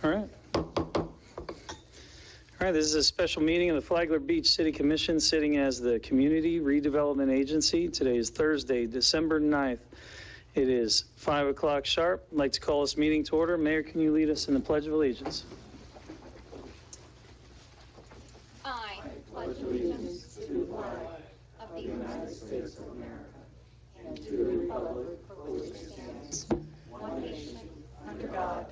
All right. All right, this is a special meeting of the Flagler Beach City Commission sitting as the Community Redevelopment Agency. Today is Thursday, December 9th. It is 5 o'clock sharp. I'd like to call this meeting to order. Mayor, can you lead us in the Pledge of Allegiance? I pledge allegiance to the flag of the United States of America and to the republic for which it stands, one nation, under God,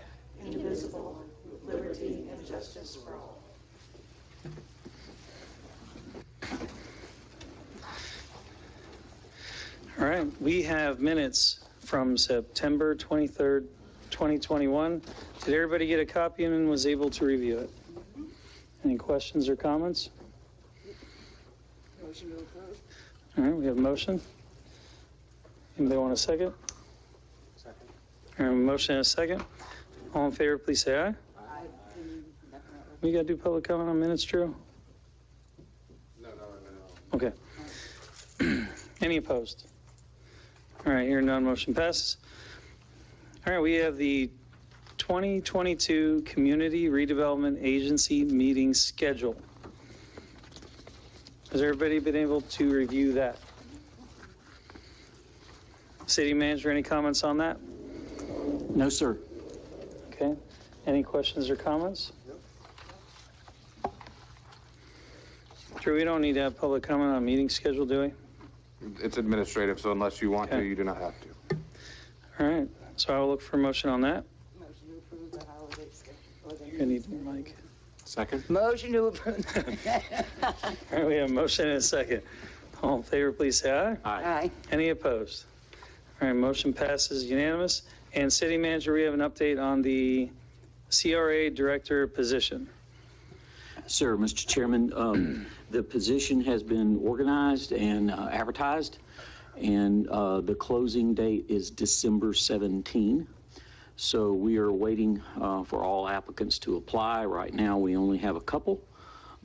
indivisible, with liberty and justice for all. All right, we have minutes from September 23rd, 2021. Did everybody get a copy and was able to review it? Any questions or comments? Motion to approve. All right, we have a motion. Anybody want a second? Second. All right, a motion and a second. All in favor, please say aye. Aye. We got to do public comment on minutes, Drew? No. Okay. Any opposed? All right, hearing none, motion passes. All right, we have the 2022 Community Redevelopment Agency meeting schedule. Has everybody been able to review that? City manager, any comments on that? No, sir. Okay. Any questions or comments? Nope. Drew, we don't need to have public comment on meeting schedule, do we? It's administrative, so unless you want Okay. to, you do not have to. All right, so I will look for a motion on that. Motion to approve the holiday schedule. You're gonna need more mic. Second? Motion to approve. All right, we have a motion and a second. All in favor, please say aye. Aye. Any opposed? All right, motion passes unanimous. And city manager, we have an update on the CRA director position. Sir, Mr. Chairman, the position has been organized and advertised, and the closing date is December 17. So we are waiting for all applicants to apply. Right now, we only have a couple,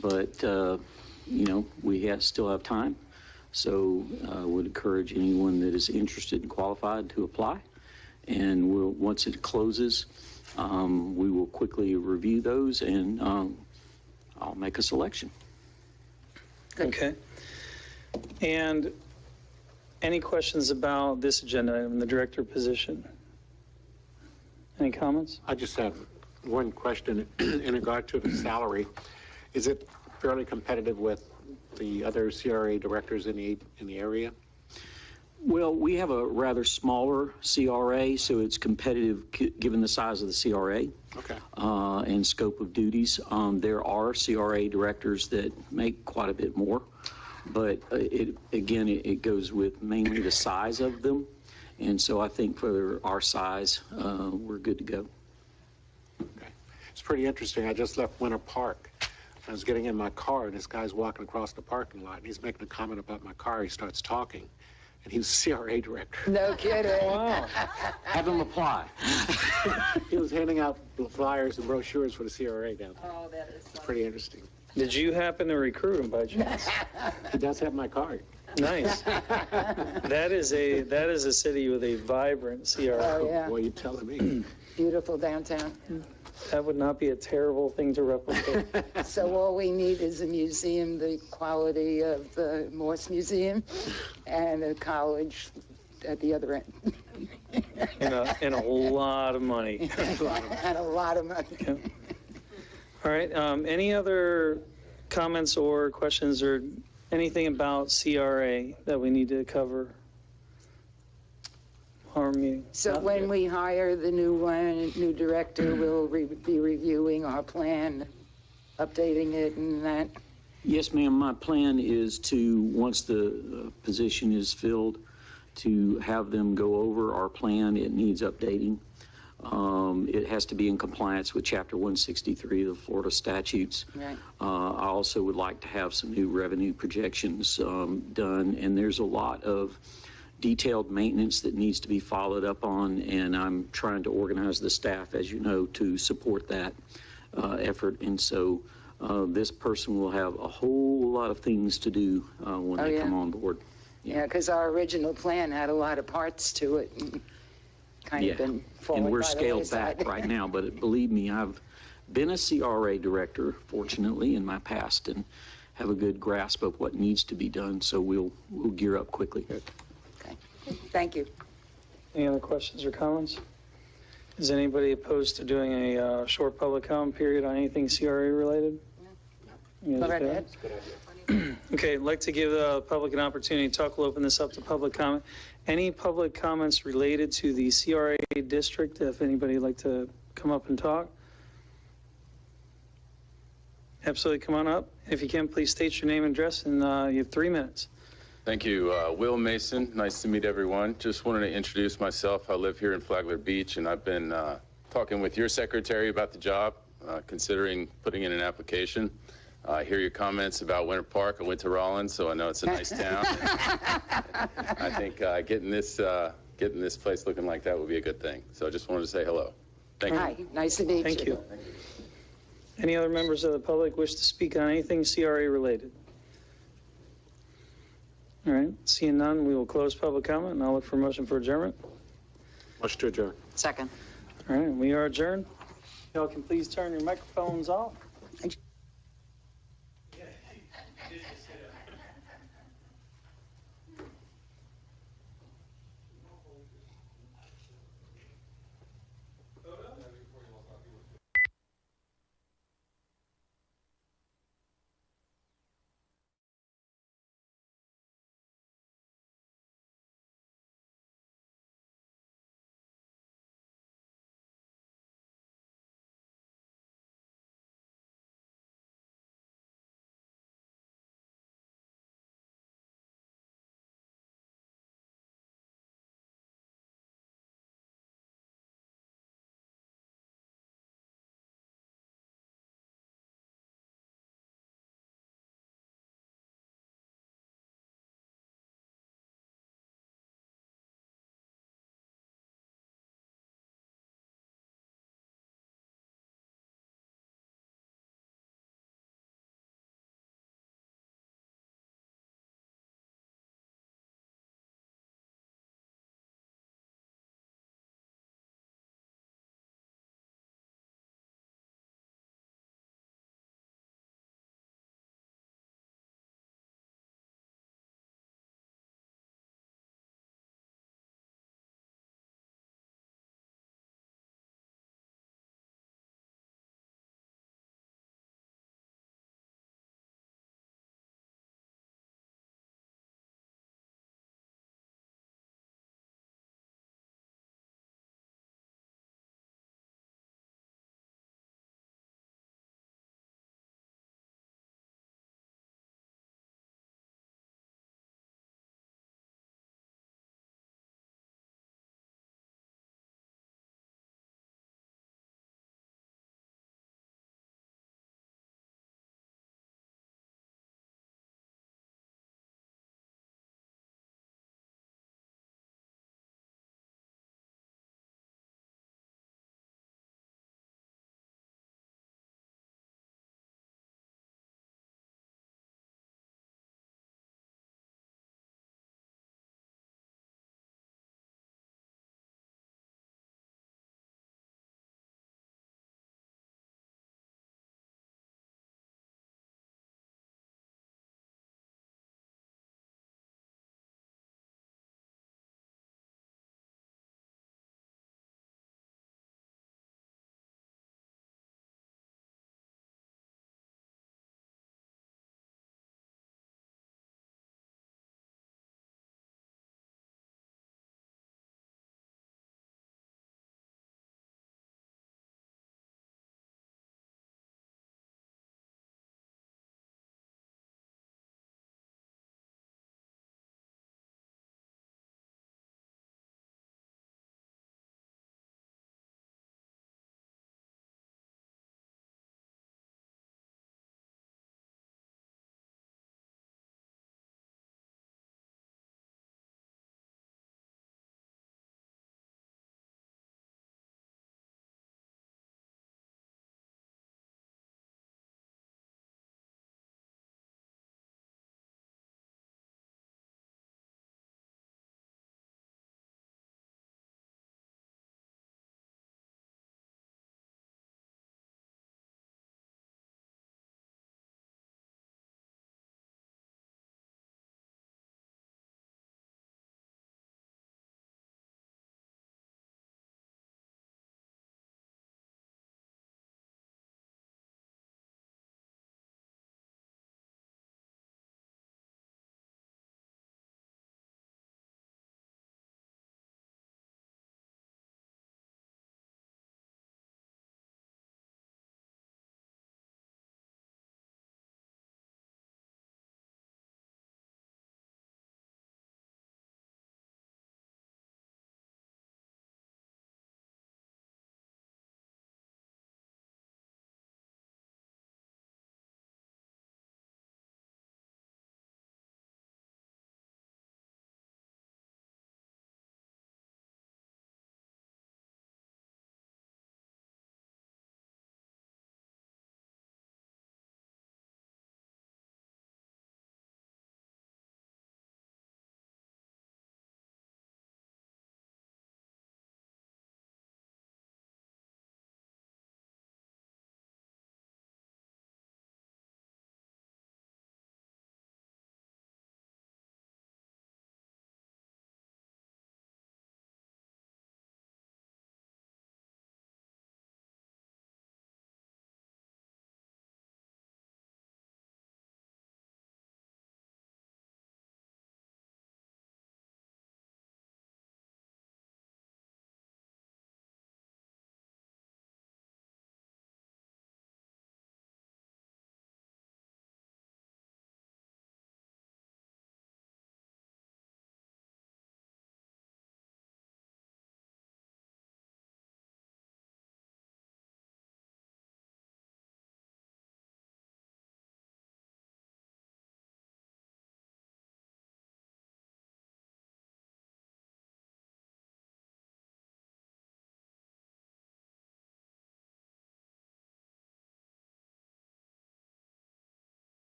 but we still have time. So I would encourage anyone that is interested and qualified to apply. And once it closes, we will quickly review those and I'll make a selection. Good. Okay. And any questions about this agenda item, the director position? Any comments? I just have one question in regard to the salary. Is it fairly competitive with the other CRA directors in the area? Well, we have a rather smaller CRA, so it's competitive given the size of the CRA. Okay. And scope of duties. There are CRA directors that make quite a bit more, but it goes with mainly the size of them. And so I think for our size, we're good to go. Okay. It's pretty interesting. I just left Winter Park. I was getting in my car, and this guy's walking across the parking lot, and he's making a comment about my car. He starts talking, and he's a CRA director. No kidding. Wow. Have them apply. He was handing out flyers and brochures for the CRA down there. Oh, that is It's pretty interesting. Did you happen to recruit him by chance? He does have my card. Nice. That is a city with a vibrant CRA. Oh, yeah. Boy, you're telling me. Beautiful downtown. That would not be a terrible thing to replicate. So all we need is a museum, the quality of the Morse Museum, and a college at the other end. And a lot of money. And a lot of money. Okay. All right, any other comments or questions or anything about CRA that we need to cover? Our meeting. So Not when yet. we hire the new director, we'll be reviewing our plan, updating it and that. Yes, ma'am. My plan is to, once the position is filled, to have them go over our plan. It needs updating. It has to be in compliance with Chapter 163 of the Florida statutes. Right. I also would like to have some new revenue projections done, and there's a lot of detailed maintenance that needs to be followed up on, and I'm trying to organize the staff, as you know, to support that effort. And so this person will have a whole lot of things to do when they come on board. Yeah, because our original plan had a lot of parts to it. kind of been falling And we're by the scaled wayside. back right now, but believe me, I've been a CRA director, fortunately, in my past, and have a good grasp of what needs to be done, so we'll gear up quickly. Okay. Thank you. Any other questions or comments? Is anybody opposed to doing a short public comment period on anything CRA related? No. Go right ahead. Okay, I'd like to give the public an opportunity to talk. We'll open this up to public comment. Any public comments related to the CRA district, if anybody would like to come up and talk? Absolutely, come on up. If you can, please state your name and address, and you have 3 minutes. Thank you. Will Mason, nice to meet everyone. Just wanted to introduce myself. I live here in Flagler Beach, and I've been talking with your secretary about the job, considering putting in an application. I hear your comments about Winter Park. I went to Rollins, so I know it's a nice town. I think getting this place looking like that would be a good thing. So I just wanted to say hello. Thank you. Hi, nice to meet you. Thank you. Any other members of the public wish to speak on anything CRA related? All right, seeing none, we will close public comment, and I'll look for a motion for adjournment. Motion to adjourn. Second. All right, we are adjourned. Y'all can please turn your microphones off.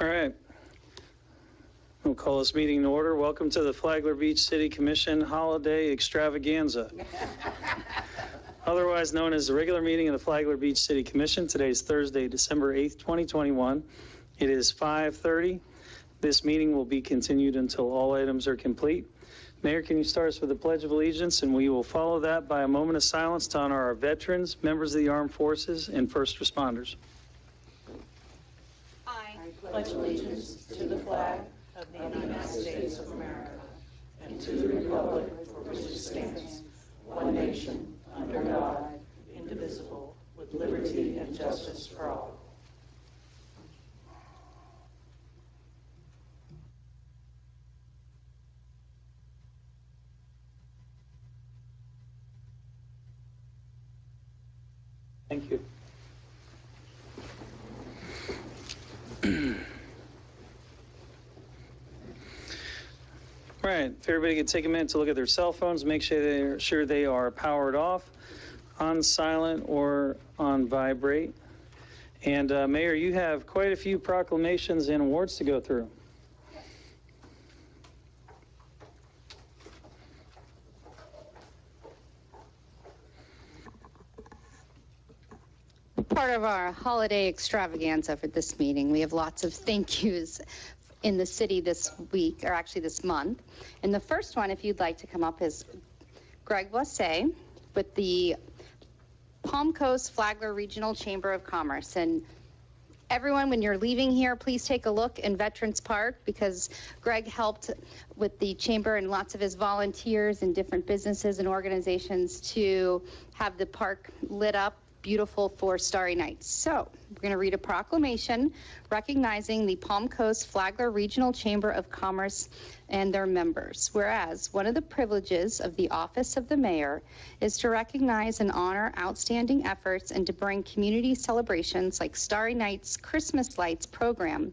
All right. We'll call this meeting to order. Welcome to the Flagler Beach City Commission Holiday Extravaganza, otherwise known as the regular meeting of the Flagler Beach City Commission. Today is Thursday, December 8th, 2021. It is 5:30. This meeting will be continued until all items are complete. Mayor, can you start us with the Pledge of Allegiance? And we will follow that by a moment of silence to honor our veterans, members of the armed forces, and first responders. I pledge allegiance to the flag of the United States of America and to the republic for which it stands, one nation, under God, indivisible, with liberty and justice for all. Thank you. All right, if everybody could take a minute to look at their cell phones, make sure they are powered off, on silent, or on vibrate. And Mayor, you have quite a few proclamations and awards to go through. part of our holiday extravaganza for this meeting. We have lots of thank yous in the city this week, or actually this month. And the first one, if you'd like to come up, is Greg Boisset with the Palm Coast Flagler Regional Chamber of Commerce. And everyone, when you're leaving here, please take a look in Veterans Park, because Greg helped with the chamber and lots of his volunteers and different businesses and organizations to have the park lit up beautiful for Starry Nights. So we're going to read a proclamation recognizing the Palm Coast Flagler Regional Chamber of Commerce and their members. Whereas one of the privileges of the office of the mayor is to recognize and honor outstanding efforts and to bring community celebrations like Starry Nights Christmas Lights program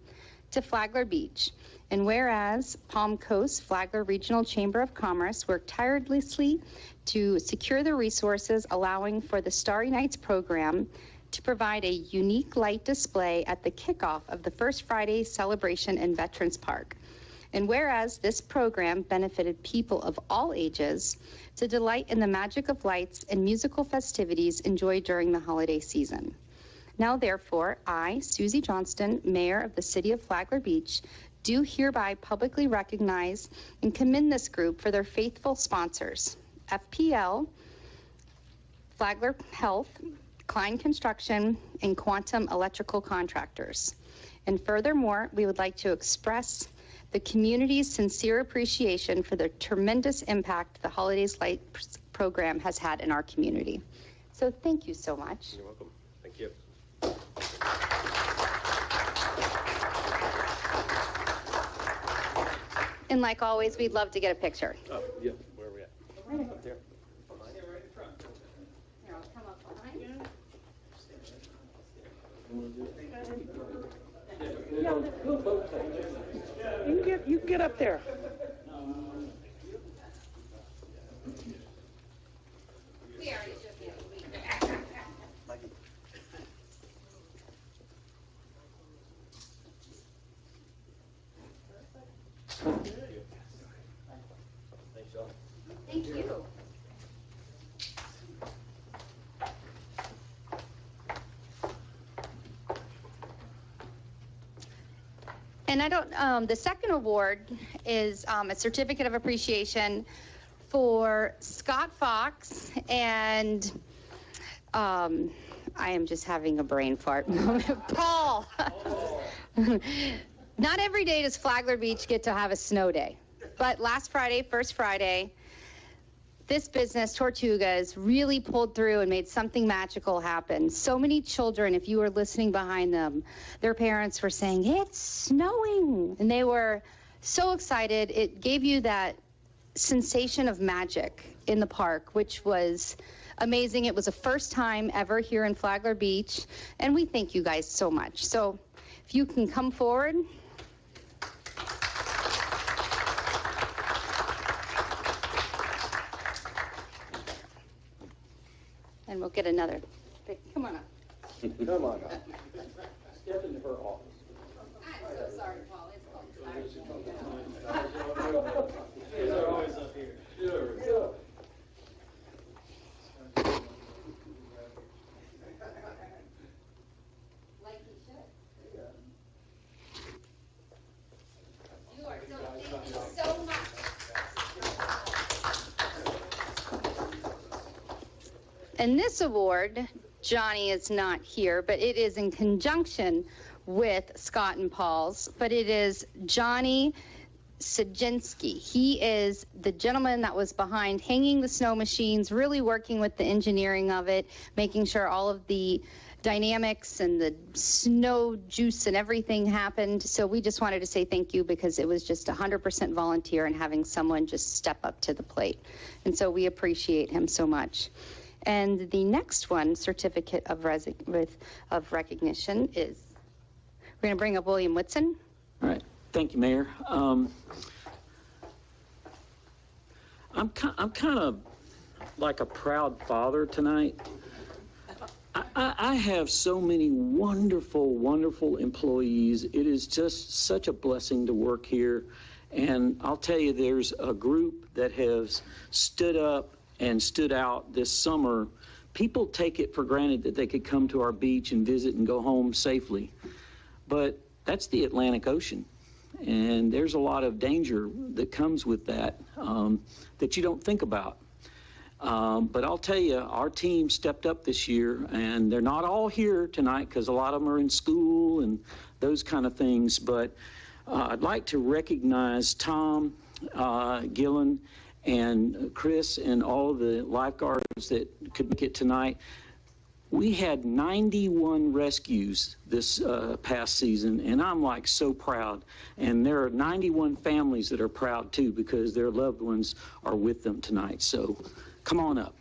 to Flagler Beach. And whereas Palm Coast Flagler Regional Chamber of Commerce worked tirelessly to secure the resources allowing for the Starry Nights program to provide a unique light display at the kickoff of the First Friday celebration in Veterans Park. And whereas this program benefited people of all ages to delight in the magic of lights and musical festivities enjoyed during the holiday season. Now therefore, I, Susie Johnston, Mayor of the City of Flagler Beach, do hereby publicly recognize and commend this group for their faithful sponsors: FPL, Flagler Health, Klein Construction, and Quantum Electrical Contractors. And furthermore, we would like to express the community's sincere appreciation for the tremendous impact the Holidays Lights program has had in our community. So thank you so much. You're welcome. Thank you. And like always, we'd love to get a picture. Oh, yeah. Where are we at? Right Up there. Here, I'll come up behind you. You can get up there. We already took it. Thank you. And I don't, the second award is a certificate of appreciation for Scott Fox and, I am just having a brain fart moment, Paul. Not every day does Flagler Beach get to have a snow day, but last Friday, First Friday, this business, Tortugas, really pulled through and made something magical happen. So many children, if you were listening behind them, their parents were saying, "It's snowing," and they were so excited. It gave you that sensation of magic in the park, which was amazing. It was the first time ever here in Flagler Beach, and we thank you guys so much. So if you can come forward. And we'll get another. Come on up. Come on up. Step into her office. I'm so And this award, Johnny is not here, but it is in conjunction with Scott and Paul's, but it is Johnny Sajinski. He is the gentleman that was behind hanging the snow machines, really working with the engineering of it, making sure all of the dynamics and the snow juice and everything happened. So we just wanted to say thank you, because it was just 100% volunteer and having someone just step up to the plate. And so we appreciate him so much. And the next one, certificate of recognition, is we're going to bring up William Whitson. All right. Thank you, Mayor. I'm kind of like a proud father tonight. I have so many wonderful, wonderful employees. It is just such a blessing to work here. And I'll tell you, there's a group that has stood up and stood out this summer. People take it for granted that they could come to our beach and visit and go home safely. But that's the Atlantic Ocean. And there's a lot of danger that comes with that, that you don't think about. But I'll tell you, our team stepped up this year, and they're not all here tonight because a lot of them are in school and those kind of things. But I'd like to recognize Tom, Gillen, and Chris and all the lifeguards that could make it tonight. We had 91 rescues this past season, and I'm like so proud. And there are 91 families that are proud too, because their loved ones are with them tonight. So come on up.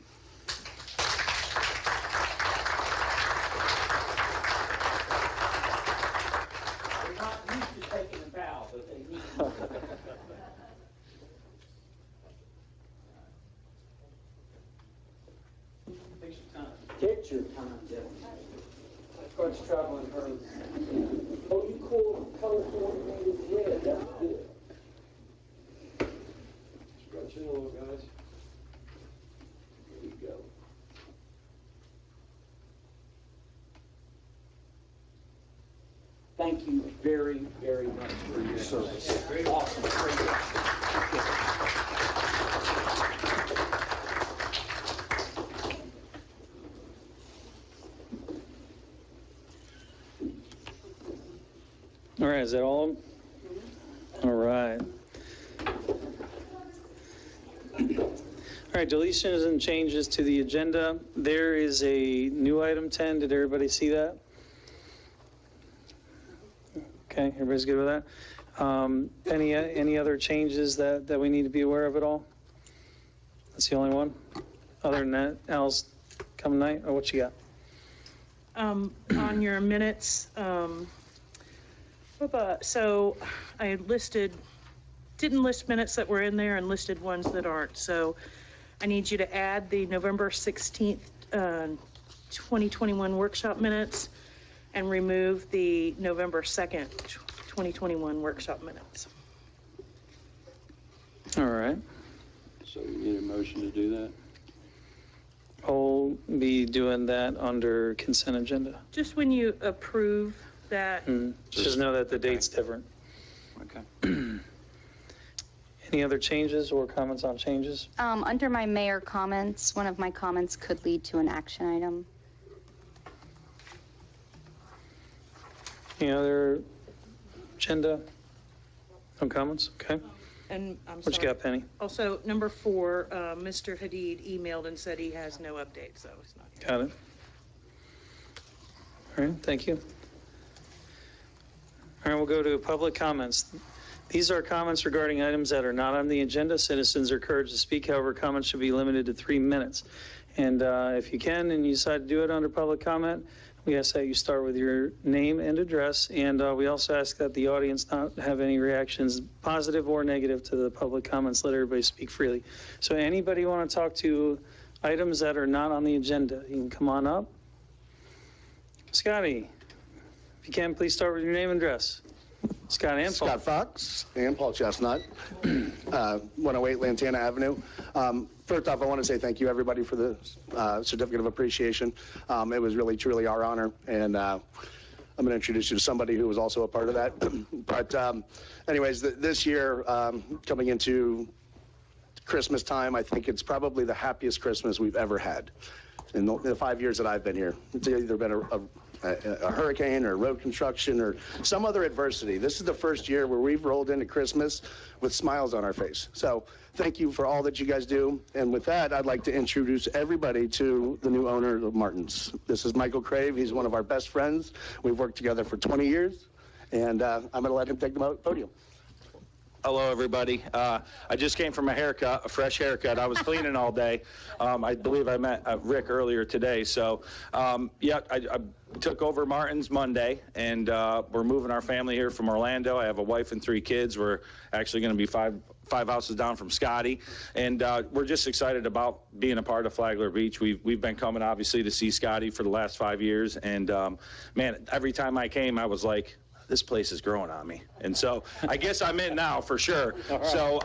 They're not used to taking a bow, but they need to. Take your time, Devin. Scott's traveling early. Oh, you color coordinated red. That's good. Stretch it a little, guys. There you go. Thank you very, very much for your service. Awesome. Great. All right, is that all of them? All right. All right, deletions and changes to the agenda. There is a new item 10. Did everybody see that? Okay, everybody's good with that? Any other changes that we need to be aware of at all? That's the only one? Other than that, Al's come tonight, or what you got? On your minutes, so I didn't list minutes that were in there and listed ones that aren't. So I need you to add the November 16th, 2021 workshop minutes and remove the November 2nd, 2021 workshop minutes. All right. So you need a motion to do that? I'll be doing that under consent agenda. Just when you approve that. Just know that the date's different. Okay. Any other changes or comments on changes? Under my mayor comments, one of my comments could lead to an action item. Any other agenda? No comments? Okay. And I'm What sorry. you got, Penny? Also, number 4, Mr. Hadid emailed and said he has no update, so it's not here. Got it. All right, thank you. All right, we'll go to public comments. These are comments regarding items that are not on the agenda. Citizens are encouraged to speak. However, comments should be limited to 3 minutes. And if you can and you decide to do it under public comment, we ask that you start with your name and address. And we also ask that the audience not have any reactions, positive or negative, to the public comments. Let everybody speak freely. So anybody want to talk to items that are not on the agenda, you can come on up. Scotty, if you can, please start with your name and address. Scott and Paul. Scott Fox and Paul Chestnut, 108 Lantana Avenue. First off, I want to say thank you, everybody, for the certificate of appreciation. It was really, truly our honor, and I'm going to introduce you to somebody who was also a part of that. But anyways, this year, coming into Christmas time, I think it's probably the happiest Christmas we've ever had. in the 5 years that I've been here. It's either been a hurricane or road construction or some other adversity. This is the first year where we've rolled into Christmas with smiles on our face. So thank you for all that you guys do. And with that, I'd like to introduce everybody to the new owner of Martin's. This is Michael Crave. He's one of our best friends. We've worked together for 20 years, and I'm going to let him take the podium. Hello, everybody. I just came from a haircut, a fresh haircut. I was cleaning all day. I believe I met Rick earlier today. So, I took over Martin's Monday, and we're moving our family here from Orlando. I have a wife and 3 kids. We're actually going to be five houses down from Scotty, and we're just excited about being a part of Flagler Beach. We've been coming, obviously, to see Scotty for the last 5 years, and man, every time I came, I was like, this place is growing on me. And so I guess I'm in now for sure. Right. So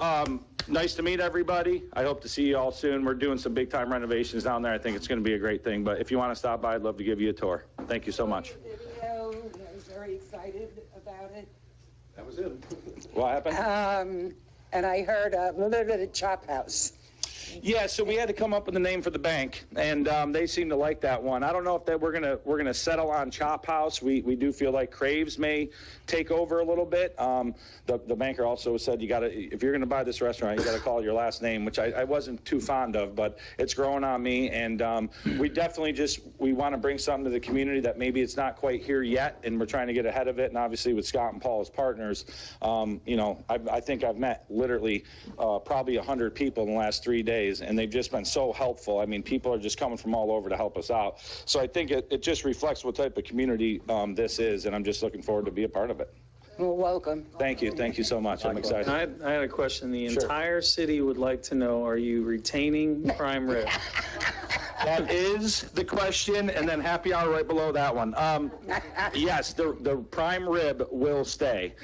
nice to meet everybody. I hope to see you all soon. We're doing some big time renovations down there. I think it's going to be a great thing. But if you want to stop by, I'd love to give you a tour. Thank you so much. Video. I was very excited about it. That was it. What happened? And I heard a little bit of Chop House. Yeah, so we had to come up with a name for the bank, and they seem to like that one. I don't know if we're gonna settle on Chop House. We do feel like Craves may take over a little bit. The banker also said if you're gonna buy this restaurant, you gotta call it your last name, which I wasn't too fond of, but it's growing on me, and we definitely we want to bring something to the community that maybe it's not quite here yet, and we're trying to get ahead of it. And obviously with Scott and Paul as partners, I think I've met literally probably 100 people in the last 3 days. And they've just been so helpful. I mean, people are just coming from all over to help us out. So I think it just reflects what type of community this is, and I'm just looking forward to be a part of it. Well, welcome. Thank you. Thank you so much. I'm excited. I had a question. The entire city would like to know, are you retaining prime rib? That is the question, and then happy hour right below that one. Yes, the prime rib will stay.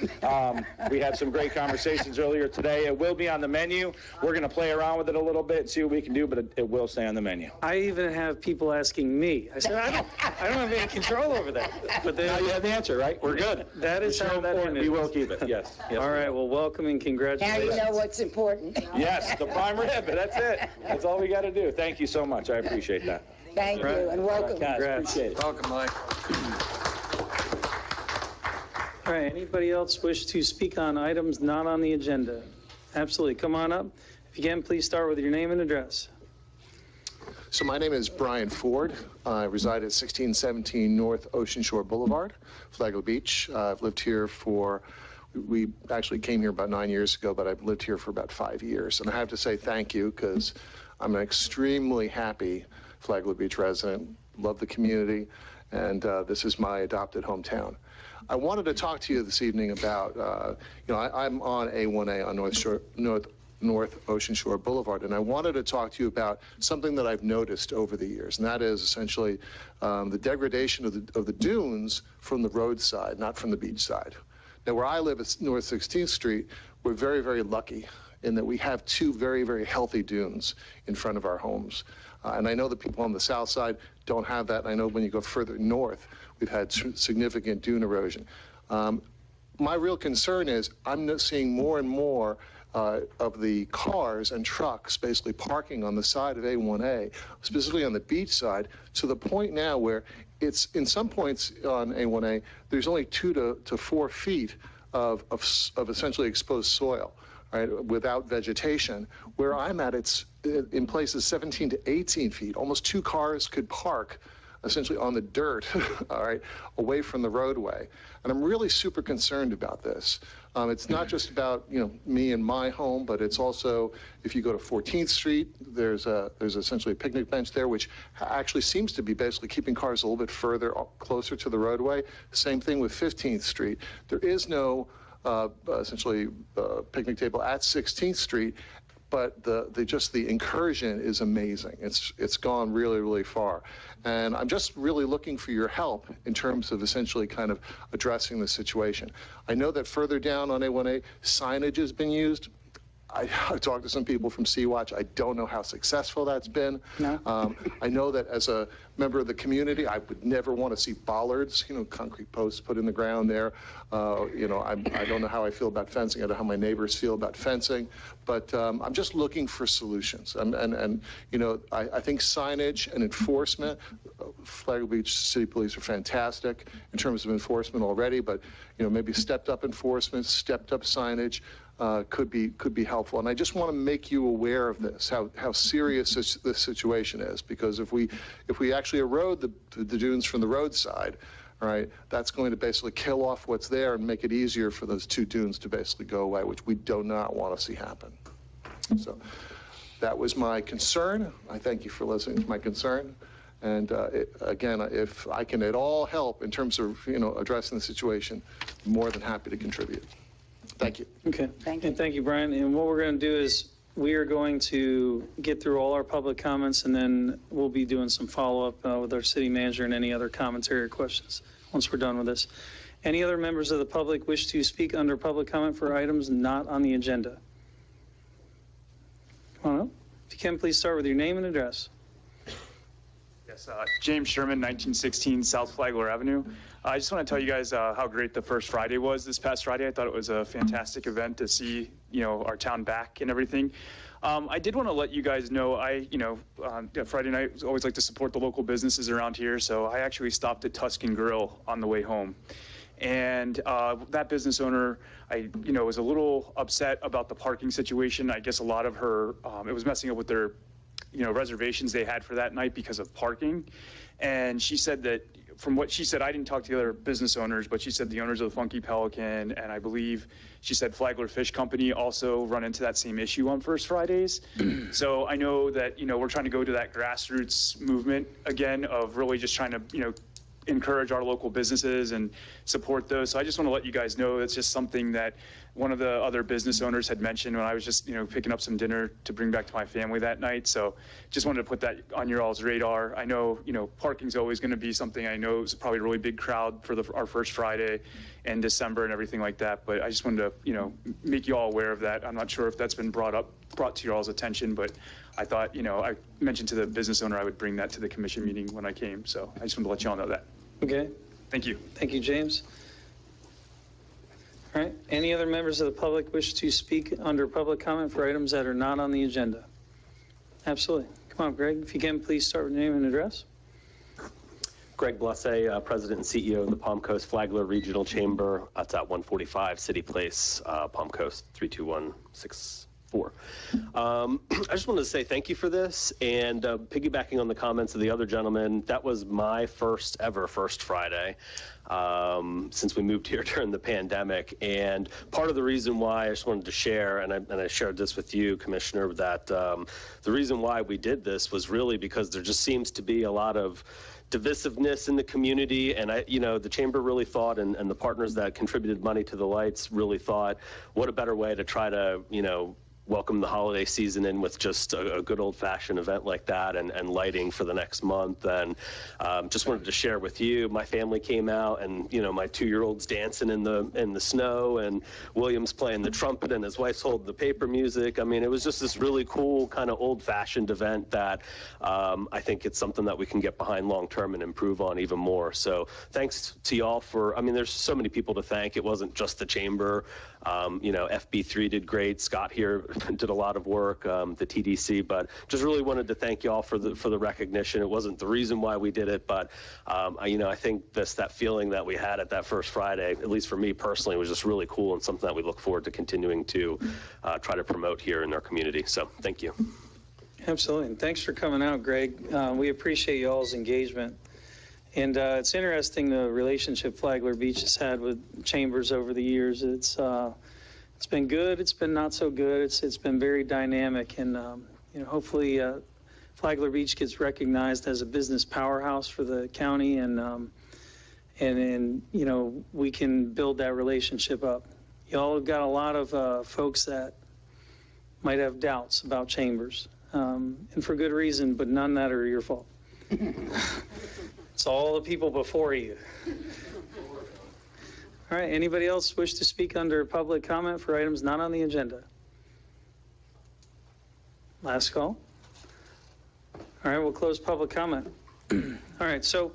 We had some great conversations earlier today. It will be on the menu. We're going to play around with it a little bit and see what we can do, but it will stay on the menu. I even have people asking me. I said, I don't have any control over that. But now you have the answer, right? We're good. That is how important it is. We will keep it, yes. All right, well, welcome and congratulations. Now you know what's important. Yes, the prime rib, that's it. That's all we got to do. Thank you so much. I appreciate that. Thank you, and welcome. Appreciate it. Welcome, Mike. All right, anybody else wish to speak on items not on the agenda? Absolutely, come on up. If you can, please start with your name and address. So my name is Brian Ford. I reside at 1617 North Ocean Shore Boulevard, Flagler Beach. I've lived here we actually came here about 9 years ago, but I've lived here for about 5 years. And I have to say thank you, because I'm an extremely happy Flagler Beach resident, love the community, and this is my adopted hometown. I wanted to talk to you this evening about, I'm on A1A on North Ocean Shore Boulevard, and I wanted to talk to you about something that I've noticed over the years, and that is essentially the degradation of the dunes from the roadside, not from the beach side. Now, where I live at North 16th Street, we're very, very lucky in that we have 2 very, very healthy dunes in front of our homes. And I know that people on the south side don't have that. And I know when you go further north, we've had significant dune erosion. My real concern is I'm seeing more and more of the cars and trucks basically parking on the side of A1A, specifically on the beach side, to the point now where it's in some points on A1A, there's only 2 to 4 feet of essentially exposed soil, right, without vegetation. Where I'm at, it's in places 17 to 18 feet. Almost 2 cars could park essentially on the dirt, all right, away from the roadway. And I'm really super concerned about this. It's not just about, me and my home, but it's also, if you go to 14th Street, there's essentially a picnic bench there, which actually seems to be basically keeping cars a little bit further, closer to the roadway. Same thing with 15th Street. There is no essentially picnic table at 16th Street, but the incursion is amazing. It's gone really, really far. And I'm just really looking for your help in terms of essentially kind of addressing the situation. I know that further down on A1A, signage has been used. I've talked to some people from Sea-Watch. I don't know how successful that's been. No. I know that as a member of the community, I would never want to see bollards, concrete posts put in the ground there. I don't know how I feel about fencing. I don't know how my neighbors feel about fencing. But I'm just looking for solutions. I think signage and enforcement, Flagler Beach City Police are fantastic in terms of enforcement already, but maybe stepped up enforcement, stepped up signage could be helpful. And I just want to make you aware of this, how serious this situation is, because if we actually erode the dunes from the roadside, right, that's going to basically kill off what's there and make it easier for those two dunes to basically go away, which we do not want to see happen. So that was my concern. I thank you for listening to my concern. And again, if I can at all help in terms of addressing the situation, I'm more than happy to contribute. Thank you. Okay. Thank you. And thank you, Brian. And what we're going to do is we are going to get through all our public comments, and then we'll be doing some follow-up with our city manager and any other commentary or questions once we're done with this. Any other members of the public wish to speak under public comment for items not on the agenda? Come on up. If you can, please start with your name and address. Yes, James Sherman, 1916 South Flagler Avenue. I just want to tell you guys how great the first Friday was this past Friday. I thought it was a fantastic event to see, our town back and everything. I did want to let you guys know, Friday night, I always like to support the local businesses around here, so I actually stopped at Tuscan Grill on the way home. And that business owner, was a little upset about the parking situation. I guess a lot of her, it was messing up with their reservations they had for that night because of parking. And she said that, from what she said, I didn't talk to the other business owners, but she said the owners of the Funky Pelican, and I believe she said Flagler Fish Company also run into that same issue on First Fridays. So I know that, we're trying to go to that grassroots movement again of really just trying to, encourage our local businesses and support those. So I just want to let you guys know it's just something that one of the other business owners had mentioned when I was just, picking up some dinner to bring back to my family that night. So just wanted to put that on your all's radar. I know, parking's always going to be something I know is probably a really big crowd for our first Friday in December and everything like that. But I just wanted to, make you all aware of that. I'm not sure if that's been brought to your all's attention, but I thought, I mentioned to the business owner I would bring that to the commission meeting when I came. So I just wanted to let you all know that. Okay. Thank you. Thank you, James. All right. Any other members of the public wish to speak under public comment for items that are not on the agenda? Absolutely. Come on, Greg. If you can, please start with your name and address. Greg Blesse, President and CEO of the Palm Coast Flagler Regional Chamber. That's at 145 City Place, Palm Coast 32164. I just wanted to say thank you for this, and piggybacking on the comments of the other gentleman, that was my first Friday since we moved here during the pandemic. And part of the reason why I just wanted to share, and I shared this with you, Commissioner, that the reason why we did this was really because there just seems to be a lot of divisiveness in the community, and the chamber really thought, and the partners that contributed money to the lights really thought, what a better way to try to, welcome the holiday season in with just a good old-fashioned event like that and lighting for the next month. And just wanted to share with you, my family came out, and my 2-year-old's dancing in the snow, and William's playing the trumpet, and his wife's holding the paper music. I mean, it was just this really cool kind of old-fashioned event that I think it's something that we can get behind long-term and improve on even more. So thanks to y'all for, there's so many people to thank. It wasn't just the chamber. FB3 did great. Scott here did a lot of work, the TDC, but just really wanted to thank y'all for the recognition. It wasn't the reason why we did it, but I think that feeling that we had at that first Friday, at least for me personally, was just really cool and something that we look forward to continuing to try to promote here in our community. So thank you. Absolutely. And thanks for coming out, Greg. We appreciate y'all's engagement. And it's interesting the relationship Flagler Beach has had with chambers over the years. It's been good. It's been not so good. It's been very dynamic, and hopefully Flagler Beach gets recognized as a business powerhouse for the county, and we can build that relationship up. Y'all have got a lot of folks that might have doubts about chambers, and for good reason, but none that are your fault. It's all the people before you. All right, anybody else wish to speak under public comment for items not on the agenda? Last call. All right, we'll close public comment. All right, so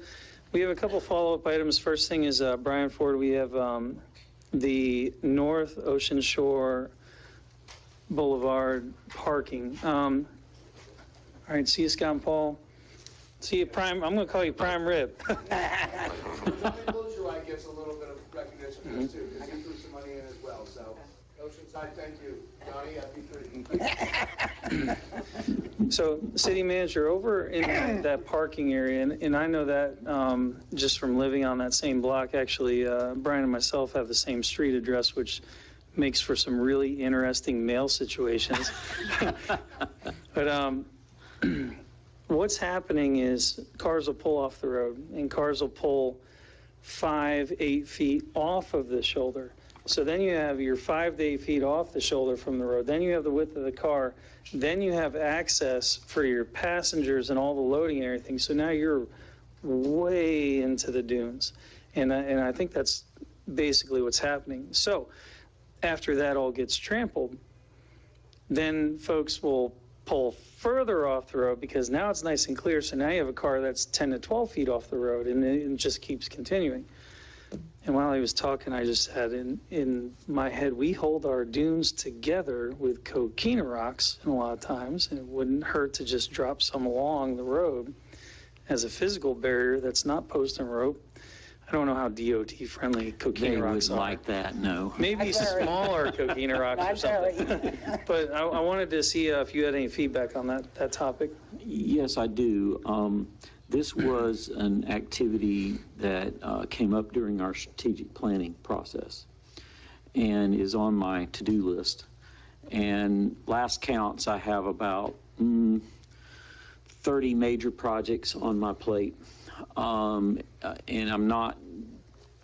we have a couple follow-up items. First thing is Brian Ford. We have the North Ocean Shore Boulevard parking. All right, see you, Scott and Paul. See you, Prime. I'm going to call you Prime Rib. Closure Light gets a little bit of recognition for this too, because he threw some money in as well, so. Oceanside, thank you. Johnny, happy 3. So, city manager, over in that parking area, and I know that just from living on that same block, actually, Brian and myself have the same street address, which makes for some really interesting mail situations. But what's happening is cars will pull off the road, and cars will pull 5-8 feet off of the shoulder. So then you have your 5 to 8 feet off the shoulder from the road. Then you have the width of the car. Then you have access for your passengers and all the loading and everything. So now you're way into the dunes. And I think that's basically what's happening. So after that all gets trampled, then folks will pull further off the road because now it's nice and clear. So now you have a car that's 10 to 12 feet off the road, and it just keeps continuing. And while he was talking, I just had in my head, we hold our dunes together with coquina rocks, and a lot of times, and it wouldn't hurt to just drop some along the road as a physical barrier that's not post and rope. I don't know how DOT friendly coquina rocks are. They would like that, no. Maybe smaller coquina rocks or something. But I wanted to see if you had any feedback on that topic. Yes, I do. This was an activity that came up during our strategic planning process and is on my to-do list. And last counts, I have about 30 major projects on my plate. And I'm not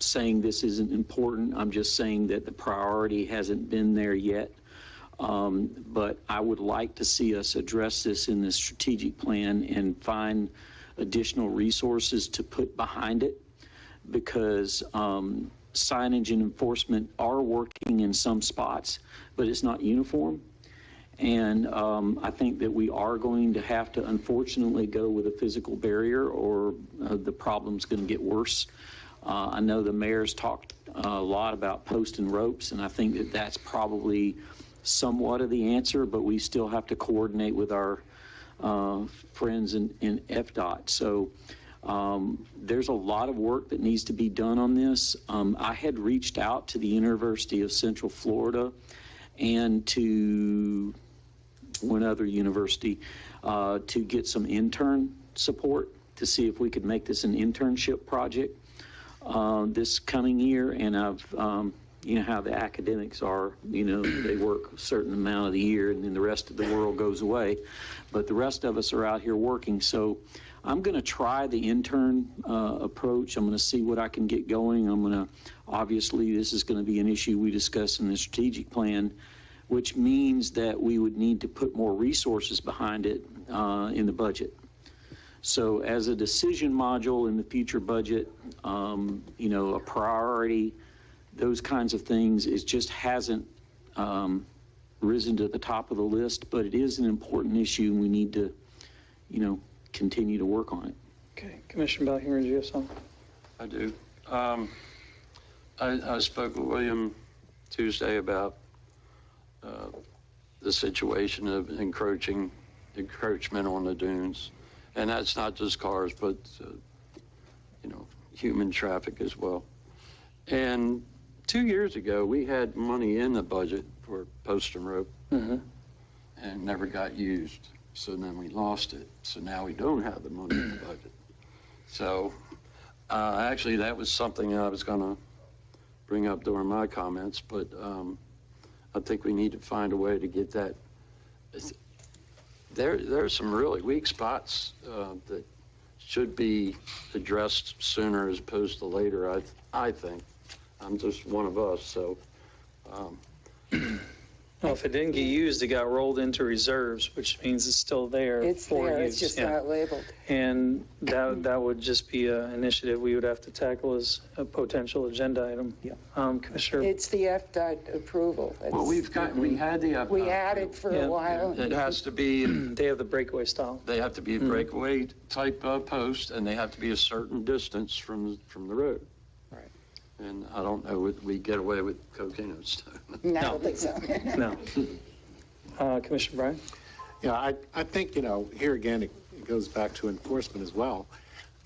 saying this isn't important. I'm just saying that the priority hasn't been there yet. But I would like to see us address this in the strategic plan and find additional resources to put behind it, because signage and enforcement are working in some spots, but it's not uniform. And I think that we are going to have to, unfortunately, go with a physical barrier, or the problem's going to get worse. I know the mayor's talked a lot about post and ropes, and I think that that's probably somewhat of the answer, but we still have to coordinate with our friends in FDOT. So there's a lot of work that needs to be done on this. I had reached out to the University of Central Florida and to one other university to get some intern support to see if we could make this an internship project this coming year. And I've you know how the academics are, they work a certain amount of the year and then the rest of the world goes away. But the rest of us are out here working. So I'm going to try the intern approach. I'm going to see what I can get going. Obviously, this is going to be an issue we discuss in the strategic plan, which means that we would need to put more resources behind it in the budget. So as a decision module in the future budget, a priority, those kinds of things, it just hasn't risen to the top of the list, but it is an important issue and we need to, continue to work on it. Okay, Commissioner Balhumer, do you have something? I do. I spoke with William Tuesday about the situation of encroachment on the dunes. And that's not just cars, but, human traffic as well. And 2 years ago, we had money in the budget for post and rope and never got used. So then we lost it. So now we don't have the money in the budget. So actually, that was something I was going to bring up during my comments, but I think we need to find a way to get that. There are some really weak spots that should be addressed sooner as opposed to later, I think. I'm just one of us, so. Well, if it didn't get used, it got rolled into reserves, which means it's still there It's for there, use. it's just yeah. not labeled. And that would just be an initiative we would have to tackle as a potential agenda item. Yeah. Commissioner. It's the FDOT approval. Well, we had the. We had it for a while. It has to be, They have the breakaway style. they have to be a breakaway type post, and they have to be a certain distance from the road. Right. And I don't know, would we get away with cocaine and stuff? No, I don't think so. No. Commissioner Bryan? Yeah, I think, here again, it goes back to enforcement as well.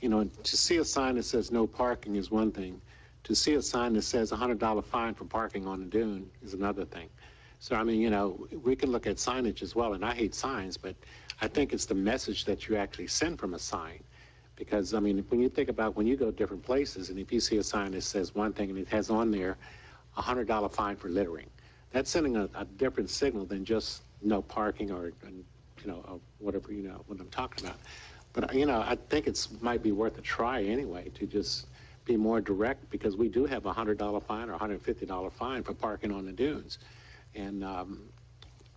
To see a sign that says no parking is one thing. To see a sign that says $100 fine for parking on the dune is another thing. So, I mean, we can look at signage as well, and I hate signs, but I think it's the message that you actually send from a sign. Because, I mean, when you think about when you go different places, and if you see a sign that says one thing and it has on there $100 fine for littering, that's sending a different signal than just no parking or whatever, what I'm talking about. But, I think might be worth a try anyway to just be more direct, because we do have a $100 fine or $150 fine for parking on the dunes. And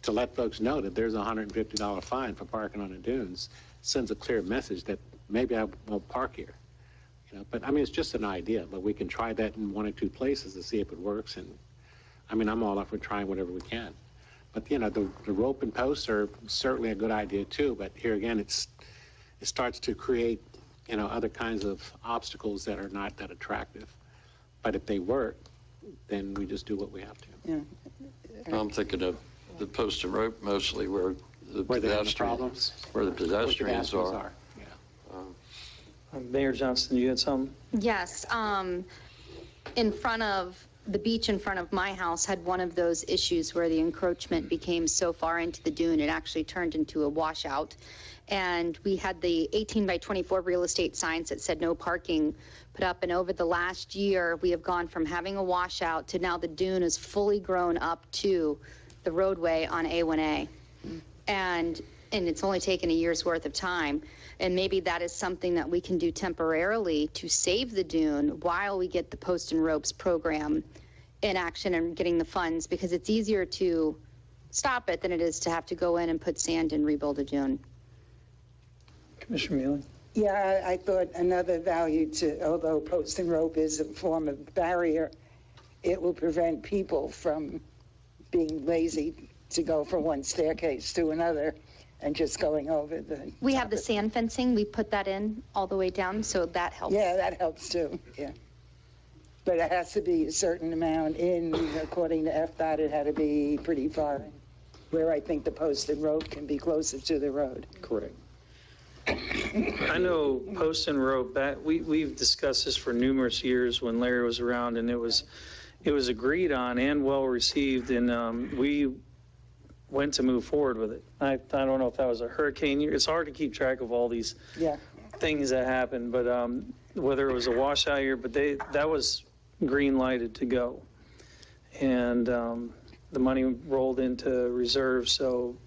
to let folks know that there's a $150 fine for parking on the dunes sends a clear message that maybe I won't park here. But I mean, it's just an idea, but we can try that in one or two places to see if it works. And I mean, I'm all up for trying whatever we can. But the rope and posts are certainly a good idea too. But here again, it starts to create other kinds of obstacles that are not that attractive. But if they work, then we just do what we have to. Yeah. I'm thinking of the post and rope mostly where the Where they have the pedestrians, problems? where the pedestrians are. Yeah. Mayor Johnston, you had something? Yes, in front of, the beach in front of my house had one of those issues where the encroachment became so far into the dune, it actually turned into a washout. And we had the 18 by 24 real estate signs that said no parking put up. And over the last year, we have gone from having a washout to now the dune is fully grown up to the roadway on A1A. And it's only taken a year's worth of time. And maybe that is something that we can do temporarily to save the dune while we get the post and ropes program in action and getting the funds, because it's easier to stop it than it is to have to go in and put sand and rebuild a dune. Commissioner Mealy? Yeah, I thought another value to, although post and rope is a form of barrier, it will prevent people from being lazy to go from one staircase to another and just going over the. We have the sand fencing, we put that in all the way down, so that helps. Yeah, that helps too, yeah. But it has to be a certain amount in, according to FDOT, it had to be pretty far in, where I think the post and rope can be closer to the road. Correct. I know post and rope, we've discussed this for numerous years when Larry was around, and it was agreed on and well received, and we went to move forward with it. I don't know if that was a hurricane year. It's hard to keep track of all these things that happen, but whether it was a washout year, but that was green lighted to go. And the money rolled into reserve, so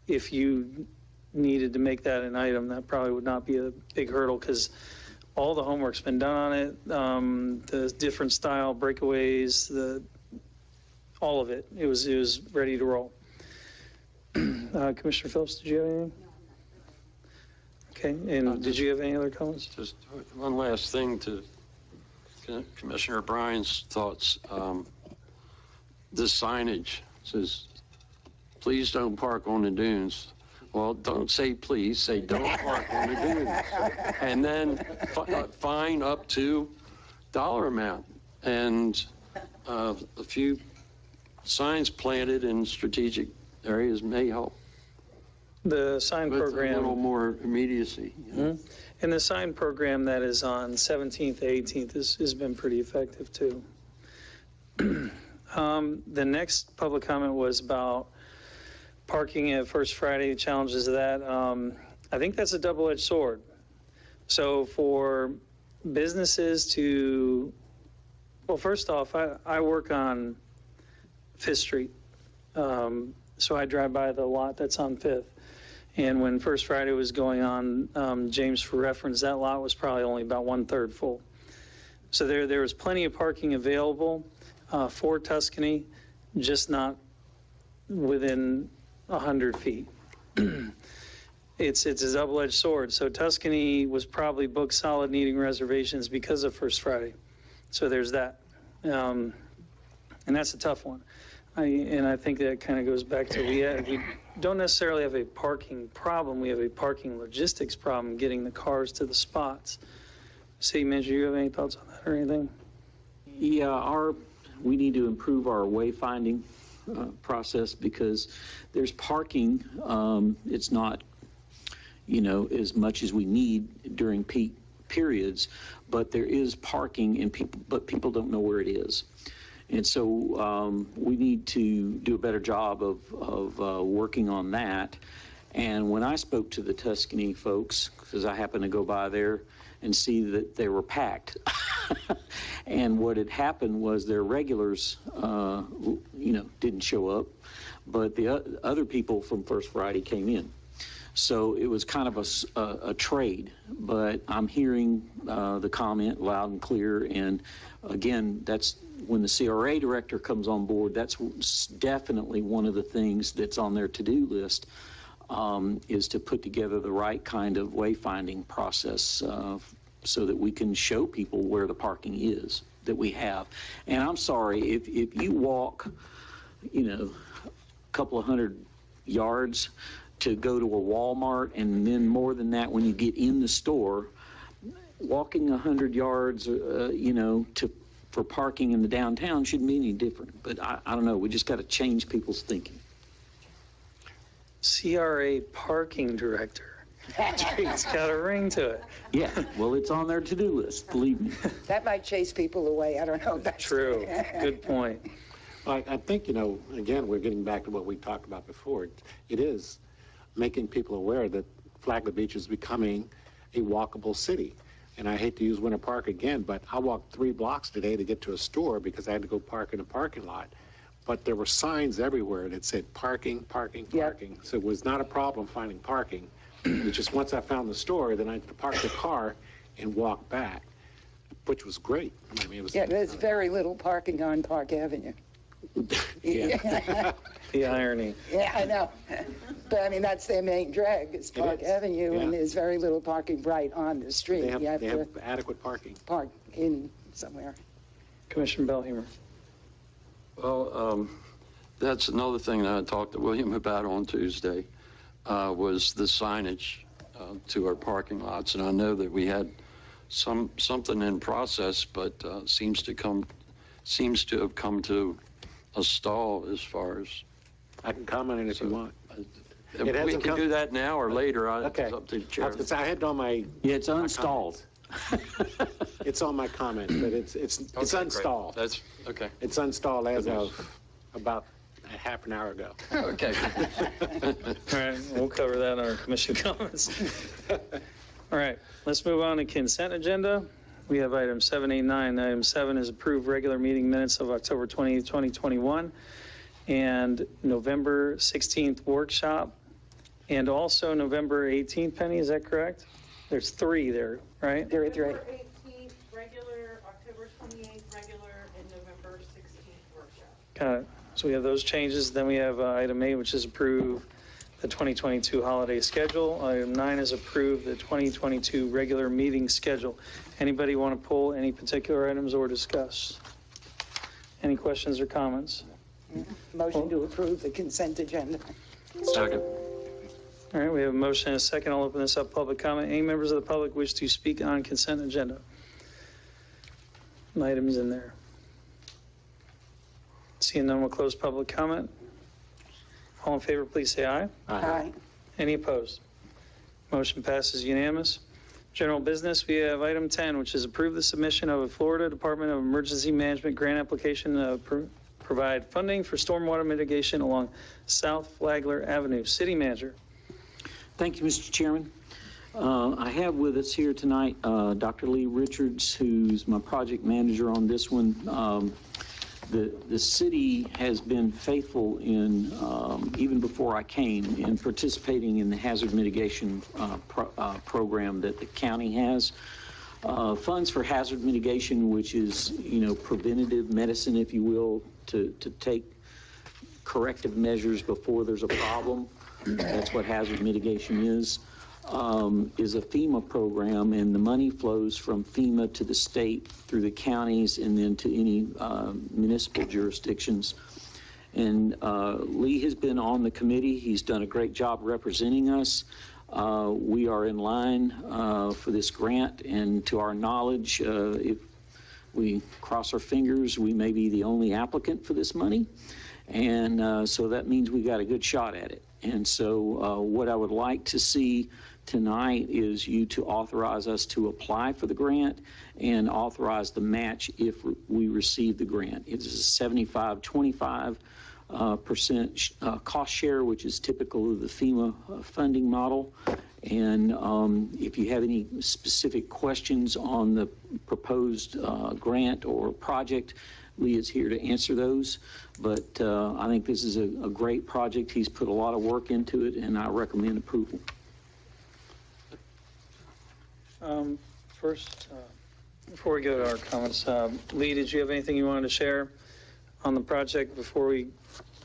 if you needed to make that an item, that probably would not be a big hurdle, because all the homework's been done on it, the different style breakaways, all of it. It was ready to roll. Commissioner Phillips, did you have anything? Okay, and did you have any other comments? Just one last thing to Commissioner Bryan's thoughts. The signage says, please don't park on the dunes. Well, don't say please, say don't park on the dunes. And then fine up to dollar amount. And a few signs planted in strategic areas may help. The sign program. A little more immediacy. And the sign program that is on 17th, 18th has been pretty effective too. The next public comment was about parking at First Friday, challenges of that. I think that's a double-edged sword. So for businesses to, well, first off, I work on 5th Street. So I drive by the lot that's on 5th. And when First Friday was going on, James, for reference, that lot was probably only about 1/3 full. So there was plenty of parking available for Tuscany, just not within 100 feet. It's a double-edged sword. So Tuscany was probably booked solid needing reservations because of First Friday. So there's that. And that's a tough one. I think that kind of goes back to we don't necessarily have a parking problem. We have a parking logistics problem getting the cars to the spots. City Manager, you have any thoughts on that or anything? Yeah, we need to improve our wayfinding process because there's parking. It's not, as much as we need during peak periods, but there is parking and people don't know where it is. And so we need to do a better job of working on that. And when I spoke to the Tuscany folks, because I happened to go by there and see that they were packed, and what had happened was their regulars, didn't show up, but the other people from First Friday came in. So it was kind of a trade, but I'm hearing the comment loud and clear. And again, that's when the CRA director comes on board, that's definitely one of the things that's on their to-do list, is to put together the right kind of wayfinding process so that we can show people where the parking is that we have. And I'm sorry, if you walk, a couple of hundred yards to go to a Walmart, and then more than that when you get in the store, walking 100 yards, for parking in the downtown shouldn't be any different. But I don't know, we just got to change people's thinking. CRA parking director. It's got a ring to it. Yeah, well, it's on their to-do list, believe me. That might chase people away. I don't know if that's true. Good point. I think, again, we're getting back to what we talked about before. It is making people aware that Flagler Beach is becoming a walkable city. And I hate to use Winter Park again, but I walked 3 blocks today to get to a store because I had to go park in a parking lot. But there were signs everywhere that said parking, parking, parking. So it was not a problem finding parking. It's just once I found the store, then I had to park the car and walk back, which was great. I mean, it was, there's very little parking on Park Avenue. Yeah. The irony. Yeah, I know. But I mean, that's their main drag is Park Avenue, and there's very little parking right on the street. They have adequate parking. Park in somewhere. Commissioner Bellheimer. Well, that's another thing that I talked to William about on Tuesday, was the signage to our parking lots. And I know that we had something in process, but seems to have come to a stall as far as. I can comment on it if you want. We can do that now or later. Okay. It's up to the chair. I had on my. Yeah, it's unstalled. It's on my comment, but it's unstalled. Great. That's okay. It's unstalled as of about a half an hour ago. Okay. All right, we'll cover that in our commission comments. All right, let's move on to consent agenda. We have item 789. Item 7 is approved regular meeting minutes of October 28, 2021, and November 16th workshop, and also November 18th, Penny, is that correct? There's 3 there, right? There are 3. November 18th, regular, October 28th, regular, and November 16th workshop. Got it. So we have those changes. Then we have item 8, which is approve the 2022 holiday schedule. Item 9 is approve the 2022 regular meeting schedule. Anybody want to pull any particular items or discuss? Any questions or comments? Motion to approve the consent agenda. Second. All right, we have a motion and a second. I'll open this up, public comment. Any members of the public wish to speak on consent agenda? Items in there. Seeing none, we'll close public comment. All in favor, please say aye. Aye. Any opposed? Motion passes unanimous. General business, we have item 10, which is approve the submission of a Florida Department of Emergency Management grant application to provide funding for stormwater mitigation along South Flagler Avenue. City Manager. Thank you, Mr. Chairman. I have with us here tonight Dr. Lee Richards, who's my project manager on this one. The city has been faithful in, even before I came, in participating in the hazard mitigation program that the county has. Funds for hazard mitigation, which is, preventative medicine, if you will, to take corrective measures before there's a problem. That's what hazard mitigation is a FEMA program, and the money flows from FEMA to the state through the counties and then to any municipal jurisdictions. And Lee has been on the committee. He's done a great job representing us. We are in line for this grant, and to our knowledge, if we cross our fingers, we may be the only applicant for this money. And so that means we got a good shot at it. And so what I would like to see tonight is you to authorize us to apply for the grant and authorize the match if we receive the grant. It is a 75-25% cost share, which is typical of the FEMA funding model. And if you have any specific questions on the proposed grant or project, Lee is here to answer those. But I think this is a great project. He's put a lot of work into it, and I recommend approval. First, before we go to our comments, Lee, did you have anything you wanted to share on the project before we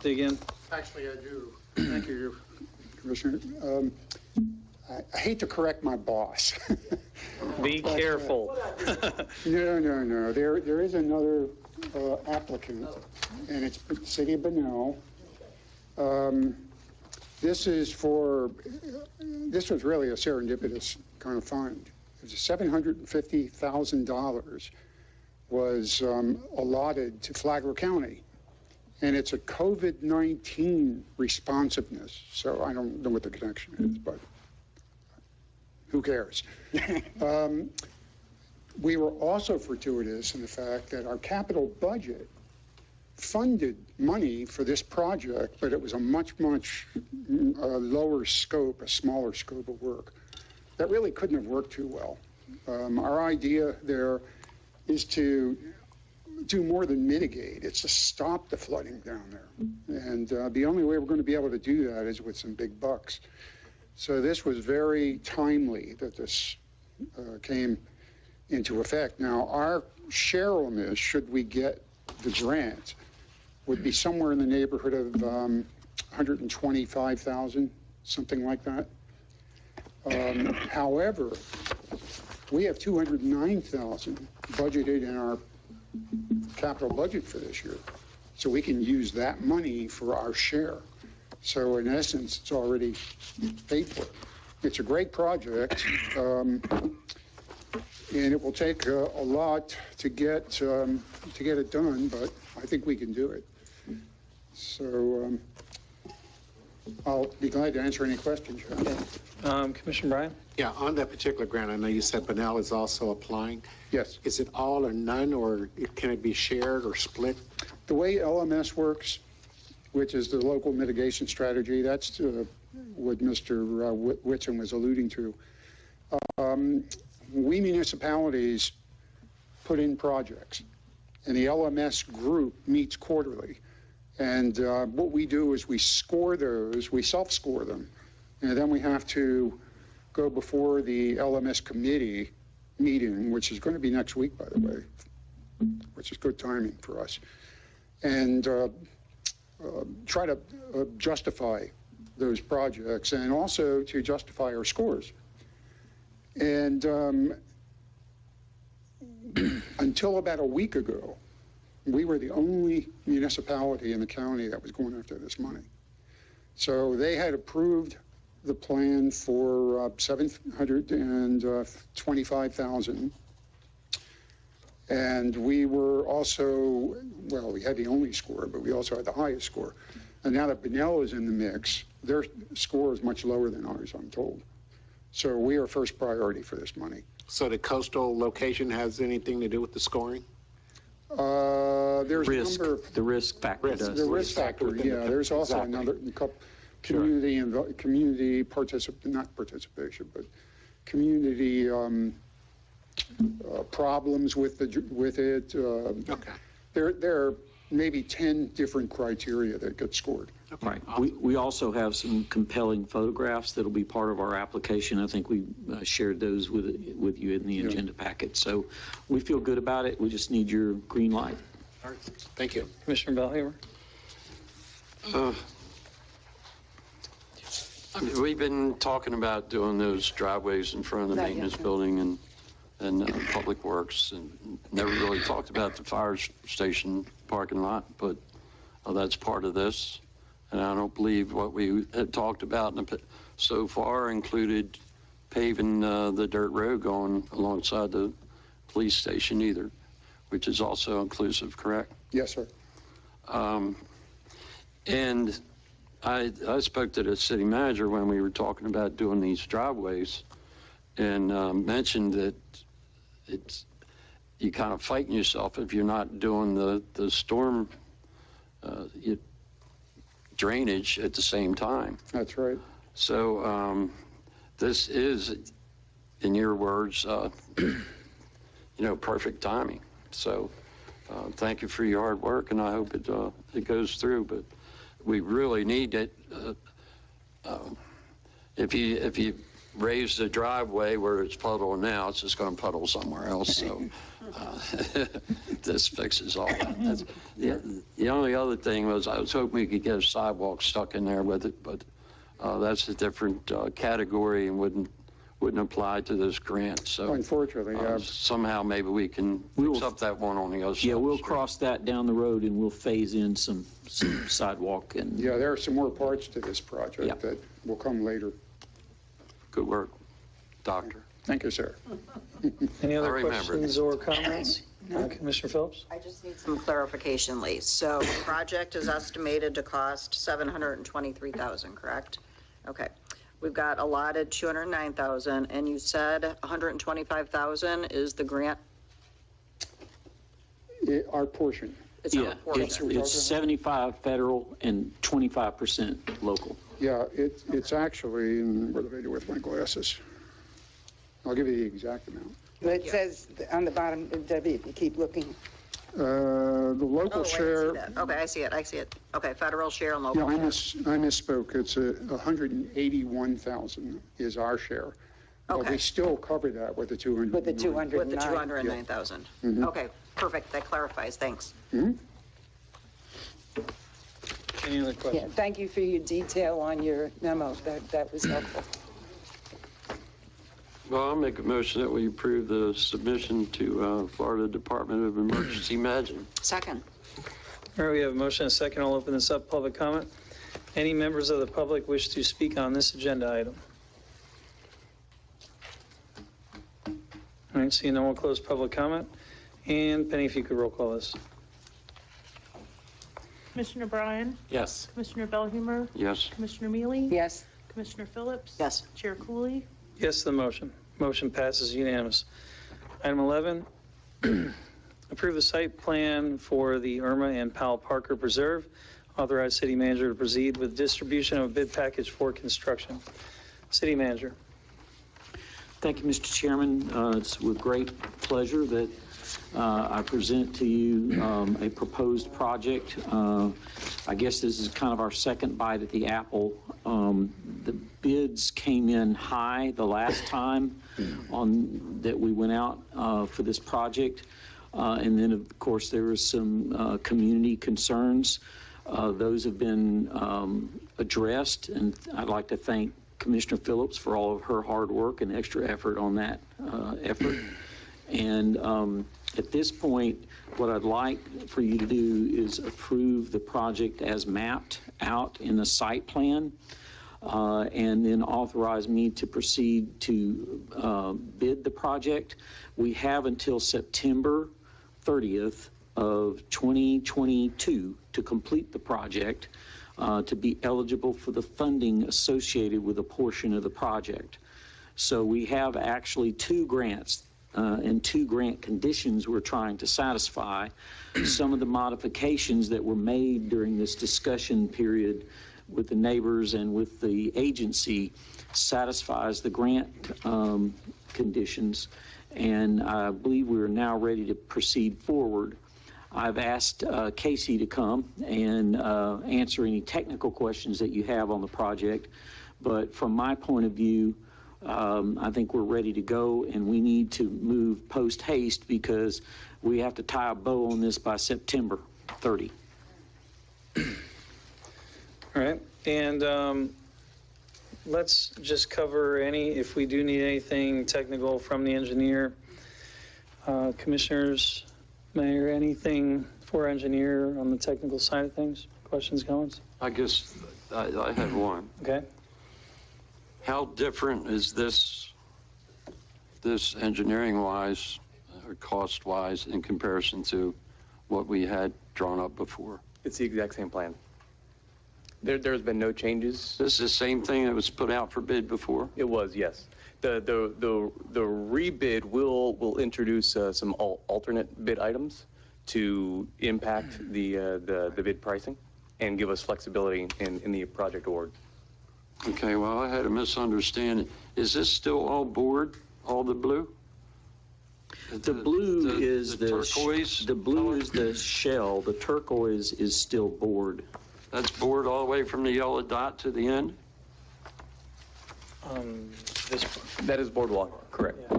dig in? Actually, I do. Thank you, Commissioner. I hate to correct my boss. Be careful. No. There is another applicant, and it's the City of Bunnell. This was really a serendipitous kind of fund. It was $750,000 was allotted to Flagler County, and it's a COVID-19 responsiveness. So I don't know what the connection is, but who cares? We were also fortuitous in the fact that our capital budget funded money for this project, but it was a much lower scope, a smaller scope of work. That really couldn't have worked too well. Our idea there is to do more than mitigate. It's to stop the flooding down there. And the only way we're going to be able to do that is with some big bucks. So this was very timely that this came into effect. Now, our share on this, should we get the grant, would be somewhere in the neighborhood of $125,000, something like that. However, we have $209,000 budgeted in our capital budget for this year, so we can use that money for our share. So in essence, it's already paid for. It's a great project, and it will take a lot to get it done, but I think we can do it. So I'll be glad to answer any questions you have. Commissioner Bryan? Yeah, on that particular grant, I know you said Bunnell is also applying. Yes. Is it all or none, or can it be shared or split? The way LMS works, which is the local mitigation strategy, that's what Mr. Whitson was alluding to. We municipalities put in projects, and the LMS group meets quarterly. And what we do is we score those, we self-score them, and then we have to go before the LMS committee meeting, which is going to be next week, by the way, which is good timing for us, and try to justify those projects and also to justify our scores. And until about a week ago, we were the only municipality in the county that was going after this money. So they had approved the plan for $725,000. And we were also, well, we had the only score, but we also had the highest score. And now that Bunnell is in the mix, their score is much lower than ours, I'm told. So we are first priority for this money. So the coastal location has anything to do with the scoring? There's risk, a number of the risk factor does. the risk factor, yeah. There's also another couple community and community not participation, but community problems with it. Okay. There are maybe 10 different criteria that get scored. Okay. Right. We also have some compelling photographs that'll be part of our application. I think we shared those with you in the agenda packet. So we feel good about it. We just need your green light. All right. Thank you. Commissioner Bellhaver? I mean, we've been talking about doing those driveways in front of the maintenance building and Public Works, and never really talked about the fire station parking lot, but that's part of this. And I don't believe what we had talked about so far included paving the dirt road going alongside the police station either, which is also inclusive, correct? Yes, sir. And I spoke to the city manager when we were talking about doing these driveways and mentioned that you kind of fighting yourself if you're not doing the storm drainage at the same time. That's right. So this is, in your words, perfect timing. So thank you for your hard work, and I hope it goes through. But we really need it. If you raise the driveway where it's puddle now, it's just going to puddle somewhere else. So this fixes all that. The only other thing was I was hoping we could get a sidewalk stuck in there with it, but that's a different category and wouldn't apply to this grant. So unfortunately, somehow maybe we can fix up that one on the other side. Yeah, we'll cross that down the road and we'll phase in some sidewalk. And yeah, there are some more parts to this project that will come later. Good work, Doctor. Thank you, sir. Any other questions or comments? No. Commissioner Phillips? I just need some clarification, Lee. So the project is estimated to cost $723,000, correct? Okay. We've got allotted $209,000, and you said $125,000 is the grant? Our portion. It's our portion. It's 75 federal and 25% local. Yeah, it's actually, what do I do with my glasses? I'll give you the exact amount. It says on the bottom, Debbie, if you keep looking. The local share. Okay, I see it. Okay, federal share and local Yeah, share. I misspoke. It's 181,000 is our share. Okay. But we still cover that with the 200. With the 209. With the 209,000. Yeah. Mm-hmm. Okay, perfect. That clarifies. Thanks. Mm-hmm. Any other questions? Yeah, thank you for your detail on your memo. That was helpful. Well, I'll make a motion that we approve the submission to Florida Department of Emergency Management. Second. All right, we have a motion and a second. I'll open this up, public comment. Any members of the public wish to speak on this agenda item? All right, seeing no one, close public comment. And Penny, if you could roll call this. Commissioner Bryan? Yes. Commissioner Belhumer? Yes. Commissioner Mealy? Yes. Commissioner Phillips? Yes. Chair Cooley? Yes, the motion. Motion passes unanimous. Item 11, approve the site plan for the Irma and Powell Parker Preserve. Authorize city manager to proceed with distribution of a bid package for construction. City manager. Thank you, Mr. Chairman. It's with great pleasure that I present to you a proposed project. I guess this is kind of our second bite at the apple. The bids came in high the last time that we went out for this project. And then, of course, there was some community concerns. Those have been addressed, and I'd like to thank Commissioner Phillips for all of her hard work and extra effort on that effort. And at this point, what I'd like for you to do is approve the project as mapped out in the site plan, and then authorize me to proceed to bid the project. We have until September 30th of 2022 to complete the project, to be eligible for the funding associated with a portion of the project. So we have actually two grants and two grant conditions we're trying to satisfy. Some of the modifications that were made during this discussion period with the neighbors and with the agency satisfies the grant conditions, and I believe we're now ready to proceed forward. I've asked Casey to come and answer any technical questions that you have on the project, but from my point of view, I think we're ready to go, and we need to move post haste because we have to tie a bow on this by September 30. And let's just cover if we do need anything technical from the engineer. Commissioners, Mayor, anything for engineer on the technical side of things? Questions, comments? I guess I had one. Okay. How different is this engineering-wise or cost-wise in comparison to what we had drawn up before? It's the exact same plan. There's been no changes. This is the same thing that was put out for bid before? It was, yes. The rebid will introduce some alternate bid items to impact the bid pricing and give us flexibility in the project award. Okay, well, I had a misunderstanding. Is this still all board, all the blue? The blue is the turquoise? The blue is the shell. The turquoise is still board. That's board all the way from the yellow dot to the end? That is boardwalk, correct. Yeah.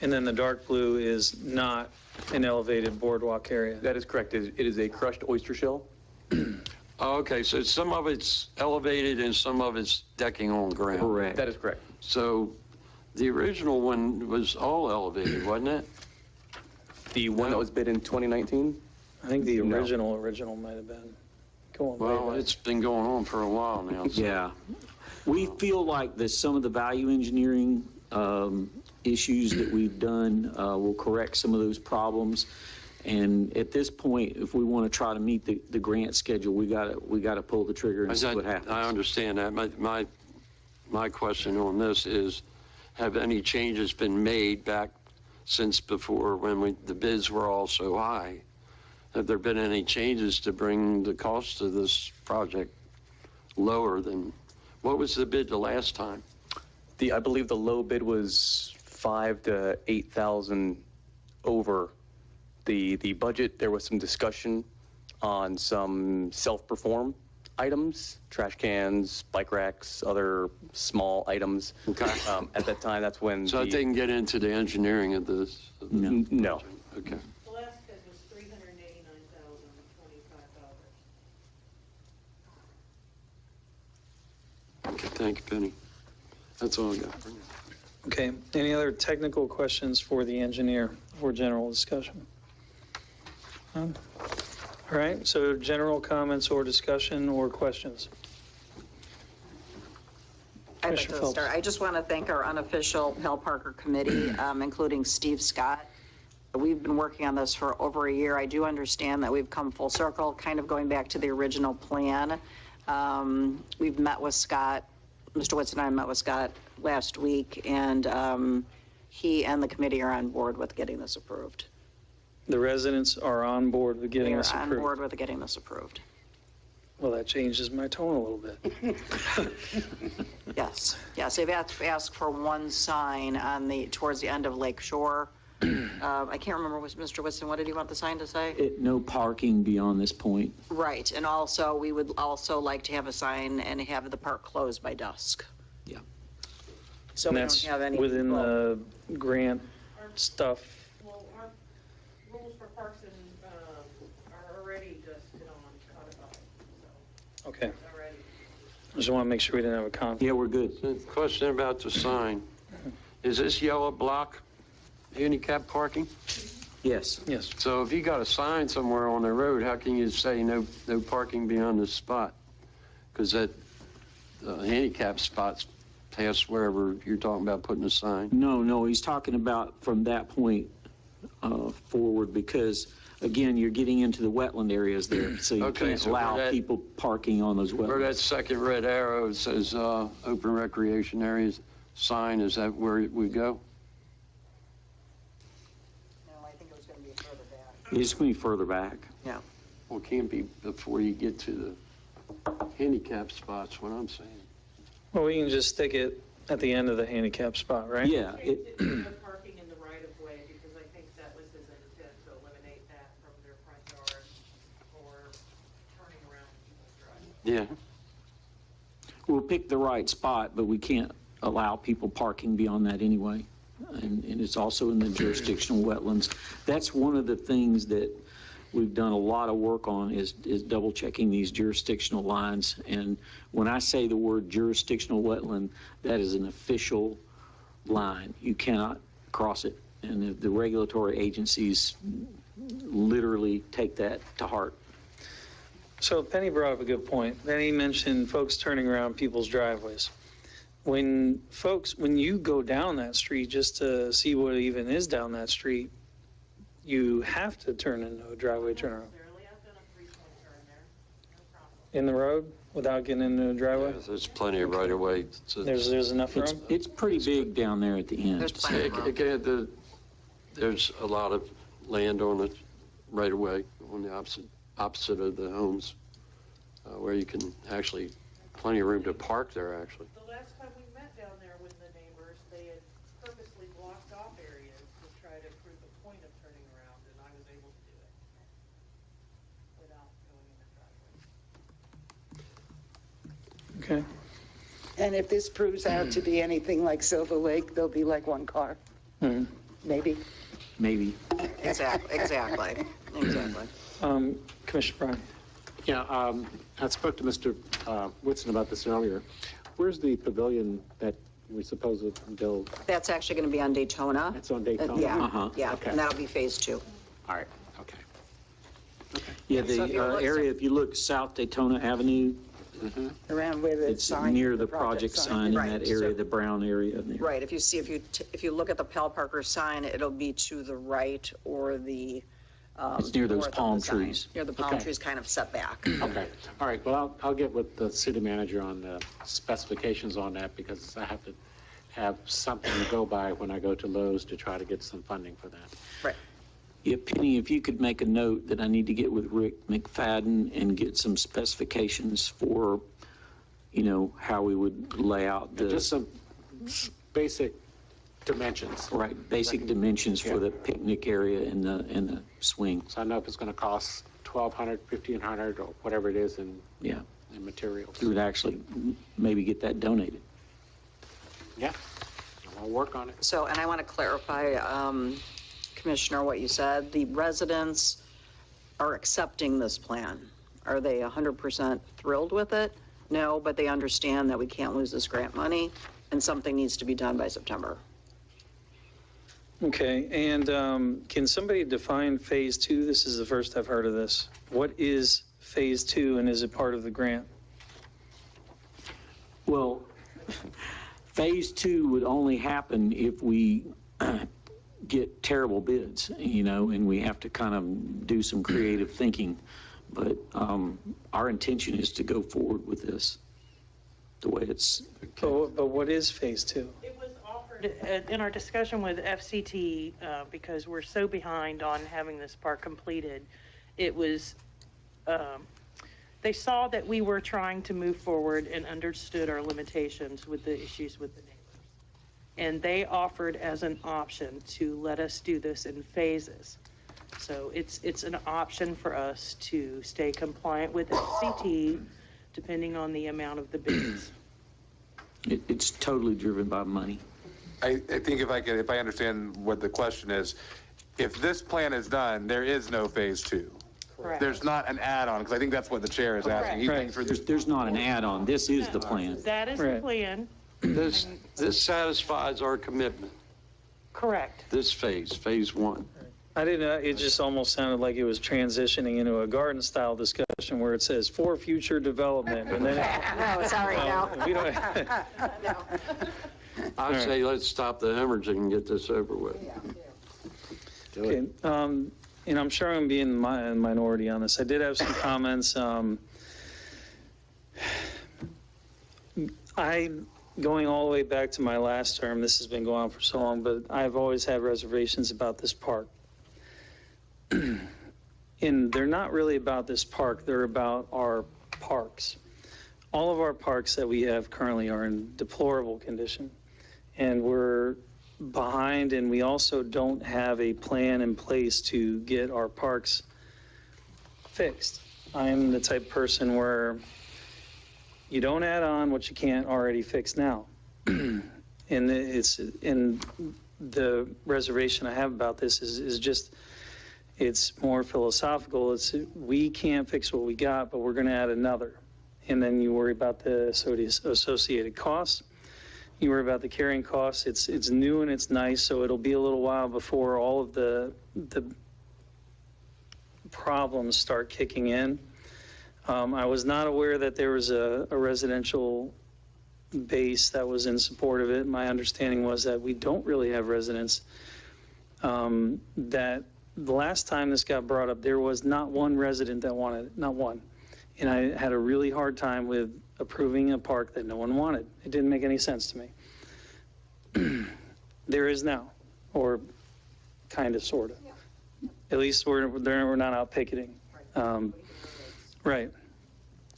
And then the dark blue is not an elevated boardwalk area. That is correct. It is a crushed oyster shell. Oh, okay, so some of it's elevated and some of it's decking on ground. Correct. That is correct. So the original one was all elevated, wasn't it? The one that was bid in 2019? I think the original might have been going way Well, back. it's been going on for a while now. So. Yeah. We feel like that some of the value engineering issues that we've done will correct some of those problems. And at this point, if we want to try to meet the grant schedule, we got to pull the trigger and see what happens. I understand that. My question on this is, have any changes been made back since before when the bids were all so high? Have there been any changes to bring the cost of this project lower than, what was the bid the last time? I believe the low bid was 5,000 to 8,000 over the budget. There was some discussion on some self-perform items, trash cans, bike racks, other small items. Okay. At that time, that's when. So it didn't get into the engineering of this? No. Okay. The last bid was $389,025. Okay, thank you, Penny. That's all I got for now. Okay, any other technical questions for the engineer for general discussion? All right, so general comments or discussion or questions? I'd like Commissioner to Phelps. start. I just want to thank our unofficial Pell Parker committee, including Steve Scott. We've been working on this for over a year. I do understand that we've come full circle, kind of going back to the original plan. We've met with Scott. Mr. Witz and I met with Scott last week, and he and the committee are on board with getting this approved. The residents are on board with getting this They're on approved. board with getting this approved. Well, that changes my tone a little bit. Yes, yes, they've asked for one sign on towards the end of Lake Shore. I can't remember, Mr. Whitson, what did you want the sign to say? No parking beyond this point. Right, and also, we would also like to have a sign and have the park closed by dusk. Yeah. So And we that's don't have any. within the grant stuff. Well, our rules for parks and, are already just codified, so. Okay. Already. I just want to make sure we didn't have a conflict. Yeah, we're good. So, question about the sign. Is this yellow block handicap parking? Yes. Yes. So if you got a sign somewhere on the road, how can you say no parking beyond this spot? Because that handicap spot's past wherever you're talking about putting a sign. No, he's talking about from that point forward because, again, you're getting into the wetland areas there, so you Okay, can't so allow where that- people parking on those Where that wetlands. second red arrow says open recreation areas sign, is that where it would go? No, I think it was going to be further back. It's going to be further back. Yeah. Well, it can't be before you get to the handicap spots, what I'm saying. Well, we can just stick it at the end of the handicap spot, right? Yeah. The parking in the right of way, because I think that was his intent, to eliminate that from their front yard or turning around people's drive. Yeah. We'll pick the right spot, but we can't allow people parking beyond that anyway. And it's also in the jurisdictional wetlands. That's one of the things that we've done a lot of work on is double checking these jurisdictional lines. And when I say the word jurisdictional wetland, that is an official line. You cannot cross it. And the regulatory agencies literally take that to heart. So Penny brought up a good point. Penny mentioned folks turning around people's driveways. When you go down that street just to see what even is down that street, you have to turn into a driveway turnaround. In the road without getting into a driveway? Yeah, there's plenty of right of way. There's enough room? It's pretty big down there at the end. There's plenty of room. Again, there's a lot of land on it right away on the opposite of the homes, where you can actually, plenty of room to park there, actually. The last time we met down there with the neighbors, they had purposely blocked off areas to try to prove the point of turning around, and I was able to do it without going in the driveway. Okay. And if this proves out to be anything like Silver Lake, there'll be like one car, maybe. Maybe. Exactly. Commissioner Bryan. Yeah, I spoke to Mr. Whitson about this earlier. Where's the pavilion that we suppose to build? That's actually going to be on Daytona. It's on Daytona? Yeah, Okay. and that'll be phase 2. All right, okay. Yeah, So if you the look- area, if you look South Daytona Avenue, Around where the it's sign. near the project sign in Right, that area, so- the brown area in there. Right, if you look at the Pal Parker sign, it'll be to the right or the It's near those north of the palm sign. trees. Near the palm Okay. trees kind of set back. Okay, all right, well, I'll get with the city manager on the specifications on that, because I have to have something to go by when I go to Lowe's to try to get some funding for that. Right. Yeah, Penny, if you could make a note that I need to get with Rick McFadden and get some specifications for, how we would lay out the. Just some basic dimensions. Right, basic dimensions for the picnic area and the swing. So I know if it's going to cost $1,200, $1,500, or whatever it is in materials. We would actually maybe get that donated. Yeah, I'll work on it. So, and I want to clarify, Commissioner, what you said. The residents are accepting this plan. Are they 100% thrilled with it? No, but they understand that we can't lose this grant money and something needs to be done by September. Okay, and can somebody define phase 2? This is the first I've heard of this. What is phase 2 and is it part of the grant? Well, phase 2 would only happen if we get terrible bids, and we have to kind of do some creative thinking. But our intention is to go forward with this the way it's. But what is phase 2? It was offered in our discussion with FCT, because we're so behind on having this park completed. It was, they saw that we were trying to move forward and understood our limitations with the issues with the neighbors. And they offered as an option to let us do this in phases. So it's an option for us to stay compliant with FCT depending on the amount of the bids. It's totally driven by money. I think if I understand what the question is, if this plan is done, there is no phase 2. Correct. There's not an add-on, because I think that's what the chair is asking. He thinks for There's not an add-on. This is the plan. That is the plan. This satisfies our commitment, Correct. this phase 1. I didn't know, it just almost sounded like it was transitioning into a garden-style discussion where it says for future development, and then. No, sorry, no. We don't. I say let's stop the hemorrhaging and get this over with. Okay, and I'm sure I'm being the minority on this. I did have some comments. Going all the way back to my last term, this has been going on for so long, but I've always had reservations about this park. And they're not really about this park, they're about our parks. All of our parks that we have currently are in deplorable condition. And we're behind, and we also don't have a plan in place to get our parks fixed. I'm the type of person where you don't add on what you can't already fix now. And the reservation I have about this is just, It's more philosophical. It's we can't fix what we got, but we're going to add another. And then you worry about the associated costs. You worry about the carrying costs. It's new and it's nice, so it'll be a little while before all of the problems start kicking in. I was not aware that there was a residential base that was in support of it. My understanding was that we don't really have residents. That the last time this got brought up, there was not one resident that wanted it, not one. And I had a really hard time with approving a park that no one wanted. It didn't make any sense to me. There is now, or kind of, sort of. Yeah. At least we're not out picketing. Right.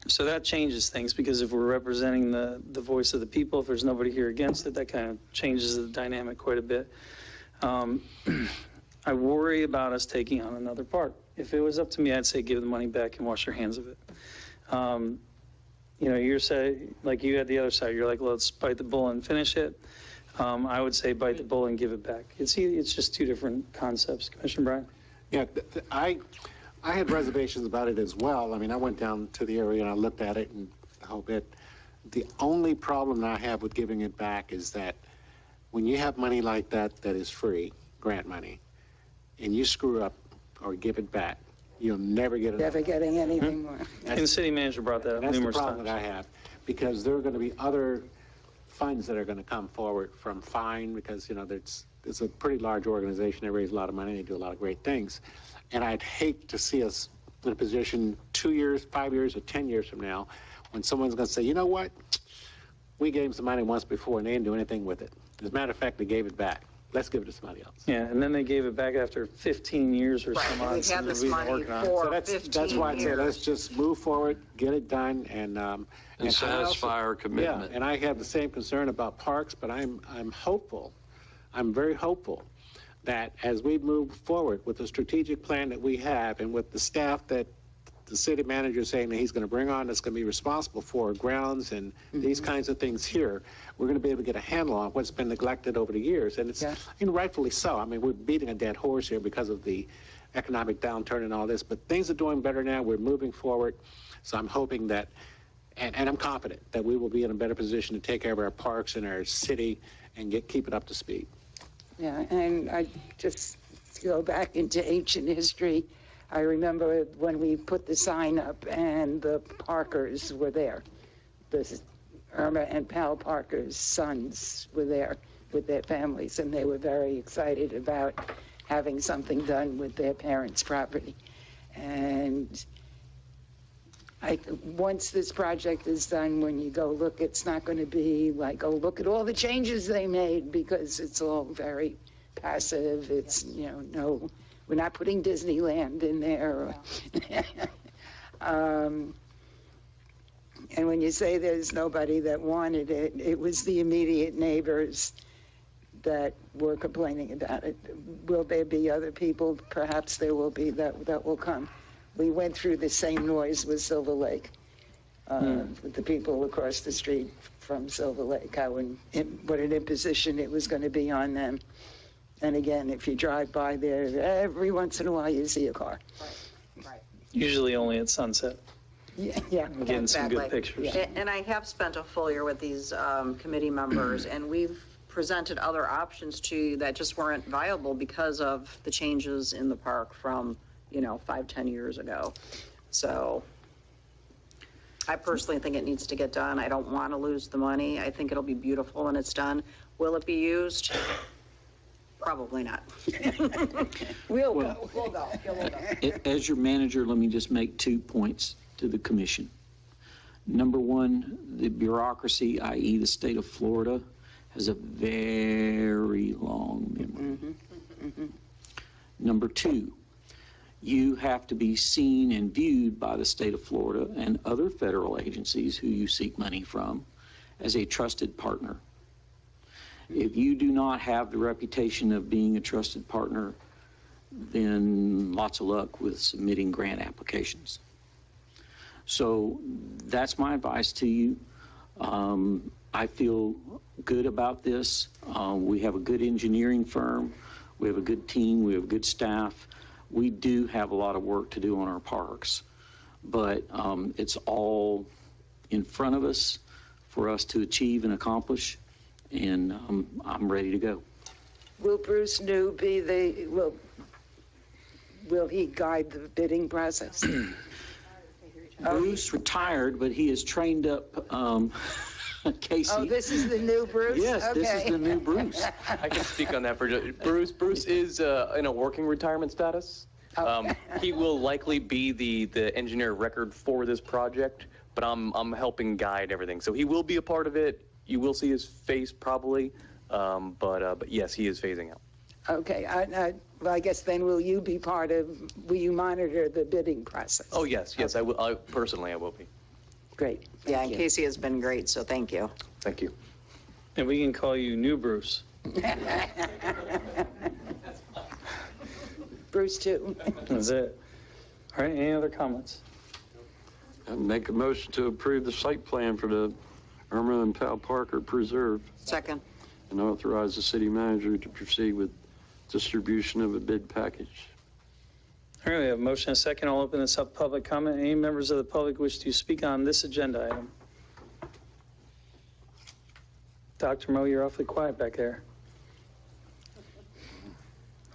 So that changes things, because if we're representing the voice of the people, if there's nobody here against it, that kind of changes the dynamic quite a bit. I worry about us taking on another park. If it was up to me, I'd say give the money back and wash your hands of it. You know, you're saying, like you had the other side, you're like, let's bite the bullet and finish it. I would say bite the bullet and give it back. It's just two different concepts. Commissioner Bryan? Yeah, I had reservations about it as well. I mean, I went down to the area and I looked at it and the whole bit. The only problem that I have with giving it back is that when you have money like that is free, grant money, and you screw up or give it back, you'll never get it. Never getting anything more. And the city manager brought that up numerous times. That's the problem that I have, because there are going to be other funds that are going to come forward from FINE, because, you know, it's a pretty large organization. They raise a lot of money. They do a lot of great things. And I'd hate to see us in a position 2 years, 5 years, or 10 years from now when someone's going to say, you know what, we gave them some money once before and they didn't do anything with it. As a matter of fact, they gave it back. Let's give it to somebody else. Yeah, and then they gave it back after 15 years or some odd. We've had this money for 15 that's why I say years. let's just move forward, get it done, and satisfy our commitment. Yeah, and I have the same concern about parks, but I'm hopeful. I'm very hopeful that as we move forward with the strategic plan that we have and with the staff that the city manager is saying that he's going to bring on, that's going to be responsible for grounds and these kinds of things here, we're going to be able to get a handle on what's been neglected over the years. And it's, you know, rightfully so. I mean, we're beating a dead horse here because of the economic downturn and all this, but things are doing better now. We're moving forward. So I'm hoping that, and I'm confident that we will be in a better position to take care of our parks and our city and keep it up to speed. Yeah, and I just go back into ancient history. I remember when we put the sign up and the Parkers were there. The Irma and Pal Parker's sons were there with their families, and they were very excited about having something done with their parents' property. And once this project is done, when you go look, it's not going to be like, oh, look at all the changes they made, because it's all very passive. It's, you know, no, we're not putting Disneyland in there. And when you say there's nobody that wanted it, it was the immediate neighbors that were complaining about it. Will there be other people? Perhaps there will be that will come. We went through the same noise with Silver Lake, with the people across the street from Silver Lake, what an imposition it was going to be on them. And again, if you drive by there, every once in a while you see a car. Right. Usually only at sunset. Yeah. I'm getting some good pictures. And I have spent a full year with these committee members, and we've presented other options to you that just weren't viable because of the changes in the park from, you know, 5-10 years ago. So I personally think it needs to get done. I don't want to lose the money. I think it'll be beautiful when it's done. Will it be used? Probably not. We'll go. We'll go. As your manager, let me just make 2 points to the commission. Number one, the bureaucracy, i.e. the state of Florida, has a very long memory. Number two, you have to be seen and viewed by the state of Florida and other federal agencies who you seek money from as a trusted partner. If you do not have the reputation of being a trusted partner, then lots of luck with submitting grant applications. So that's my advice to you. I feel good about this. We have a good engineering firm. We have a good team. We have good staff. we do have a lot of work to do on our parks, but it's all in front of us for us to achieve and accomplish, and I'm ready to go. Will Bruce New be will he guide the bidding process? Bruce retired, but he has trained up Casey. Oh, this is the new Bruce? Yes, okay. This is the new Bruce. I can speak on that for Bruce. Bruce is in a working retirement status. He will likely be the engineer of record for this project, but I'm helping guide everything. So he will be a part of it. You will see his face probably, but yes, he is phasing out. Okay, well, I guess then will you monitor the bidding process? Oh yes, I will. Personally, I will be. Great. Yeah, and Casey has been great, so thank you. Thank you. And we can call you New Bruce. Bruce too. That's it. All right, any other comments? I make a motion to approve the site plan for the Irma and Pal Parker Preserve. Second. And authorize the city manager to proceed with distribution of a bid package. All right, we have a motion and a second. I'll open this up to public comment. Any members of the public wish to speak on this agenda item? Dr. Moe, you're awfully quiet back there.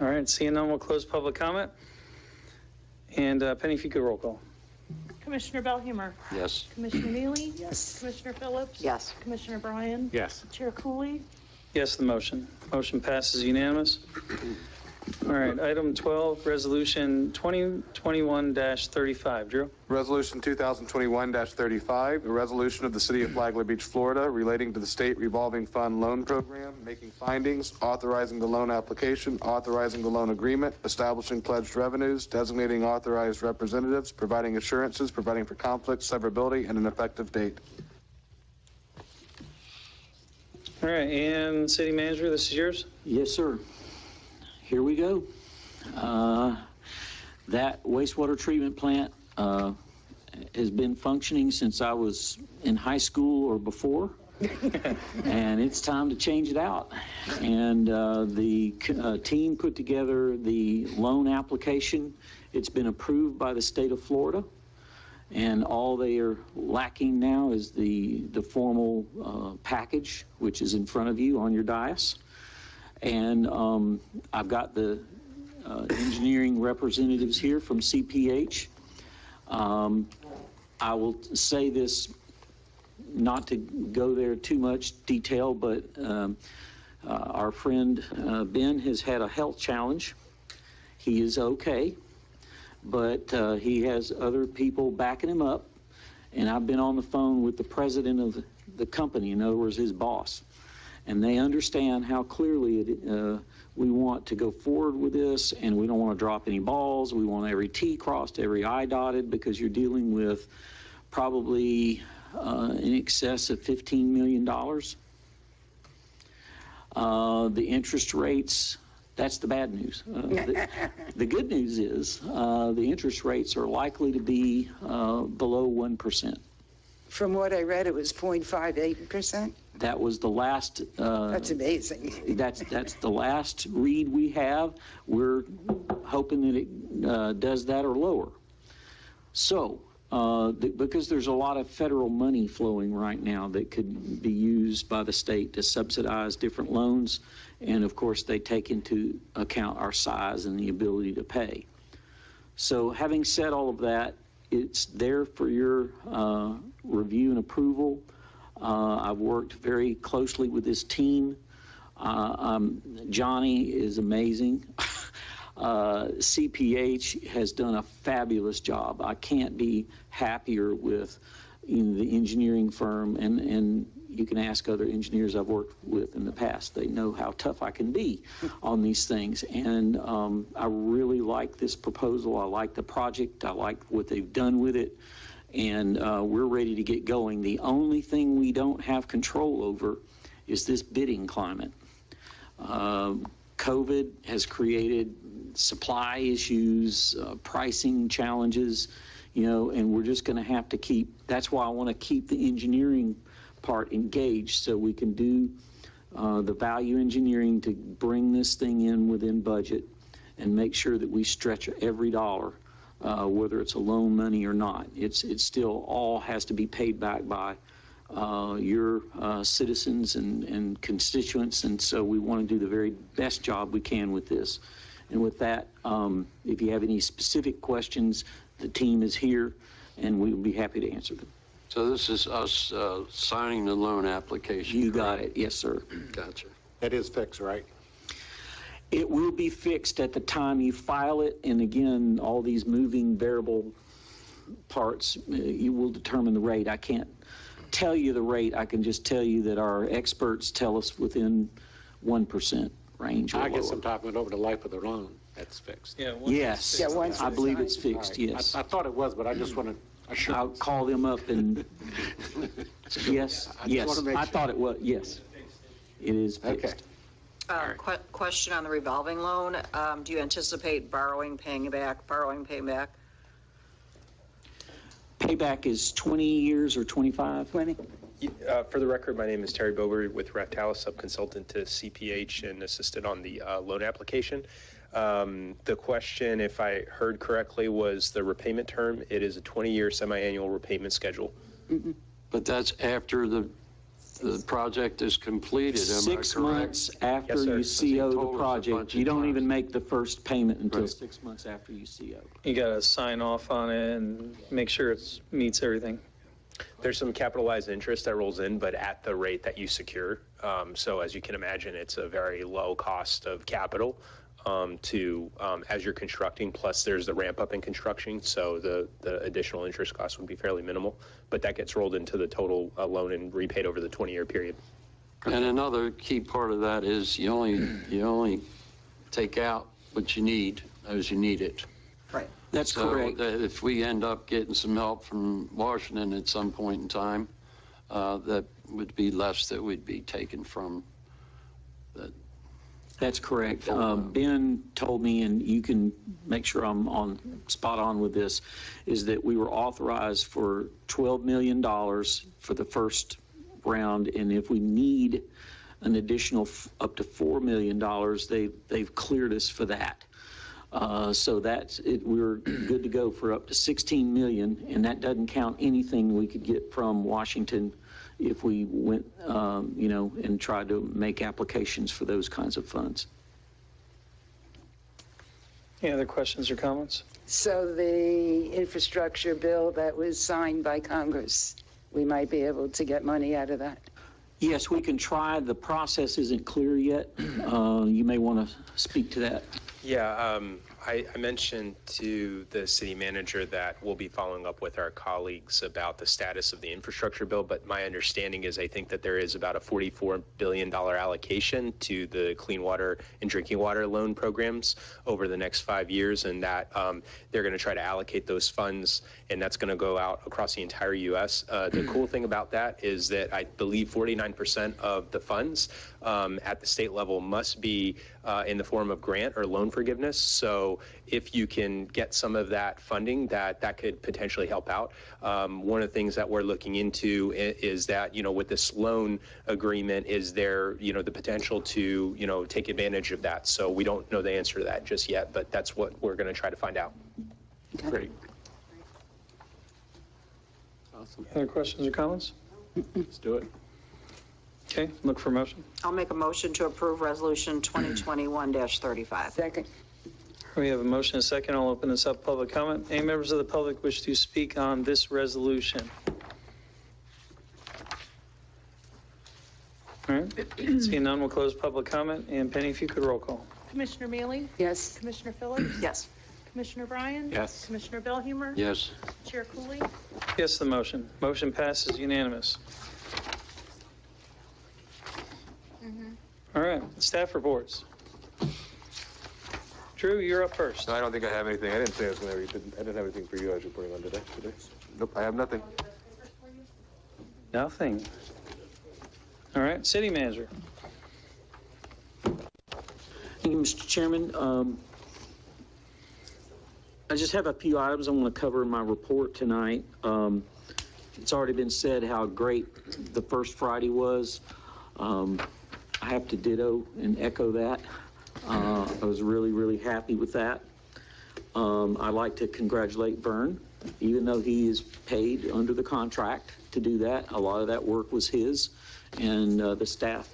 All right, seeing none, we'll close public comment. And Penny, if you could roll call. Commissioner Belhumeur? Yes. Commissioner Neely? Yes. Commissioner Phillips? Yes. Commissioner Bryan? Yes. Chair Cooley? Yes, the motion. Motion passes unanimous. All right, item 12, resolution 2021-35. Drew? Resolution 2021-35, a resolution of the City of Flagler Beach, Florida, relating to the State Revolving Fund Loan Program, making findings, authorizing the loan application, authorizing the loan agreement, establishing pledged revenues, designating authorized representatives, providing assurances, providing for conflict, severability, and an effective date. All right, and City Manager, this is yours? Yes, sir. Here we go. That wastewater treatment plant has been functioning since I was in high school or before, and it's time to change it out. And the team put together the loan application. It's been approved by the state of Florida, and all they are lacking now is the formal package, which is in front of you on your dais. And I've got the engineering representatives here from CPH. I will say this, not to go there too much detail, but our friend Ben has had a health challenge. He is okay, but he has other people backing him up. And I've been on the phone with the president of the company, in other words, his boss. And they understand how clearly we want to go forward with this, and we don't want to drop any balls. We want every T crossed, every I dotted, because you're dealing with probably in excess of $15 million. The interest rates, that's the bad news. The good news is the interest rates are likely to be below 1%. From what I read, it was 0.58%. That was the last. That's amazing. That's the last read we have. We're hoping that it does that or lower. So, because there's a lot of federal money flowing right now that could be used by the state to subsidize different loans, and of course they take into account our size and the ability to pay. So, having said all of that, it's there for your review and approval. I've worked very closely with this team. Johnny is amazing. CPH has done a fabulous job. I can't be happier with the engineering firm, and you can ask other engineers I've worked with in the past. They know how tough I can be on these things, and I really like this proposal. I like the project. I like what they've done with it, and we're ready to get going. The only thing we don't have control over is this bidding climate. COVID has created supply issues, pricing challenges, and we're just going to have to that's why I want to keep the engineering part engaged so we can do the value engineering to bring this thing in within budget and make sure that we stretch every dollar, whether it's a loan money or not. It's still all has to be paid back by your citizens and constituents, and so we want to do the very best job we can with this. And with that, if you have any specific questions, the team is here, and we will be happy to answer them. So this is us signing the loan application. You got it. Yes, sir. Gotcha. That is fixed, right? It will be fixed at the time you file it, and again, all these moving variable parts, you will determine the rate. I can't tell you the rate. I can just tell you that our experts tell us within 1% range or I guess lower. I'm talking about over the life of the loan. That's fixed. Yeah. Yes, Yeah, once I it's believe signed. it's fixed, All right. yes. I thought it was, but I just want to assure. I'll call them up and, yes, I just yes, wanna make I sure. thought it was, yes. It is Okay. fixed. Question on the revolving loan. Do you anticipate paying back? Payback is 20 years or 25? 20? For the record, my name is Terry Bober with Raftalis, sub-consultant to CPH and assisted on the loan application. The question, if I heard correctly, was the repayment term. It is a 20-year semi-annual repayment schedule. But that's after the project is completed, am I correct? 6 months after Yes, sir. you CO He told us the a bunch project. of You don't times. even make the first payment until Right. 6 months after you CO. You got to sign off on it and make sure it meets everything. There's some capitalized interest that rolls in, but at the rate that you secure. So as you can imagine, it's a very low cost of capital as you're constructing, plus there's the ramp up in construction, so the additional interest cost would be fairly minimal, but that gets rolled into the total loan and repaid over the 20-year period. And another key part of that is you only take out what you need as you need it. Right. That's So correct. that if we end up getting some help from Washington at some point in time, that would be less that we'd be taken from that. That's correct. Ben told me, and you can make sure I'm spot on with this, is that we were authorized for $12 million for the first round, and if we need an additional up to $4 million, they've cleared us for that. So that's it. We're good to go for up to 16 million, and that doesn't count anything we could get from Washington if we went, and tried to make applications for those kinds of funds. Any other questions or comments? So the infrastructure bill that was signed by Congress, we might be able to get money out of that? Yes, we can try. The process isn't clear yet. You may want to speak to that. Yeah, I mentioned to the city manager that we'll be following up with our colleagues about the status of the infrastructure bill, but my understanding is I think that there is about a $44 billion allocation to the clean water and drinking water loan programs over the next 5 years, and that they're going to try to allocate those funds, and that's going to go out across the entire U.S. The cool thing about that is that I believe 49% of the funds at the state level must be in the form of grant or loan forgiveness. So if you can get some of that funding, that could potentially help out. One of the things that we're looking into is that, with this loan agreement, is there, the potential to, take advantage of that. So we don't know the answer to that just yet, but that's what we're going to try to find out. Great. Awesome. Other questions or comments? Let's do it. Okay, look for a motion. I'll make a motion to approve Resolution 2021-35. Second. We have a motion and a second. I'll open this up, public comment. Any members of the public wish to speak on this resolution? All right, seeing none, we'll close public comment. And Penny, if you could roll call. Commissioner Mealy? Yes. Commissioner Phillips? Yes. Commissioner Bryan? Yes. Commissioner Belhumeur? Yes. Chair Cooley? Yes, the motion. Motion passes unanimous. All right, staff reports. Drew, you're up first. No, I don't think I have anything. I didn't say I was going to read. I didn't have anything for you I was reporting on today. Nope, I have nothing. Nothing. All right, city manager. Thank you, Mr. Chairman. I just have a few items I want to cover in my report tonight. It's already been said how great the first Friday was. I have to ditto and echo that. I was really, really happy with that. I'd like to congratulate Vern, even though he is paid under the contract to do that. A lot of that work was his, and the staff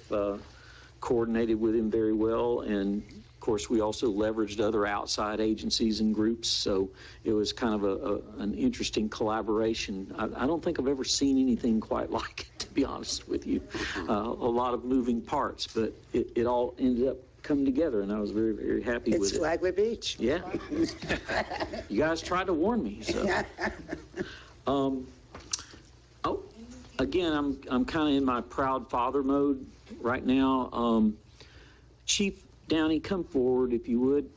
coordinated with him very well. And of course, we also leveraged other outside agencies and groups, so it was kind of an interesting collaboration. I don't think I've ever seen anything quite like it, to be honest with you. A lot of moving parts, but it all ended up coming together, and I was very, very happy with it. It's Flagler Beach. Yeah. You guys tried to warn me, so. Again, I'm kind of in my proud father mode right now. Chief Downey, come forward if you would.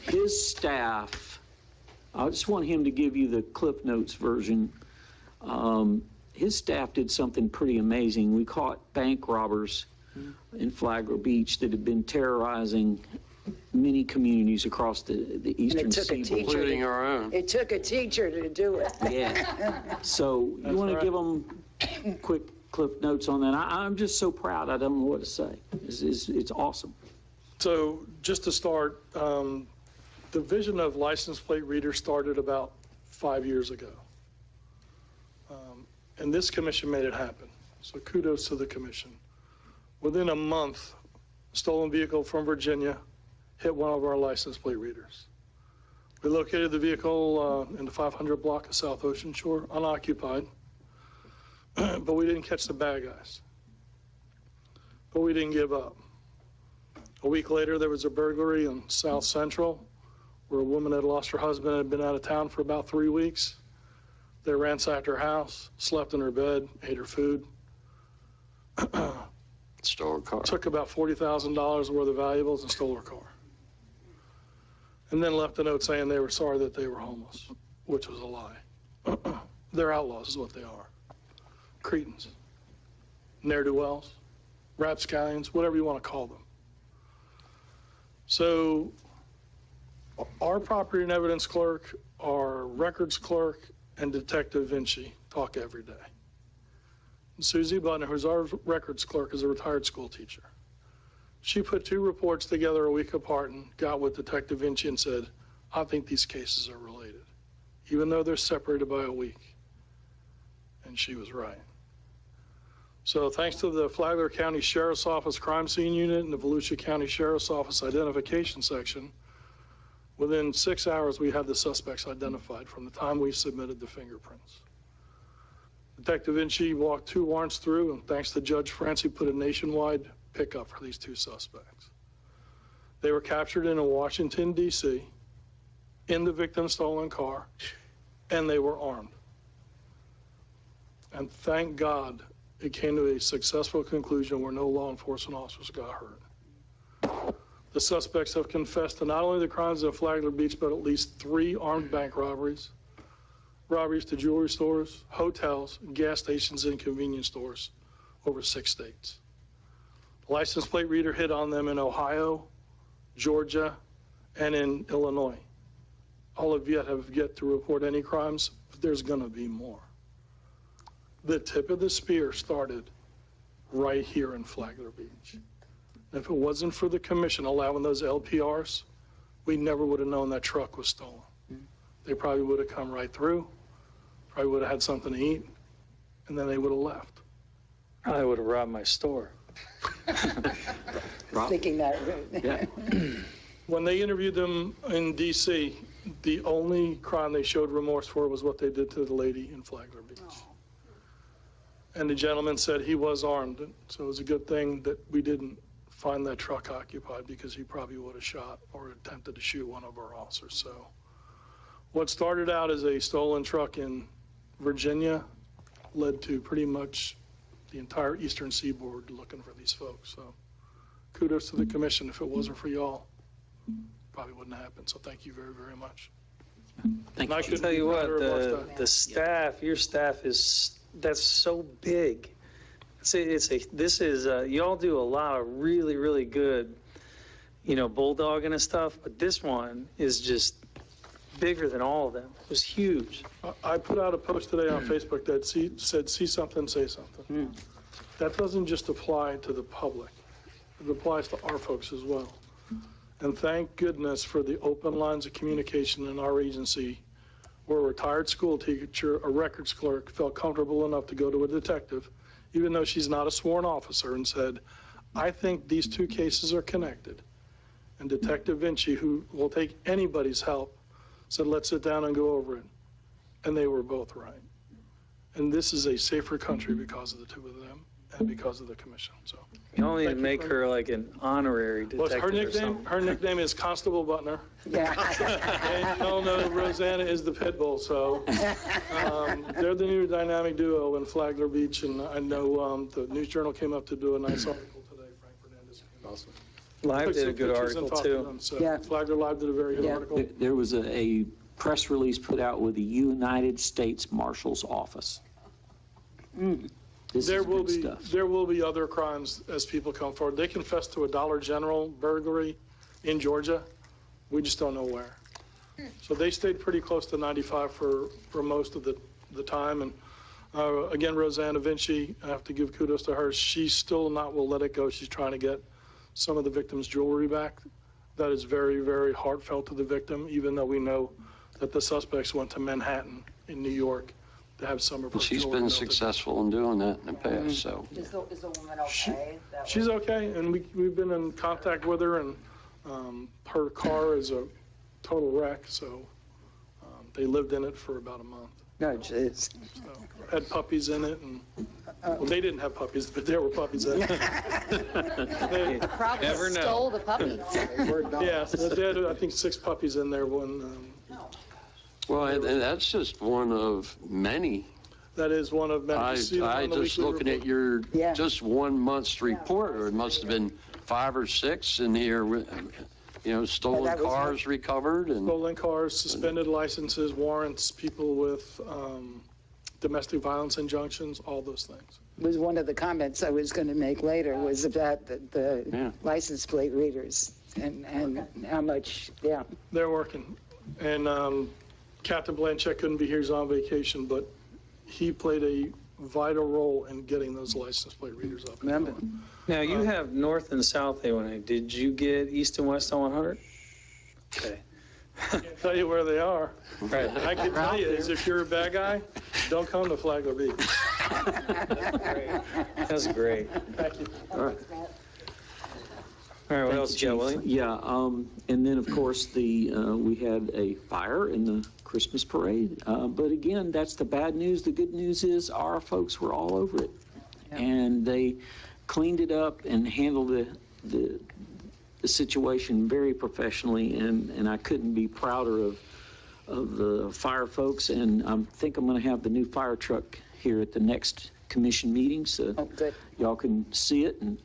His staff, I just want him to give you the Cliff Notes version. His staff did something pretty amazing. We caught bank robbers in Flagler Beach that had been terrorizing many communities across the eastern seaboard, including our own. It took a teacher to do it. Yeah. So you want to give them quick Cliff Notes on that? I'm just so proud. I don't know what to say. It's awesome. So just to start, the vision of license plate readers started about 5 years ago. And this commission made it happen. So kudos to the commission. Within a month, a stolen vehicle from Virginia hit one of our license plate readers. We located the vehicle in the 500 block of South Ocean Shore, unoccupied, but we didn't catch the bad guys. But we didn't give up. A week later, there was a burglary in South Central where a woman had lost her husband and had been out of town for about 3 weeks. They ransacked her house, slept in her bed, ate her food. Stole her car. Took about $40,000 worth of valuables and stole her car. And then left a note saying they were sorry that they were homeless, which was a lie. They're outlaws is what they are. Cretins, ne'er-do-wells, rapscallions, whatever you want to call them. So our property and evidence clerk, our records clerk, and Detective Vinci talk every day. And Susie Butner, who's our records clerk, is a retired school teacher. She put 2 reports together a week apart and got with Detective Vinci and said, I think these cases are related, even though they're separated by a week. And she was right. So thanks to the Flagler County Sheriff's Office Crime Scene Unit and the Volusia County Sheriff's Office Identification Section, within 6 hours, we had the suspects identified from the time we submitted the fingerprints. Detective Vinci walked 2 warrants through, and thanks to Judge Francie, put a nationwide pickup for these 2 suspects. They were captured in Washington, D.C., in the victim's stolen car, and they were armed. And thank God it came to a successful conclusion where no law enforcement officers got hurt. The suspects have confessed to not only the crimes in Flagler Beach, but at least 3 armed bank robberies, robberies to jewelry stores, hotels, gas stations, and convenience stores over 6 states. The license plate reader hit on them in Ohio, Georgia, and in Illinois. All of you have yet to report any crimes, but there's going to be more. The tip of the spear started right here in Flagler Beach. If it wasn't for the commission allowing those LPRs, we never would have known that truck was stolen. They probably would have come right through, probably would have had something to eat, and then they would have left. I would have robbed my store. Thinking that. Yeah. When they interviewed them in D.C., the only crime they showed remorse for was what they did to the lady in Flagler Beach. And the gentleman said he was armed, so it was a good thing that we didn't find that truck occupied, because he probably would have shot or attempted to shoot one of our officers. So what started out as a stolen truck in Virginia led to pretty much the entire eastern seaboard looking for these folks. So kudos to the commission. If it wasn't for y'all, probably wouldn't have happened. So thank you very, very much. Thank you. I can tell you what, the staff, your staff that's so big. You all do a lot of really, really good, bulldogging and stuff, but this one is just bigger than all of them. It was huge. I put out a post today on Facebook that said, see something, say something. that doesn't just apply to the public. It applies to our folks as well. And thank goodness for the open lines of communication in our agency where a retired school teacher, a records clerk, felt comfortable enough to go to a detective, even though she's not a sworn officer, and said, I think these two cases are connected. And Detective Vinci, who will take anybody's help, said, let's sit down and go over it. And they were both right. And this is a safer country because of the two of them and because of the commission. So You only need to make her like an honorary detective her nickname is Constable Butner. Yeah. And you all know Rosanna is the pit bull, so they're the new dynamic duo in Flagler Beach, and I know the News Journal came up to do a nice article today. Frank Fernandez. Awesome. Live did a good article too. Yeah. Flagler Live did a very good article. There was a press release put out with the United States Marshal's Office. This There is will good be stuff. there will be other crimes as people come forward. They confessed to a Dollar General burglary in Georgia. We just don't know where. So they stayed pretty close to 95 for most of the time. And again, Rosanna Vinci, I have to give kudos to her. She still will let it go. She's trying to get some of the victim's jewelry back. That is very, very heartfelt to the victim, even though we know that the suspects went to Manhattan in New York to have some of her She's jewelry been melted. successful in doing that in the past, so. Is the woman okay? She's okay, and we've been in contact with her, and her car is a total wreck, so they lived in it for about a month. No, jeez. So, had puppies in it, and well, they didn't have puppies, but there were puppies in it. They Probably Never know. stole the puppies. yeah, so they had, I think, 6 puppies in there when. Well, and that's just one of many. That is one of many. You see them I on the just weekly looking report. at your, just 1 month's report, or it must have been 5 or 6 in here, stolen that was cars recovered and. Stolen cars, suspended licenses, warrants, people with domestic violence injunctions, all those things. Was one of the comments I was going to make later was about the license plate readers and how much, They're working. And Captain Blanchett couldn't be here, he's on vacation, but he played a vital role in getting those license plate readers up. Remember? Now, you have north and south A1A. Did you get east and west on 100? Okay. I can't tell you where they are. Right. I can tell you is if you're a bad guy, don't come to Flagler Beach. That's great. Thank you. All right. All right, what Thanks, else you got, Chief. Willie? Yeah, and then, of course, we had a fire in the Christmas parade. But again, that's the bad news. The good news is our folks were all over it. And they cleaned it up and handled the situation very professionally, and I couldn't be prouder of the fire folks. And I think I'm going to have the new fire truck here at the next commission meeting, so y'all can see it, and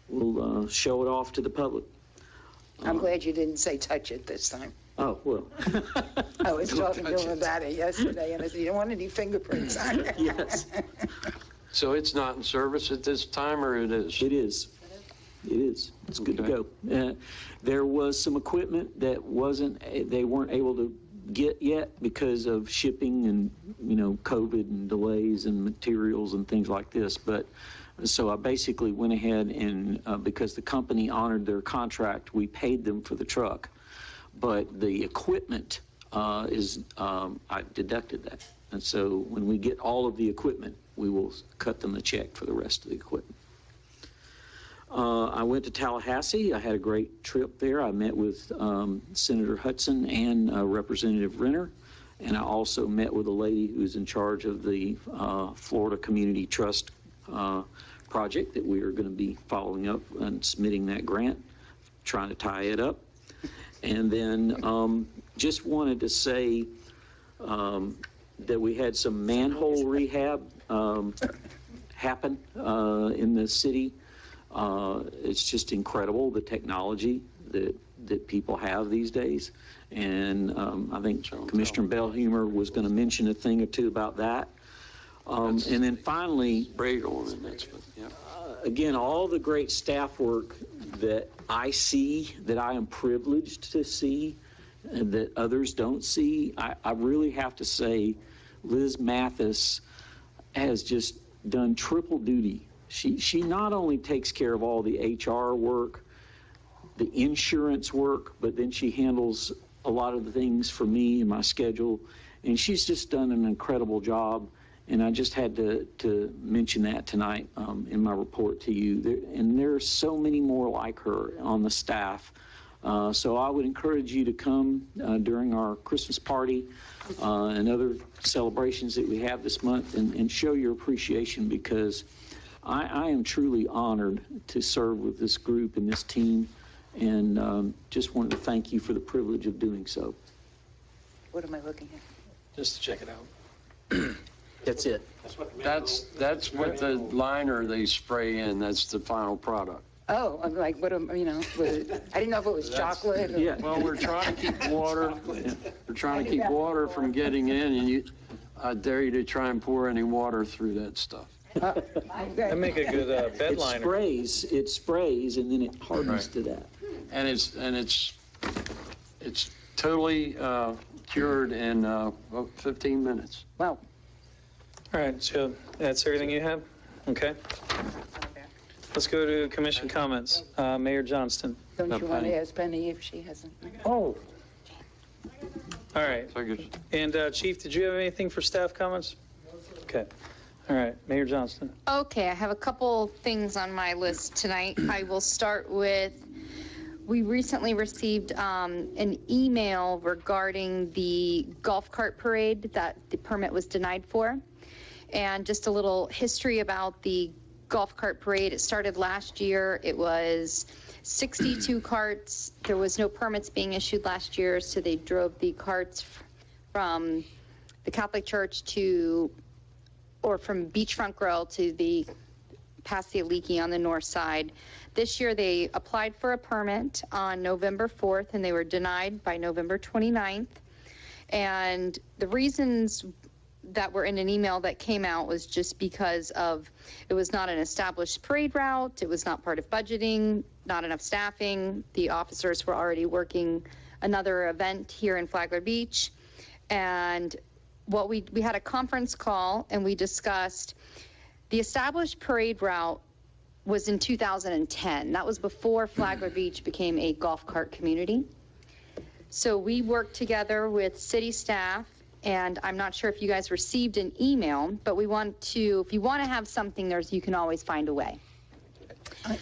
we'll show it off to the public. I'm glad you didn't say touch it this time. Oh, well. I was talking to him about it yesterday, and I said, you don't want any fingerprints on it. Yes. So it's not in service at this time, or it is? It is. It is. It's good to go. There was some equipment that they weren't able to get yet because of shipping and, COVID and delays and materials and things like this. But so I basically went ahead and, because the company honored their contract, we paid them for the truck. But the equipment I deducted that. And so when we get all of the equipment, we will cut them the check for the rest of the equipment. I went to Tallahassee. I had a great trip there. I met with Senator Hudson and Representative Renner, and I also met with a lady who's in charge of the Florida Community Trust project that we are going to be following up and submitting that grant, trying to tie it up. And then just wanted to say that we had some manhole rehab happen in the city. It's just incredible, the technology that people have these days. And I think Commissioner Bellhumer was going to mention a thing or two about that. And then finally, again, all the great staff work that I see, that I am privileged to see, and that others don't see, I really have to say Liz Mathis has just done triple duty She not only takes care of all the HR work, the insurance work, but then she handles a lot of the things for me and my schedule. And she's just done an incredible job. And I just had to mention that tonight in my report to you. And there are so many more like her on the staff. So I would encourage you to come during our Christmas party and other celebrations that we have this month and show your appreciation, because I am truly honored to serve with this group and this team, and just wanted to thank you for the privilege of doing so. What am I looking at? Just to check it out. That's it. That's what the liner they spray in, that's the final product. Oh, I'm like, what am, you know, was it, I didn't know if it was chocolate or... Yeah, well, we're trying to keep water, we're trying to keep water from getting in, and I dare you to try and pour any water through that stuff. I make a good bed liner. It sprays, and then it hardens to that. And it's totally cured in 15 minutes. Wow. All right, so that's everything you have? Okay. Let's go to commission comments. Mayor Johnston. Don't you want to ask Penny if she hasn't? Oh. All right. And Chief, did you have anything for staff comments? Okay. All right, Mayor Johnston. Okay, I have a couple things on my list tonight. I will start with, we recently received an email regarding the golf cart parade that the permit was denied for. And just a little history about the golf cart parade. It started last year. It was 62 carts. There was no permits being issued last year, so they drove the carts from the Catholic Church from Beachfront Grill to past the Aliki on the north side. This year they applied for a permit on November 4th, and they were denied by November 29th. And the reasons that were in an email that came out was just because of, it was not an established parade route, it was not part of budgeting, not enough staffing, the officers were already working another event here in Flagler Beach. And what we had a conference call, and we discussed the established parade route was in 2010. That was before Flagler Beach became a golf cart community. So we worked together with city staff, and I'm not sure if you guys received an email, but we want to, if you want to have something, you can always find a way.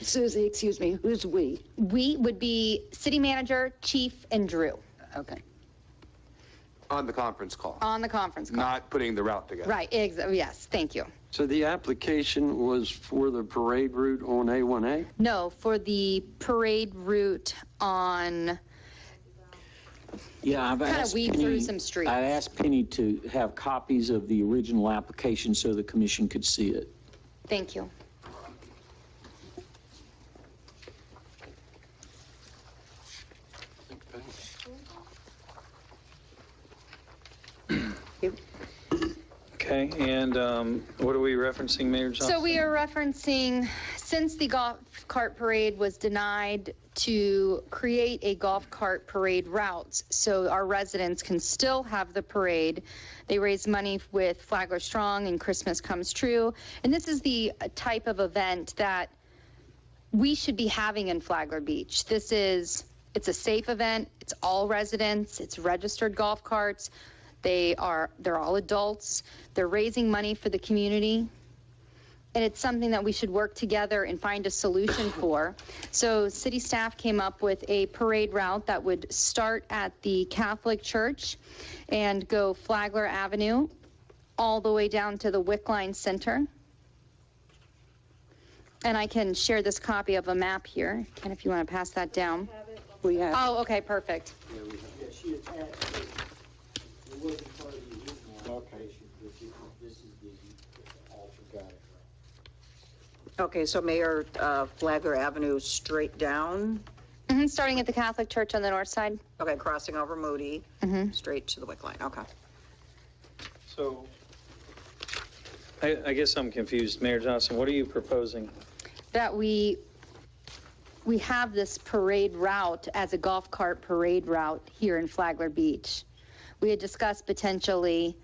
Susie, excuse me, who's we? We would be city manager, chief, and Drew. Okay. On the conference call. On the conference call. Not putting the route together. Right, yes, thank you. So the application was for the parade route on A1A? No, for the parade route on... Yeah, I've kind of asked weed Penny, through some streets. I asked Penny to have copies of the original application so the commission could see it. Thank you. Okay, and what are we referencing, Mayor Johnson? So we are referencing, since the golf cart parade was denied, to create a golf cart parade route so our residents can still have the parade. They raise money with Flagler Strong and Christmas Comes True. And this is the type of event that we should be having in Flagler Beach. It's a safe event. It's all residents. It's registered golf carts. They're all adults. They're raising money for the community. And it's something that we should work together and find a solution for. So city staff came up with a parade route that would start at the Catholic Church and go Flagler Avenue all the way down to the Wickline Center. And I can share this copy of a map here, Ken, if you want to pass that down. We have. Oh, okay, perfect. She attached it. It wasn't part of the original application, but this is the alter got it. Okay, so Mayor, Flagler Avenue straight down? Starting at the Catholic Church on the north side. Okay, crossing over Moody, straight to the Wick Line, okay. So, I guess I'm confused. Mayor Johnson, what are you proposing? That we have this parade route as a golf cart parade route here in Flagler Beach. We had discussed potentially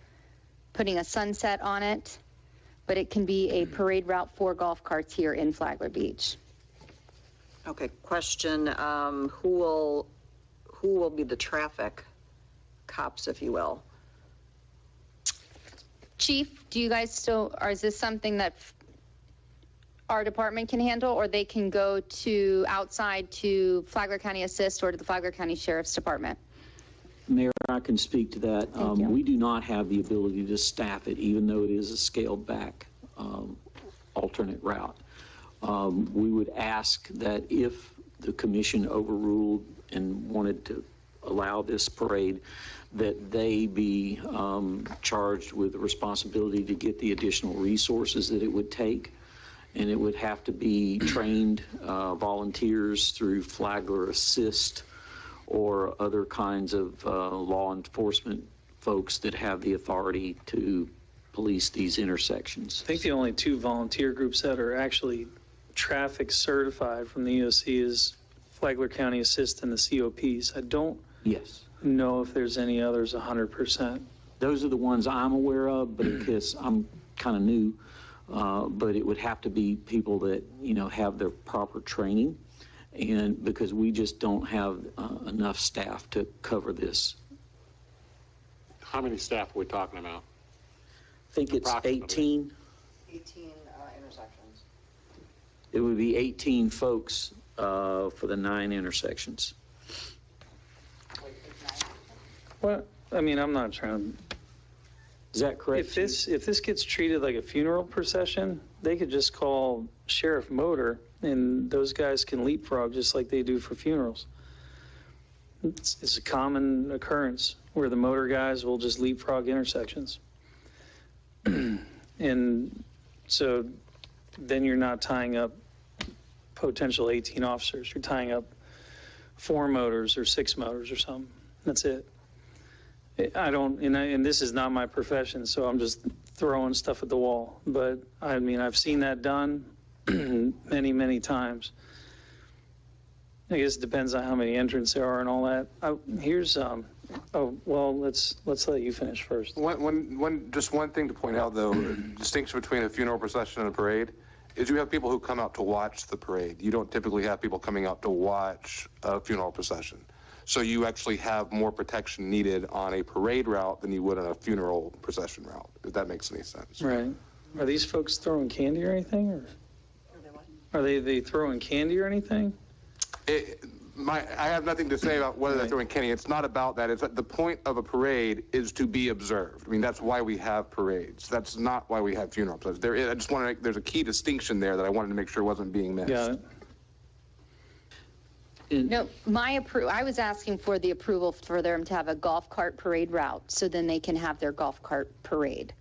putting a sunset on it, but it can be a parade route for golf carts here in Flagler Beach. Okay, question, who will be the traffic cops, if you will? Chief, do you guys still, or is this something that our department can handle, or they can go to outside to Flagler County Assist or to the Flagler County Sheriff's Department? Mayor, I can speak to that. Thank you. We do not have the ability to staff it, even though it is a scaled back alternate route. We would ask that if the commission overruled and wanted to allow this parade, that they be charged with the responsibility to get the additional resources that it would take. And it would have to be trained volunteers through Flagler Assist or other kinds of law enforcement folks that have the authority to police these intersections. I think the only two volunteer groups that are actually traffic certified from the EOC is Flagler County Assist and the COPs. I don't know if there's any others 100%. Those are the ones I'm aware of, but because I'm kind of new, but it would have to be people that, you know, have their proper training, and because we just don't have enough staff to cover this. How many staff are we talking about? I think it's 18. 18 intersections. It would be 18 folks for the 9 intersections. Well, I mean, I'm not trying to. Is that correct? If this gets treated like a funeral procession, they could just call Sheriff Motor, and those guys can leapfrog just like they do for funerals. It's a common occurrence where the motor guys will just leapfrog intersections. And so then you're not tying up potential 18 officers. You're tying up 4 motors or 6 motors or something. That's it. I don't, and this is not my profession, so I'm just throwing stuff at the wall. But I mean, I've seen that done many, many times. I guess it depends on how many entrants there are and all that. Here's, oh, well, let's let you finish first. Just one thing to point out, though, distinction between a funeral procession and a parade is you have people who come out to watch the parade. You don't typically have people coming out to watch a funeral procession. So you actually have more protection needed on a parade route than you would on a funeral procession route, if that makes any sense. Right. Are these folks throwing candy or anything? Or are they throwing candy or anything? I have nothing to say about whether they're throwing candy. It's not about that. It's that the point of a parade is to be observed. I mean, that's why we have parades. That's not why we have funeral processions. I just want to make, there's a key distinction there that I wanted to make sure wasn't being missed. Got it. No, I was asking for the approval for them to have a golf cart parade route, so then they can have their golf cart parade.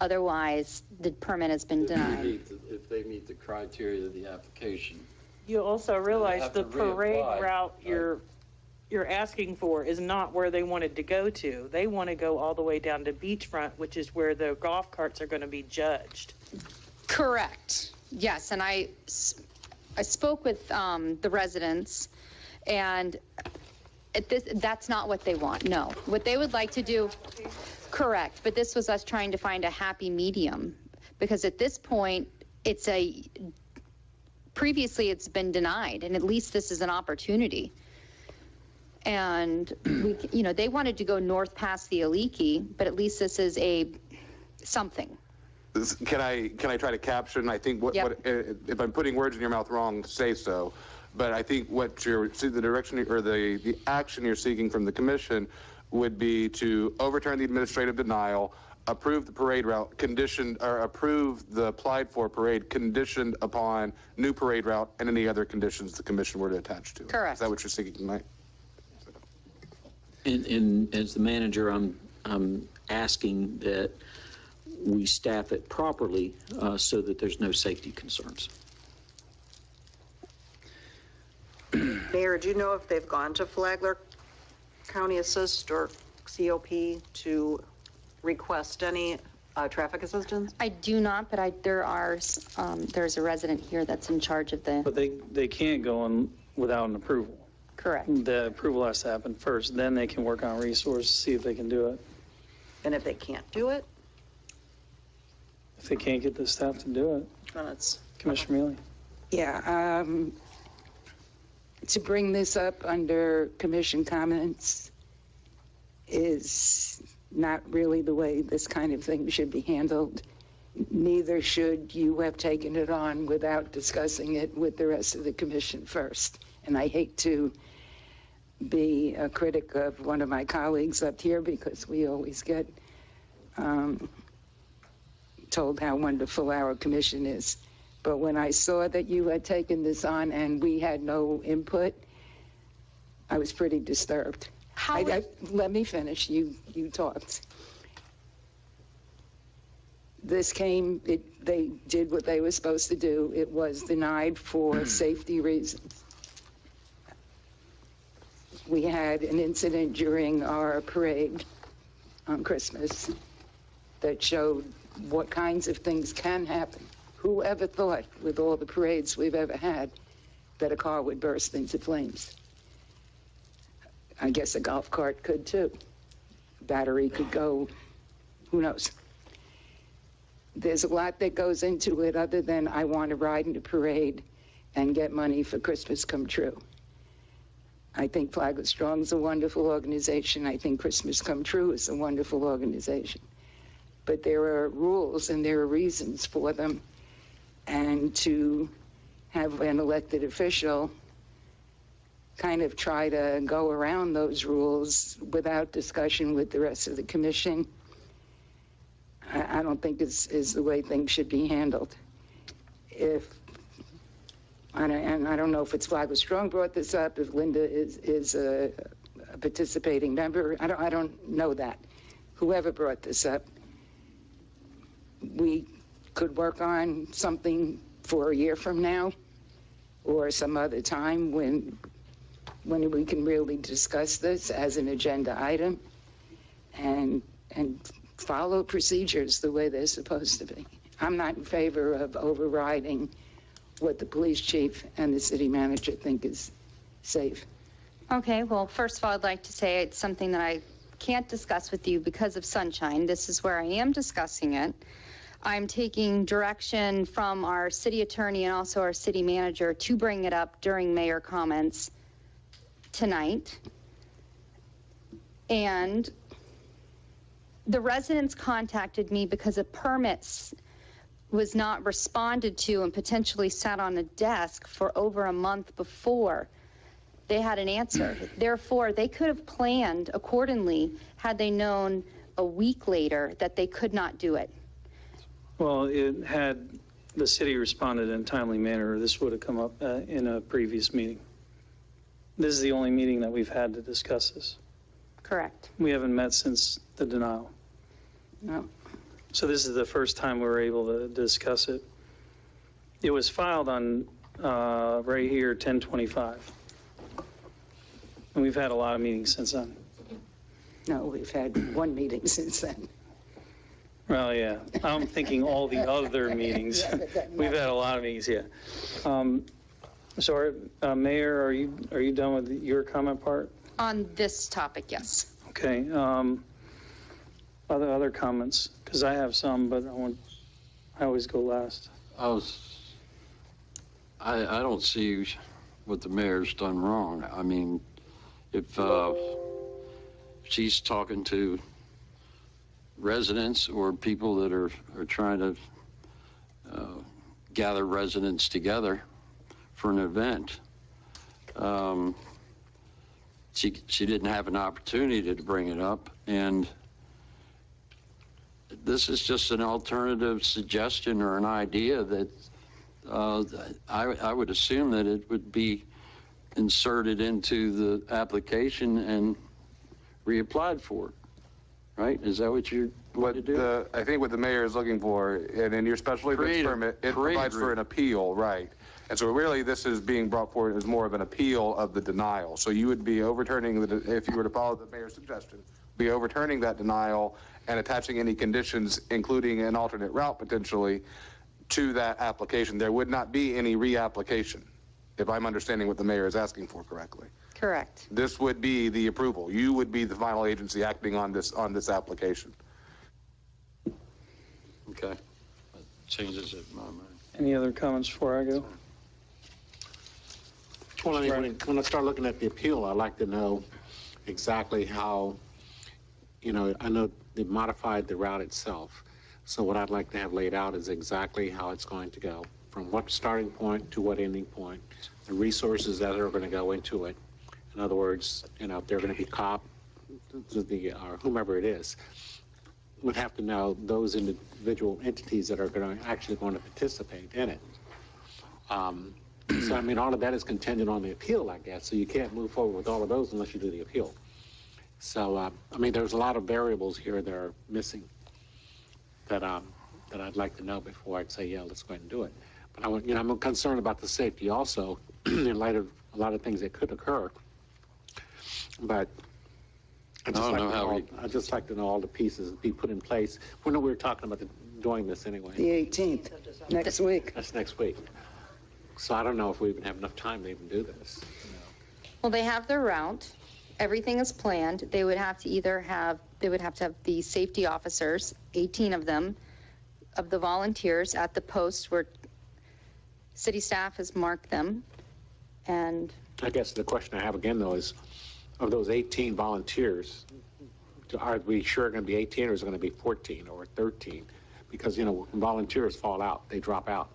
Otherwise, the permit has been denied. If they meet the criteria of the application. You also realize have the to parade reapply, route you're asking for is not where they wanted to go to. They want to go all the way down to beachfront, which is where the golf carts are going to be judged. Correct. Yes, and I spoke with the residents, and that's not what they want. No, what they would like to do. Correct, but this was us trying to find a happy medium, because at this point, previously it's been denied, and at least this is an opportunity. And they wanted to go north past the Aliki, but at least this is something. Can I try to capture? And I think if I'm putting words in your mouth wrong, say so. But I think the direction or the action you're seeking from the commission would be to overturn the administrative denial, approve the parade route, approve the applied for parade conditioned upon new parade route and any other conditions the commission were to attach to. Correct. Is that what you're seeking tonight? And as the manager, I'm asking that we staff it properly so that there's no safety concerns. Mayor, do you know if they've gone to Flagler County Assist or COP to request any traffic assistance? I do not, but there's a resident here that's in charge of the. But they can't go in without an approval. Correct. The approval has to happen first, then they can work on resources, see if they can do it. And if they can't do it? if they can't get the staff to do it. Well, that's Commissioner Mealy? Yeah, to bring this up under commission comments is not really the way this kind of thing should be handled. Neither should you have taken it on without discussing it with the rest of the commission first. And I hate to be a critic of one of my colleagues up here because we always get told how wonderful our commission is. But when I saw that you had taken this on and we had no input, I was pretty disturbed. Let me finish. You talked. This came, they did what they were supposed to do. It was denied for safety reasons. We had an incident during our parade on Christmas that showed what kinds of things can happen. Who ever thought, with all the parades we've ever had, that a car would burst into flames? I guess a golf cart could too. Battery could go, who knows? There's a lot that goes into it other than I want to ride in the parade and get money for Christmas come true. I think Flagler Strong is a wonderful organization. I think Christmas Come True is a wonderful organization. But there are rules and there are reasons for them. And to have an elected official kind of try to go around those rules without discussion with the rest of the commission, I don't think is the way things should be handled. And I don't know if it's Flagler Strong brought this up, if Linda is a participating member. I don't know that. Whoever brought this up, we could work on something for a year from now or some other time when we can really discuss this as an agenda item and follow procedures the way they're supposed to be. I'm not in favor of overriding what the police chief and the city manager think is safe. Okay, well, first of all, I'd like to say it's something that I can't discuss with you because of sunshine. This is where I am discussing it. I'm taking direction from our city attorney and also our city manager to bring it up during mayor comments tonight. And the residents contacted me because a permit was not responded to and potentially sat on a desk for over a month before they had an answer. Therefore, they could have planned accordingly had they known a week later that they could not do it. Well, had the city responded in a timely manner, this would have come up in a previous meeting. This is the only meeting that we've had to discuss this. Correct. We haven't met since the denial. No. So this is the first time we were able to discuss it. It was filed on right here, 10/25. And we've had a lot of meetings since then. No, we've had one meeting since then. Well, yeah, I'm thinking all the other meetings. We've had a lot of meetings, yeah. So, Mayor, are you done with your comment part? On this topic, yes. Okay. Other comments, because I have some, but I always go last. I don't see what the mayor's done wrong. I mean, if she's talking to residents or people that are trying to gather residents together for an event, she didn't have an opportunity to bring it up, and this is just an alternative suggestion or an idea that I would assume that it would be inserted into the application and reapplied for, right? Is that what you're going to do? I think what the mayor is looking for, and in your special events permit, it provides for an appeal, right? And so really this is being brought forward as more of an appeal of the denial. So you would be overturning, if you were to follow the mayor's suggestion, be overturning that denial and attaching any conditions, including an alternate route potentially, to that application. There would not be any reapplication, if I'm understanding what the mayor is asking for correctly. Correct. This would be the approval. You would be the final agency acting on this application. Okay. changes it in my mind. Any other comments before I go? Well, I mean, when I start looking at the appeal, I'd like to know exactly how, I know they modified the route itself. So what I'd like to have laid out is exactly how it's going to go, from what starting point to what ending point, the resources that are going to go into it. In other words, if they're going to be cop, or whomever it is, would have to know those individual entities that are actually going to participate in it. So, I mean, all of that is contingent on the appeal, I guess, so you can't move forward with all of those unless you do the appeal. So, I mean, there's a lot of variables here that are missing that I'd like to know before I'd say, yeah, let's go ahead and do it. But I'm concerned about the safety also in light of a lot of things that could occur. But I'd just like to know all the pieces be put in place. When we were talking about doing this anyway. The 18th, next week. That's next week. So I don't know if we even have enough time to even do this. Well, they have their route. Everything is planned. They would have to have the safety officers, 18 of them, of the volunteers at the post where city staff has marked them. And I guess the question I have again, though, is of those 18 volunteers, are we sure going to be 18 or is it going to be 14 or 13? Because, when volunteers fall out, they drop out,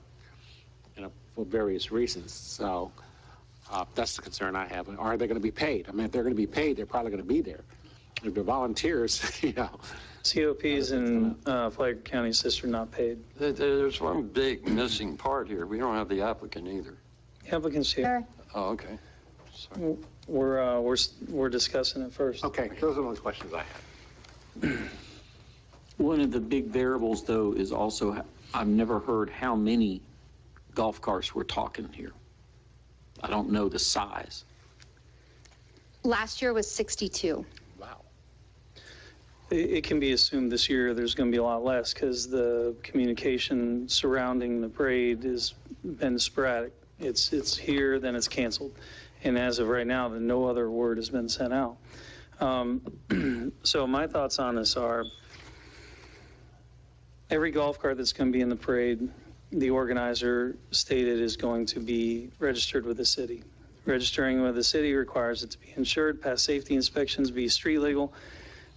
for various reasons. So that's the concern I have. Are they going to be paid? I mean, if they're going to be paid, they're probably going to be there. If they're volunteers, COPs in Flagler County Sister not paid. There's one big missing part here. We don't have the applicant either. The applicant's here. Oh, okay. Sorry. We're discussing it first. Okay, those are the only questions I have. One of the big variables, though, is also, I've never heard how many golf carts we're talking here. I don't know the size. last year was 62. It can be assumed this year there's going to be a lot less because the communication surrounding the parade has been sporadic. It's here, then it's canceled. And as of right now, no other word has been sent out. So my thoughts on this are every golf cart that's going to be in the parade, the organizer stated is going to be registered with the city. Registering with the city requires it to be insured, pass safety inspections, be street legal.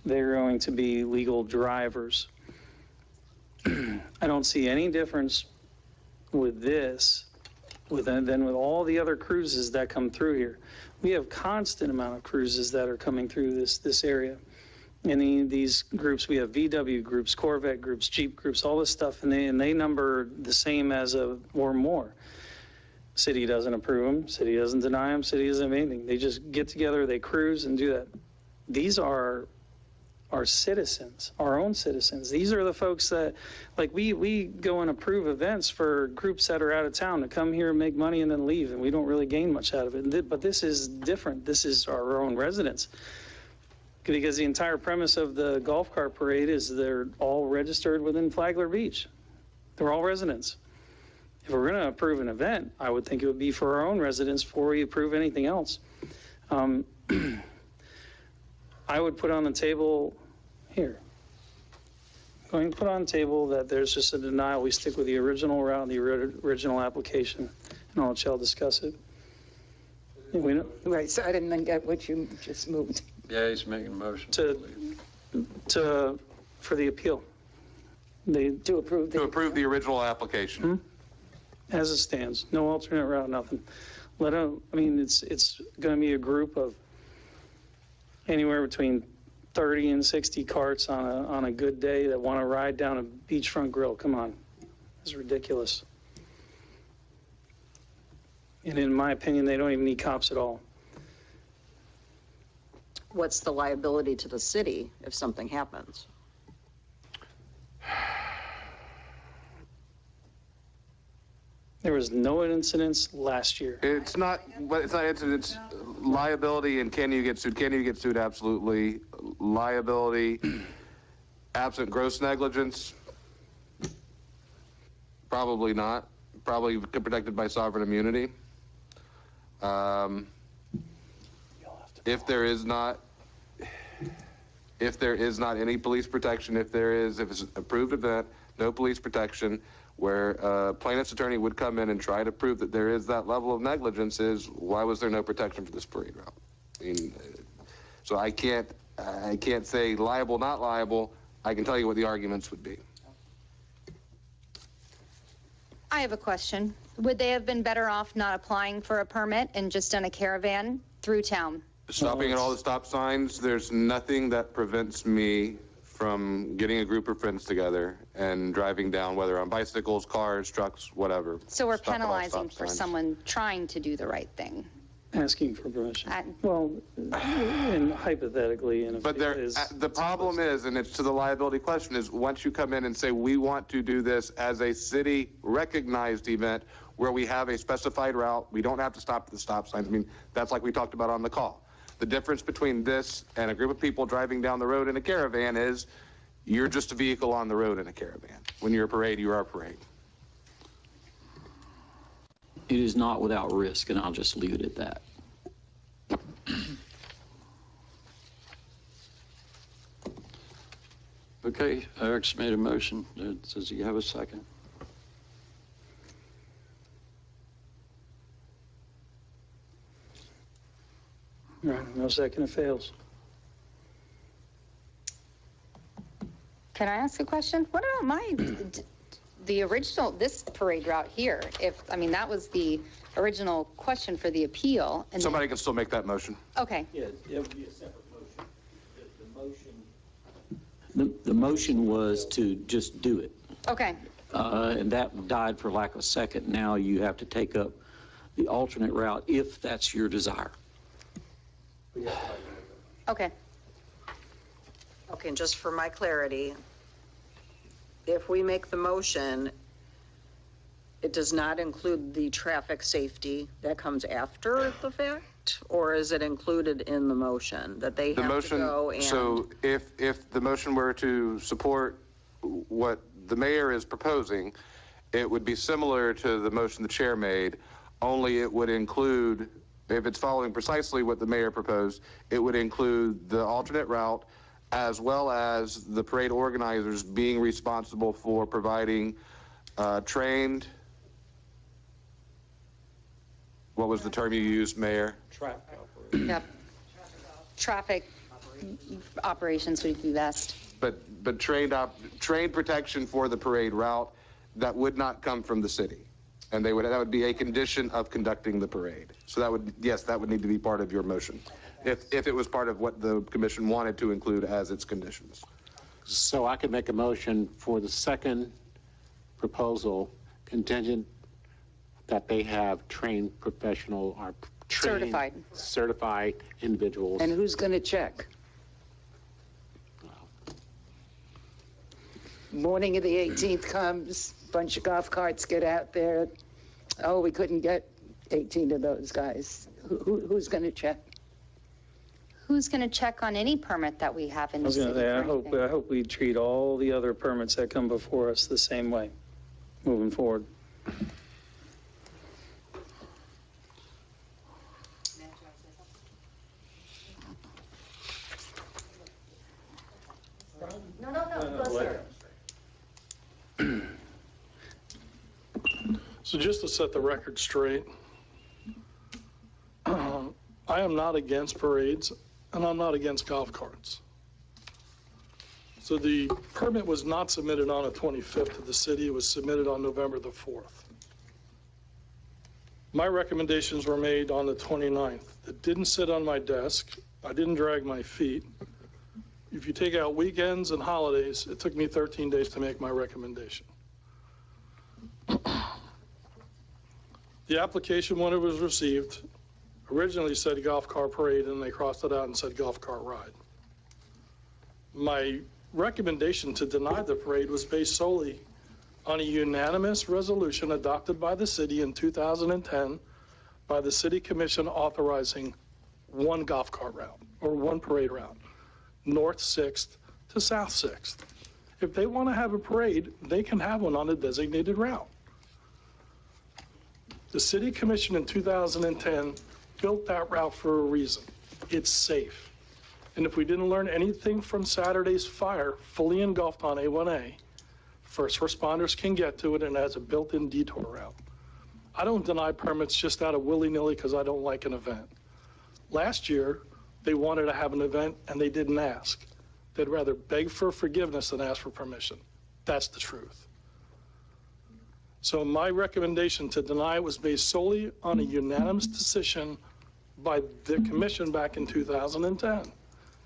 They're going to be legal drivers. I don't see any difference with this than with all the other cruises that come through here. We have constant amount of cruises that are coming through this area. And these groups, we have VW groups, Corvette groups, Jeep groups, all this stuff, and they number the same as or more. City doesn't approve them, city doesn't deny them, city doesn't have anything. They just get together, they cruise and do that. These are our citizens, our own citizens. These are the folks that, like, we go and approve events for groups that are out of town to come here and make money and then leave, and we don't really gain much out of it. But this is different. This is our own residents. Because the entire premise of the golf cart parade is they're all registered within Flagler Beach. They're all residents. If we're going to approve an event, I would think it would be for our own residents before we approve anything else. I would put on the table here. Going to put on the table that there's just a denial. We stick with the original route, the original application, and I'll let y'all discuss it. Right, so I didn't get what you just moved. Yeah, he's making a motion. For the appeal. To approve the original application. As it stands, no alternate route, nothing. It's going to be a group of anywhere between 30 and 60 carts on a good day that want to ride down a beachfront grill. Come on, it's ridiculous. And in my opinion, they don't even need cops at all. What's the liability to the city if something happens? There was no incidents last year. It's not incidents. Liability and can you get sued? Can you get sued? Absolutely. Liability, absent gross negligence, probably not. Probably protected by sovereign immunity. If there is not any police protection, if it's an approved event, no police protection, where plaintiff's attorney would come in and try to prove that there is that level of negligence is, why was there no protection for this parade route? I mean, so I can't say liable, not liable. I can tell you what the arguments would be. I have a question. Would they have been better off not applying for a permit and just done a caravan through town? Stopping at all the stop signs, there's nothing that prevents me from getting a group of friends together and driving down, whether on bicycles, cars, trucks, whatever. So we're Stop at all penalizing stop for signs. someone trying to do the right thing. Asking for permission. Well, and hypothetically, and if But there, it is, the problem is, and it's to the liability question, is once you come in and say, we want to do this as a city recognized event where we have a specified route, we don't have to stop at the stop signs. I mean, that's like we talked about on the call. The difference between this and a group of people driving down the road in a caravan is you're just a vehicle on the road in a caravan. When you're a parade, you are a parade. It is not without risk, and I'll just leave it at that. Okay, Eric's made a motion. Does he have a second? all right, no second, it fails. Can I ask a question? What about the original, this parade route here? I mean, that was the original question for the appeal. And Somebody can still make that motion. Okay. Yeah, it would be a separate motion. The motion. The motion was to just do it. Okay. And that died for lack of a second. Now you have to take up the alternate route if that's your desire. Okay. Okay, and just for my clarity, if we make the motion, it does not include the traffic safety that comes after the fact? Or is it included in the motion that they The have motion, to go and? so if the motion were to support what the mayor is proposing, it would be similar to the motion the chair made, only it would include, if it's following precisely what the mayor proposed, it would include the alternate route as well as the parade organizers being responsible for providing trained, what was the term you used, Mayor? Yep. Traffic operations would be best. But trained protection for the parade route that would not come from the city. And that would be a condition of conducting the parade. So that would, yes, that would need to be part of your motion. If it was part of what the commission wanted to include as its conditions. So I could make a motion for the second proposal contingent that they have trained professional or trained certified individuals. And who's going to check? Morning of the 18th comes, bunch of golf carts get out there. Oh, we couldn't get 18 of those guys. Who's going to check? Who's going to check on any permit that we have in I the was city? going to say, for I anything? hope we treat all the other permits that come before us the same way, moving forward. So just to set the record straight, I am not against parades, and I'm not against golf carts. So the permit was not submitted on the 25th to the city. It was submitted on November the 4th. My recommendations were made on the 29th. It didn't sit on my desk. I didn't drag my feet. If you take out weekends and holidays, it took me 13 days to make my recommendation. The application, when it was received, originally said golf cart parade, and they crossed it out and said golf cart ride. My recommendation to deny the parade was based solely on a unanimous resolution adopted by the city in 2010 by the city commission authorizing one golf cart route or one parade route, North 6th to South 6th. If they want to have a parade, they can have one on a designated route. The city commission in 2010 built that route for a reason. It's safe. And if we didn't learn anything from Saturday's fire fully engulfed on A1A, First responders can get to it and it has a built-in detour route. I don't deny permits just out of willy-nilly because I don't like an event. Last year, they wanted to have an event and they didn't ask. They'd rather beg for forgiveness than ask for permission. That's the truth. So my recommendation to deny it was based solely on a unanimous decision by the commission back in 2010.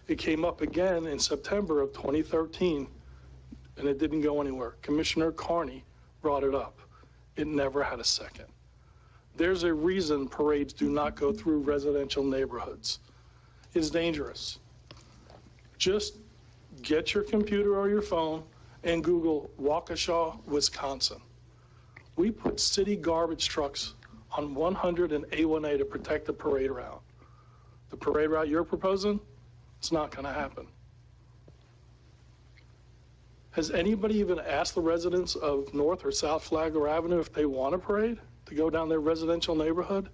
It came up again in September of 2013, and it didn't go anywhere. Commissioner Carney brought it up. It never had a second. There's a reason parades do not go through residential neighborhoods. It's dangerous. Just get your computer or your phone and Google Waukesha, Wisconsin. We put city garbage trucks on 100 and A1A to protect the parade route. The parade route you're proposing, it's not going to happen. Has anybody even asked the residents of North or South Flagler Avenue if they want a parade to go down their residential neighborhood?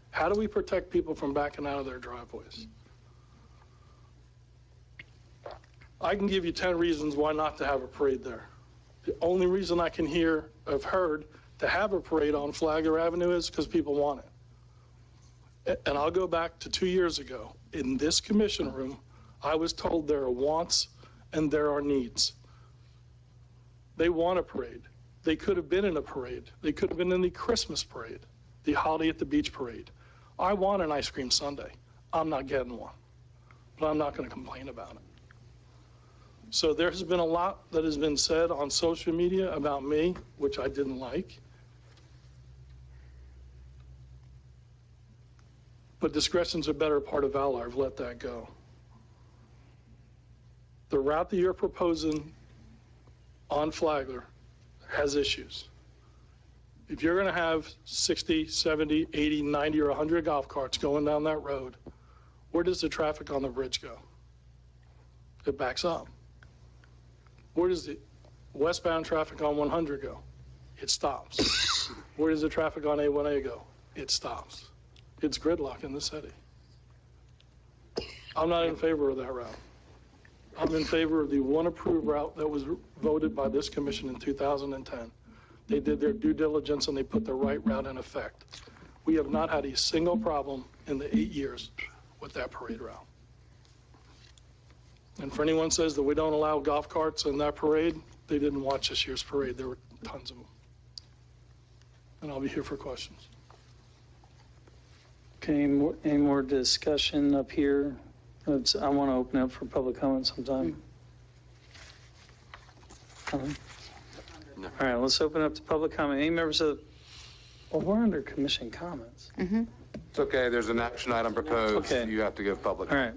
How do we protect people from backing out of their driveways? I can give you 10 reasons why not to have a parade there. The only reason I can have heard to have a parade on Flagler Avenue is because people want it. And I'll go back to 2 years ago. In this commission room, I was told there are wants and there are needs. They want a parade. They could have been in a parade. They could have been in the Christmas parade, the Holiday at the Beach parade. I want an ice cream sundae. I'm not getting one, but I'm not going to complain about it. So there has been a lot that has been said on social media about me, which I didn't like. But discretion's a better part of valor. I've let that go. The route that you're proposing on Flagler has issues. If you're going to have 60, 70, 80, 90, or 100 golf carts going down that road, where does the traffic on the bridge go? It backs up. Where does the westbound traffic on 100 go? It stops. Where does the traffic on A1A go? It stops. It's gridlock in the city. I'm not in favor of that route. I'm in favor of the one approved route that was voted by this commission in 2010. They did their due diligence and they put the right route in effect. We have not had a single problem in the 8 years with that parade route. And for anyone says that we don't allow golf carts in that parade, they didn't watch this year's parade. There were tons of them. And I'll be here for questions. Okay, any more discussion up here? I want to open up for public comment sometime. No. All right, let's open up to public comment. Any members of, well, we're under commission comments. It's okay, there's an action item proposed. Okay. You have to give public. All right,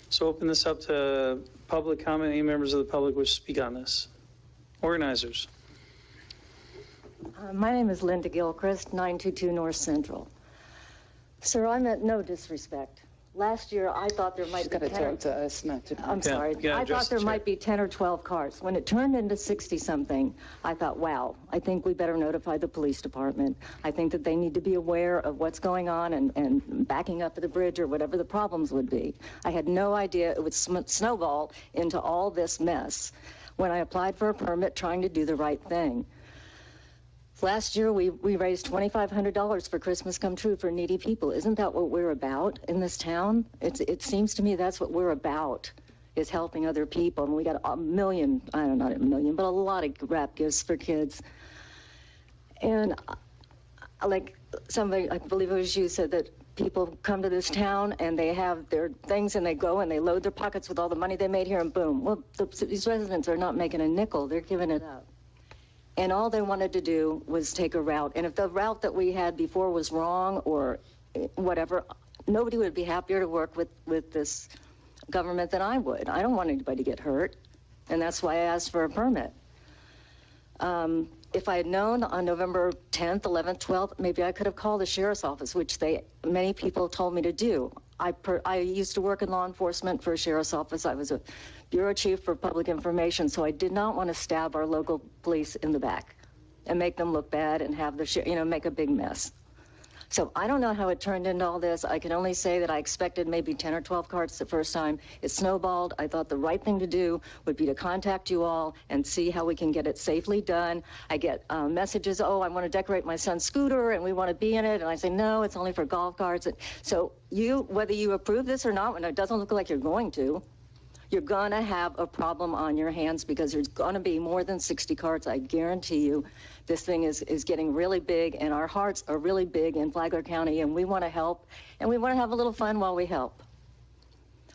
so open this up to public comment. Any members of the public wish to speak on this? Organizers. My name is Linda Gilchrist, 922 North Central. Sir, I meant no disrespect. Last year, I thought there might be 10. Talk to us, not to. I'm sorry. I thought there might be 10 or 12 cars. When it turned into 60-something, I thought, wow, I think we better notify the police department. I think that they need to be aware of what's going on and backing up at the bridge or whatever the problems would be. I had no idea it would snowball into all this mess when I applied for a permit trying to do the right thing. Last year, we raised $2,500 for Christmas Come True for needy people. Isn't that what we're about in this town? It seems to me that's what we're about, is helping other people. And we got a million, I don't know, not a million, but a lot of wrap gifts for kids. And like somebody, I believe it was you, said that people come to this town and they have their things and they go and they load their pockets with all the money they made here and boom. Well, these residents are not making a nickel. They're giving it up. And all they wanted to do was take a route. And if the route that we had before was wrong or whatever, nobody would be happier to work with this government than I would. I don't want anybody to get hurt. And that's why I asked for a permit. If I had known on November 10th, 11th, 12th, maybe I could have called the sheriff's office, which many people told me to do. I used to work in law enforcement for a sheriff's office. I was a bureau chief for public information, so I did not want to stab our local police in the back and make them look bad and have make a big mess. So I don't know how it turned into all this. I can only say that I expected maybe 10 or 12 carts the first time. It snowballed. I thought the right thing to do would be to contact you all and see how we can get it safely done. I get messages, oh, I want to decorate my son's scooter and we want to be in it. And I say, no, it's only for golf carts. And so you, whether you approve this or not, when it doesn't look like you're going to, you're going to have a problem on your hands because there's going to be more than 60 carts. I guarantee you this thing is getting really big, and our hearts are really big in Flagler County, and we want to help, and we want to have a little fun while we help.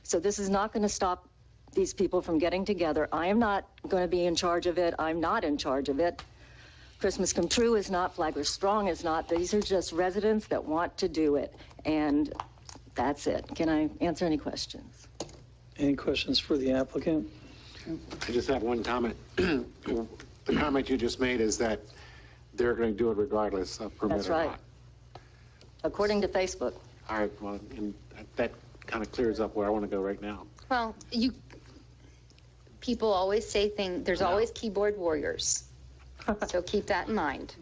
So this is not going to stop these people from getting together. I am not going to be in charge of it. I'm not in charge of it. Christmas Come True is not. Flagler Strong is not. These are just residents that want to do it, and that's it. Can I answer any questions? Any questions for the applicant? I just have one comment. The comment you just made is that they're going to do it regardless of permit That's or right. not. According to Facebook. All right, well, and that kind of clears up where I want to go right now. Well, people always say things, there's always keyboard warriors. So keep that in mind.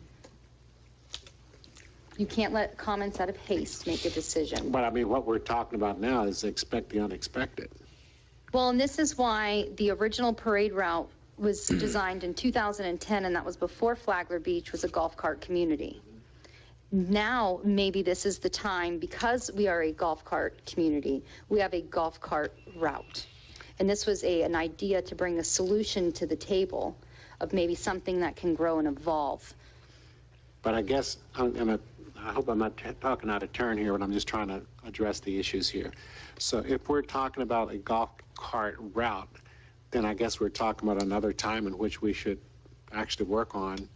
You can't let comments out of haste make a decision. But I mean, what we're talking about now is expect the unexpected. Well, and this is why the original parade route was designed in 2010, and that was before Flagler Beach was a golf cart community. Now, maybe this is the time, because we are a golf cart community, we have a golf cart route. And this was an idea to bring a solution to the table of maybe something that can grow and evolve. But I guess, I hope I'm not talking out of turn here, but I'm just trying to address the issues here. So if we're talking about a golf cart route, then I guess we're talking about another time in which we should actually work on,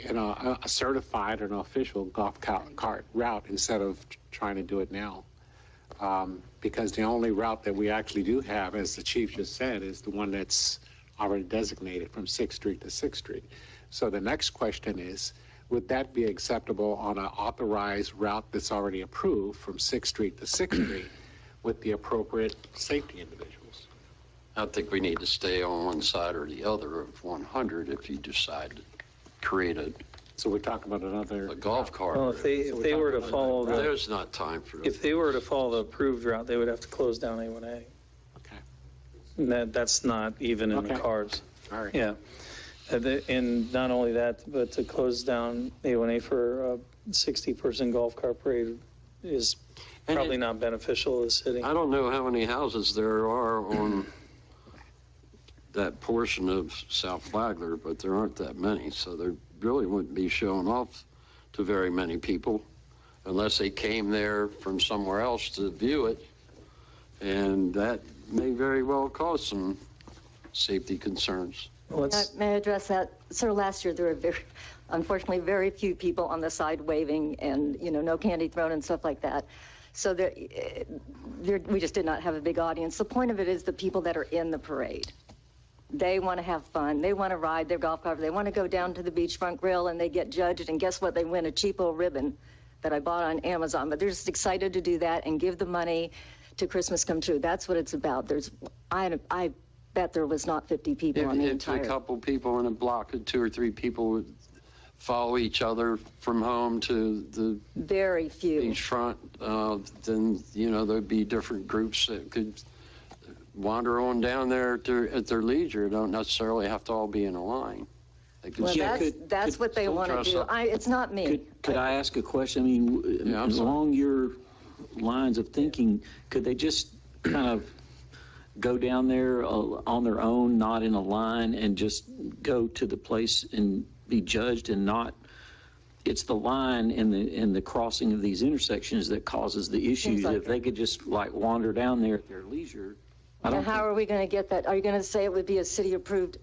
a certified or an official golf cart route instead of trying to do it now. Because the only route that we actually do have, as the chief just said, is the one that's already designated from 6th Street to 6th Street. So the next question is, would that be acceptable on an authorized route that's already approved from 6th Street to 6th Street with the appropriate safety individuals? I think we need to stay on one side or the other of 100 if you decide to create a. So we're talking about a golf cart. Well, if they were to follow the. There's not time for it. If they were to follow the approved route, they would have to close down A1A. Okay. And that's not even in the cards. All right. Yeah. And not only that, but to close down A1A for a 60-person golf cart parade is probably not beneficial to the city. I don't know how many houses there are on that portion of South Flagler, but there aren't that many, so there really wouldn't be showing off to very many people unless they came there from somewhere else to view it, and that may very well cause some safety concerns. May I address that? Sir, last year there were unfortunately very few people on the side waving and, no candy thrown and stuff like that. So we just did not have a big audience. The point of it is the people that are in the parade. They want to have fun. They want to ride their golf cart. They want to go down to the beachfront grill and they get judged. And guess what? They win a cheapo ribbon that I bought on Amazon. But they're just excited to do that and give the money to Christmas Come True. That's what it's about. I bet there was not 50 people on the entire. If a couple people in a block of 2 or 3 people would follow each other from home to the very few beachfront, then there'd be different groups that could wander on down there at their leisure. Don't necessarily have to all be in a line. Well, that's what they want to do. It's not me. Could I ask a question? I mean, along your lines of thinking, could they just kind of go down there on their own, not in a line, and just go to the place and be judged and not? It's the line in the crossing of these intersections that causes the issues. If they could just wander down there at their leisure. How are we going to get that? Are you going to say it would be a city-approved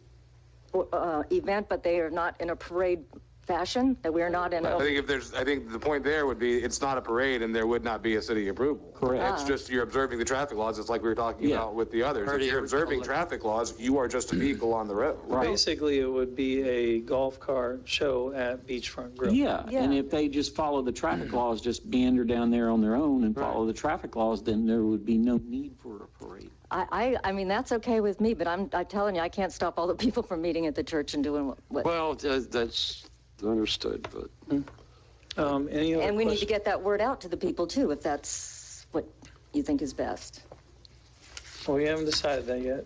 event, but they are not in a parade fashion? That we're not in? I think the point there would be it's not a parade, and there would not be a city approval. Correct. It's just you're observing the traffic laws. It's like we were talking about with the others. If you're observing traffic laws, you are just a vehicle on the road. Right. Basically, it would be a golf cart show at Beachfront Grill. Yeah, and if they just follow the traffic laws, just meander down there on their own and follow the traffic laws, then there would be no need for a parade. I mean, that's okay with me, but I'm telling you, I can't stop all the people from meeting at the church and doing what. Well, that's understood, but Any other And we need to questions? get that word out to the people too, if that's what you think is best. Well, we haven't decided that yet.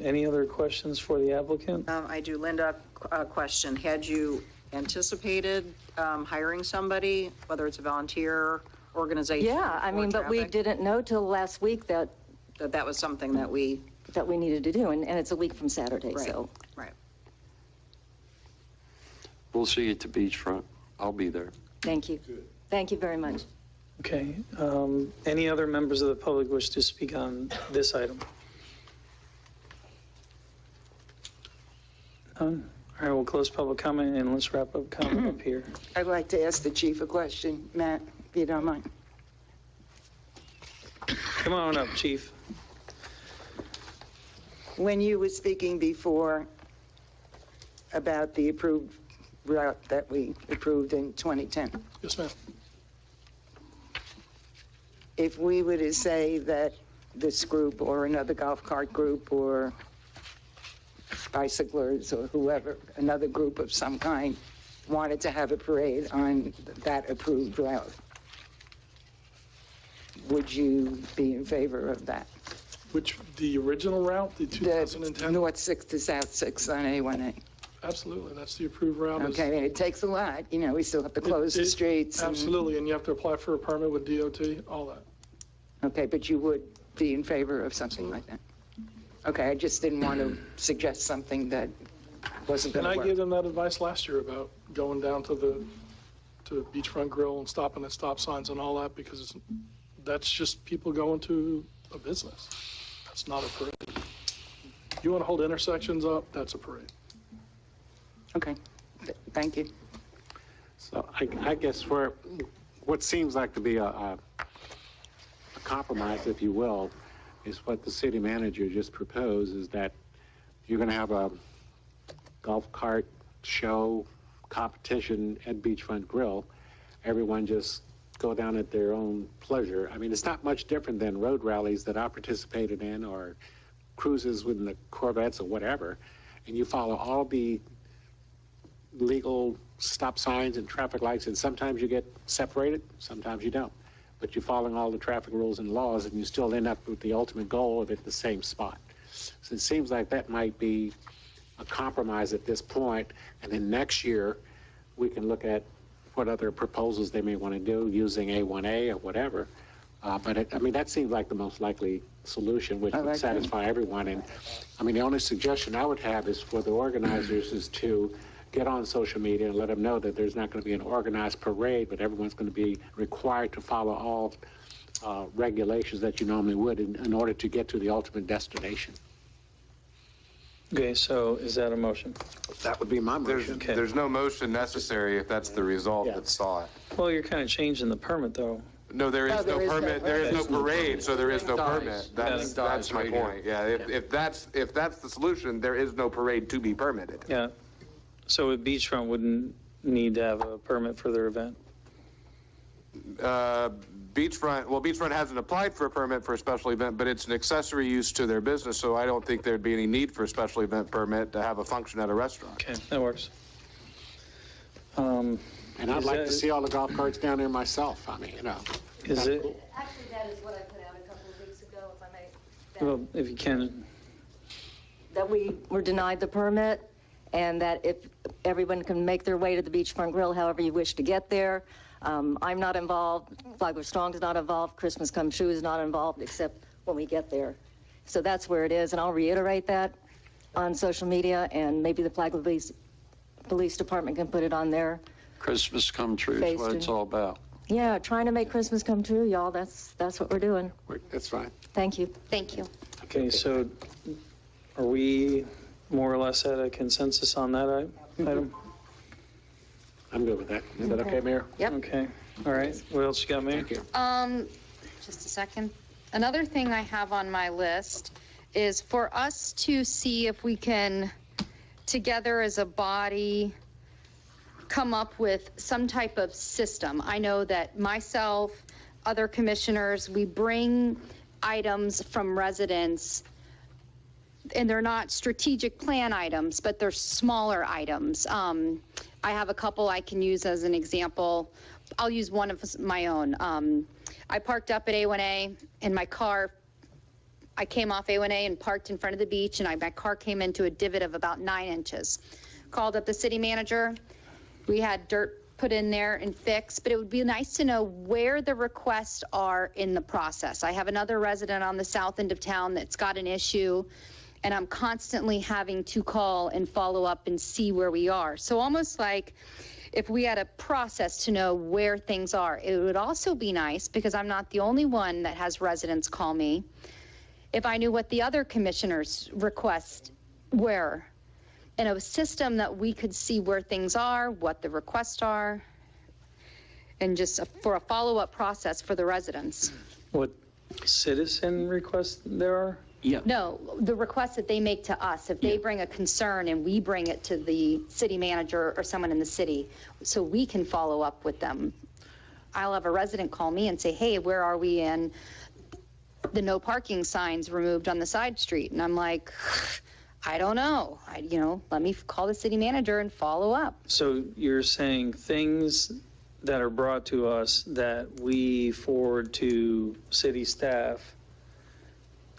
Any other questions for the applicant? I do. Linda, a question. Had you anticipated hiring somebody, whether it's a volunteer organization? Yeah, I or mean, but we traffic? didn't know till last week that That was something that we... that we needed to do, and it's a week from Saturday, Right. so. Right. We'll see you at the beachfront. I'll be there. Thank you. Thank you very much. Okay. Any other members of the public wish to speak on this item? None? All right, we'll close public comment and let's wrap up comment up here. I'd like to ask the chief a question, Matt, if you don't mind. Come on up, chief. When you were speaking before about the approved route that we approved in 2010, Yes, ma'am. if we were to say that this group or another golf cart group or bicyclers or whoever, another group of some kind, wanted to have a parade on that approved route, would you be in favor of that? Which, the original route, the 2010? North 6 to South 6 on A1A. Absolutely, that's the approved route. Okay, and it takes a lot, you know, we still have to close the streets. and- Absolutely, and you have to apply for a permit with DOT, all that. Okay, but you would be in favor of something like that? Okay, I just didn't want to suggest something that wasn't going And to I work. gave them that advice last year about going down to Beachfront Grill and stopping at stop signs and all that, because that's just people going to a business. That's not a parade. You want to hold intersections up, that's a parade. Okay, thank you. So I guess what seems like to be a compromise, if you will, is what the city manager just proposed, is that you're going to have a golf cart show competition at Beachfront Grill. Everyone just go down at their own pleasure. I mean, it's not much different than road rallies that I participated in or cruises with the Corvettes or whatever. And you follow all the legal stop signs and traffic lights, and sometimes you get separated, sometimes you don't. But you're following all the traffic rules and laws, and you still end up with the ultimate goal of at the same spot. So it seems like that might be a compromise at this point, and then next year we can look at what other proposals they may want to do using A1A or whatever. But I mean, that seems like the most likely solution, which would satisfy everyone. And I mean, the only suggestion I would have is for the organizers is to get on social media and let them know that there's not going to be an organized parade, but everyone's going to be required to follow all regulations that you normally would in order to get to the ultimate destination. Okay, so is that a motion? That would be my motion. There's no motion necessary if that's the result that's sought. Well, you're kind of changing the permit, though. No, there is no permit, there is no parade, so there is no permit. That's my point. Yeah, if that's the solution, there is no parade to be permitted. Yeah. So Beachfront wouldn't need to have a permit for their event? Beachfront hasn't applied for a permit for a special event, but it's an accessory use to their business, so I don't think there'd be any need for a special event permit to have a function at a restaurant. Okay, that works. And I'd like to see all the golf carts down there myself. I mean, you know. Is it? Actually, that is what I put out a couple of weeks ago, if I may. Well, if you can. That we were denied the permit, and that if everyone can make their way to the Beachfront Grill however you wish to get there. I'm not involved, Flagler Strong's not involved, Christmas Come True is not involved, except when we get there. So that's where it is, and I'll reiterate that on social media, and maybe the Flagler Police Department can put it on there. Christmas Come True is what it's all about. Yeah, trying to make Christmas come true, y'all. That's what we're doing. That's fine. Thank you. Thank you. Okay, so are we more or less at a consensus on that item? I'm good with that. Is that okay, Mayor? Yep. Okay, all right. What else you got, Mayor? Just a second. Another thing I have on my list is for us to see if we can, together as a body, come up with some type of system. I know that myself, other commissioners, we bring items from residents, and they're not strategic plan items, but they're smaller items. I have a couple I can use as an example. I'll use one of my own. I parked up at A1A in my car. I came off A1A and parked in front of the beach, and my car came into a divot of about 9 inches. Called up the city manager. We had dirt put in there and fixed, but it would be nice to know where the requests are in the process. I have another resident on the south end of town that's got an issue, and I'm constantly having to call and follow up and see where we are. So almost like if we had a process to know where things are. It would also be nice, because I'm not the only one that has residents call me, if I knew what the other commissioners' requests were, in a system that we could see where things are, what the requests are, and just for a follow-up process for the residents. What citizen requests there are? Yeah. No, the requests that they make to us, if they bring a concern and we bring it to the city manager or someone in the city, so we can follow up with them. I'll have a resident call me and say, hey, where are we in the no parking signs removed on the side street? And I'm like, I don't know. Let me call the city manager and follow up. So you're saying things that are brought to us that we forward to city staff.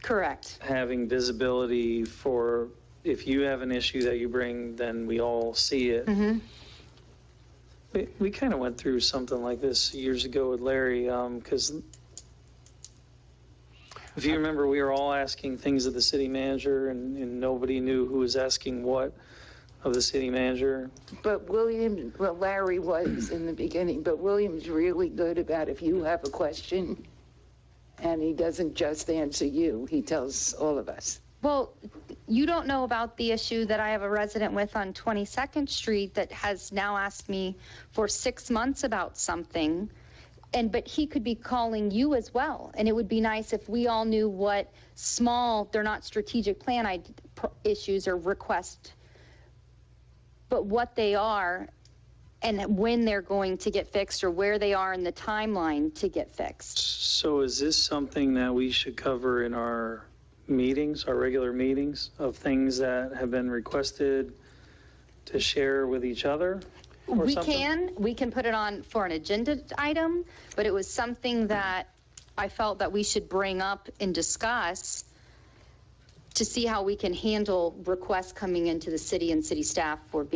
Correct. Having visibility for, if you have an issue that you bring, then we all see it. Mm-hmm. We kind of went through something like this years ago with Larry, because if you remember, we were all asking things of the city manager, and nobody knew who was asking what of the city manager. But Larry was in the beginning, but William's really good about if you have a question, and he doesn't just answer you, he tells all of us. Well, you don't know about the issue that I have a resident with on 22nd Street that has now asked me for 6 months about something, but he could be calling you as well. And it would be nice if we all knew what they're not strategic plan issues or requests, but what they are and when they're going to get fixed, or where they are in the timeline to get fixed. So is this something that we should cover in our meetings, our regular meetings, of things that have been requested to share with each other? We can put it on for an agenda item, but it was something that I felt that we should bring up and discuss to see how we can handle requests coming into the city and city staff for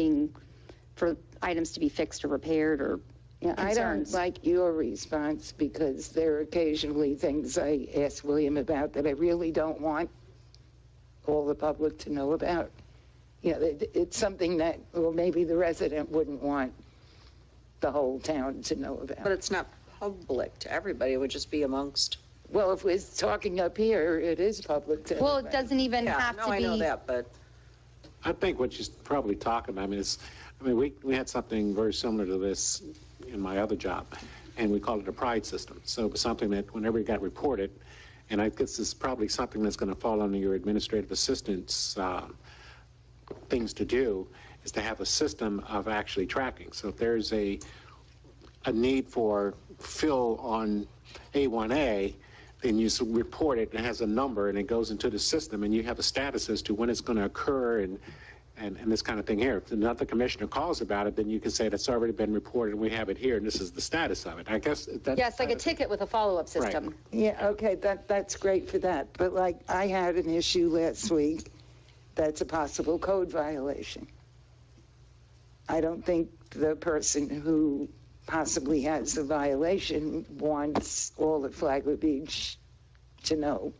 items to be fixed or repaired or Yeah, I don't concerns. like your response, because there are occasionally things I ask William about that I really don't want all the public to know about. It's something that, well, maybe the resident wouldn't want the whole town to know about. But it's not public to everybody, it would just be amongst. Well, if we're talking up here, it is public to Well, it everybody. doesn't even have to be. I know that, but. I think what you're probably talking about, we had something very similar to this in my other job, and we called it a pride system. So it was something that whenever it got reported, and I guess this is probably something that's going to fall under your administrative assistant's things to do, is to have a system of actually tracking. So if there's a need for fill on A1A, then you report it, and it has a number, and it goes into the system, and you have a status as to when it's going to occur and this kind of thing here. If another commissioner calls about it, then you can say that's already been reported, and we have it here, and this is the status of it. I guess that's... Yes, like a ticket with a follow-up system. Right. Yeah, okay, that's great for that. But like, I had an issue last week that's a possible code violation. I don't think the person who possibly has the violation wants all of Flagler Beach to know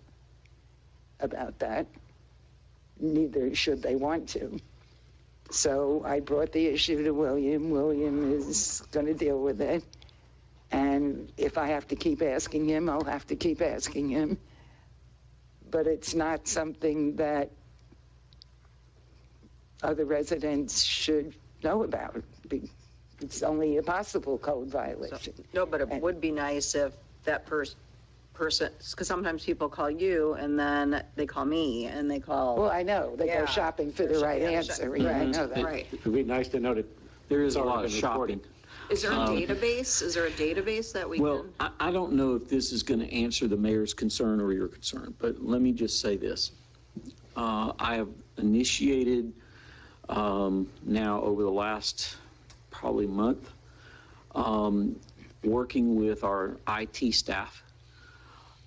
about that. Neither should they want to. So I brought the issue to William. William is going to deal with it. And if I have to keep asking him, I'll have to keep asking him. But it's not something that other residents should know about. It's only a possible code violation. No, but it would be nice if that person, because sometimes people call you and then they call me and they call. Well, I know, they go shopping for the right answer. Yeah, I know that. Right. It would be nice to know that there is it's a lot already of been reported. shopping. Is there a database? Is there a database that we Well, can? I don't know if this is going to answer the mayor's concern or your concern, but let me just say this. I have initiated now over the last probably month, working with our IT staff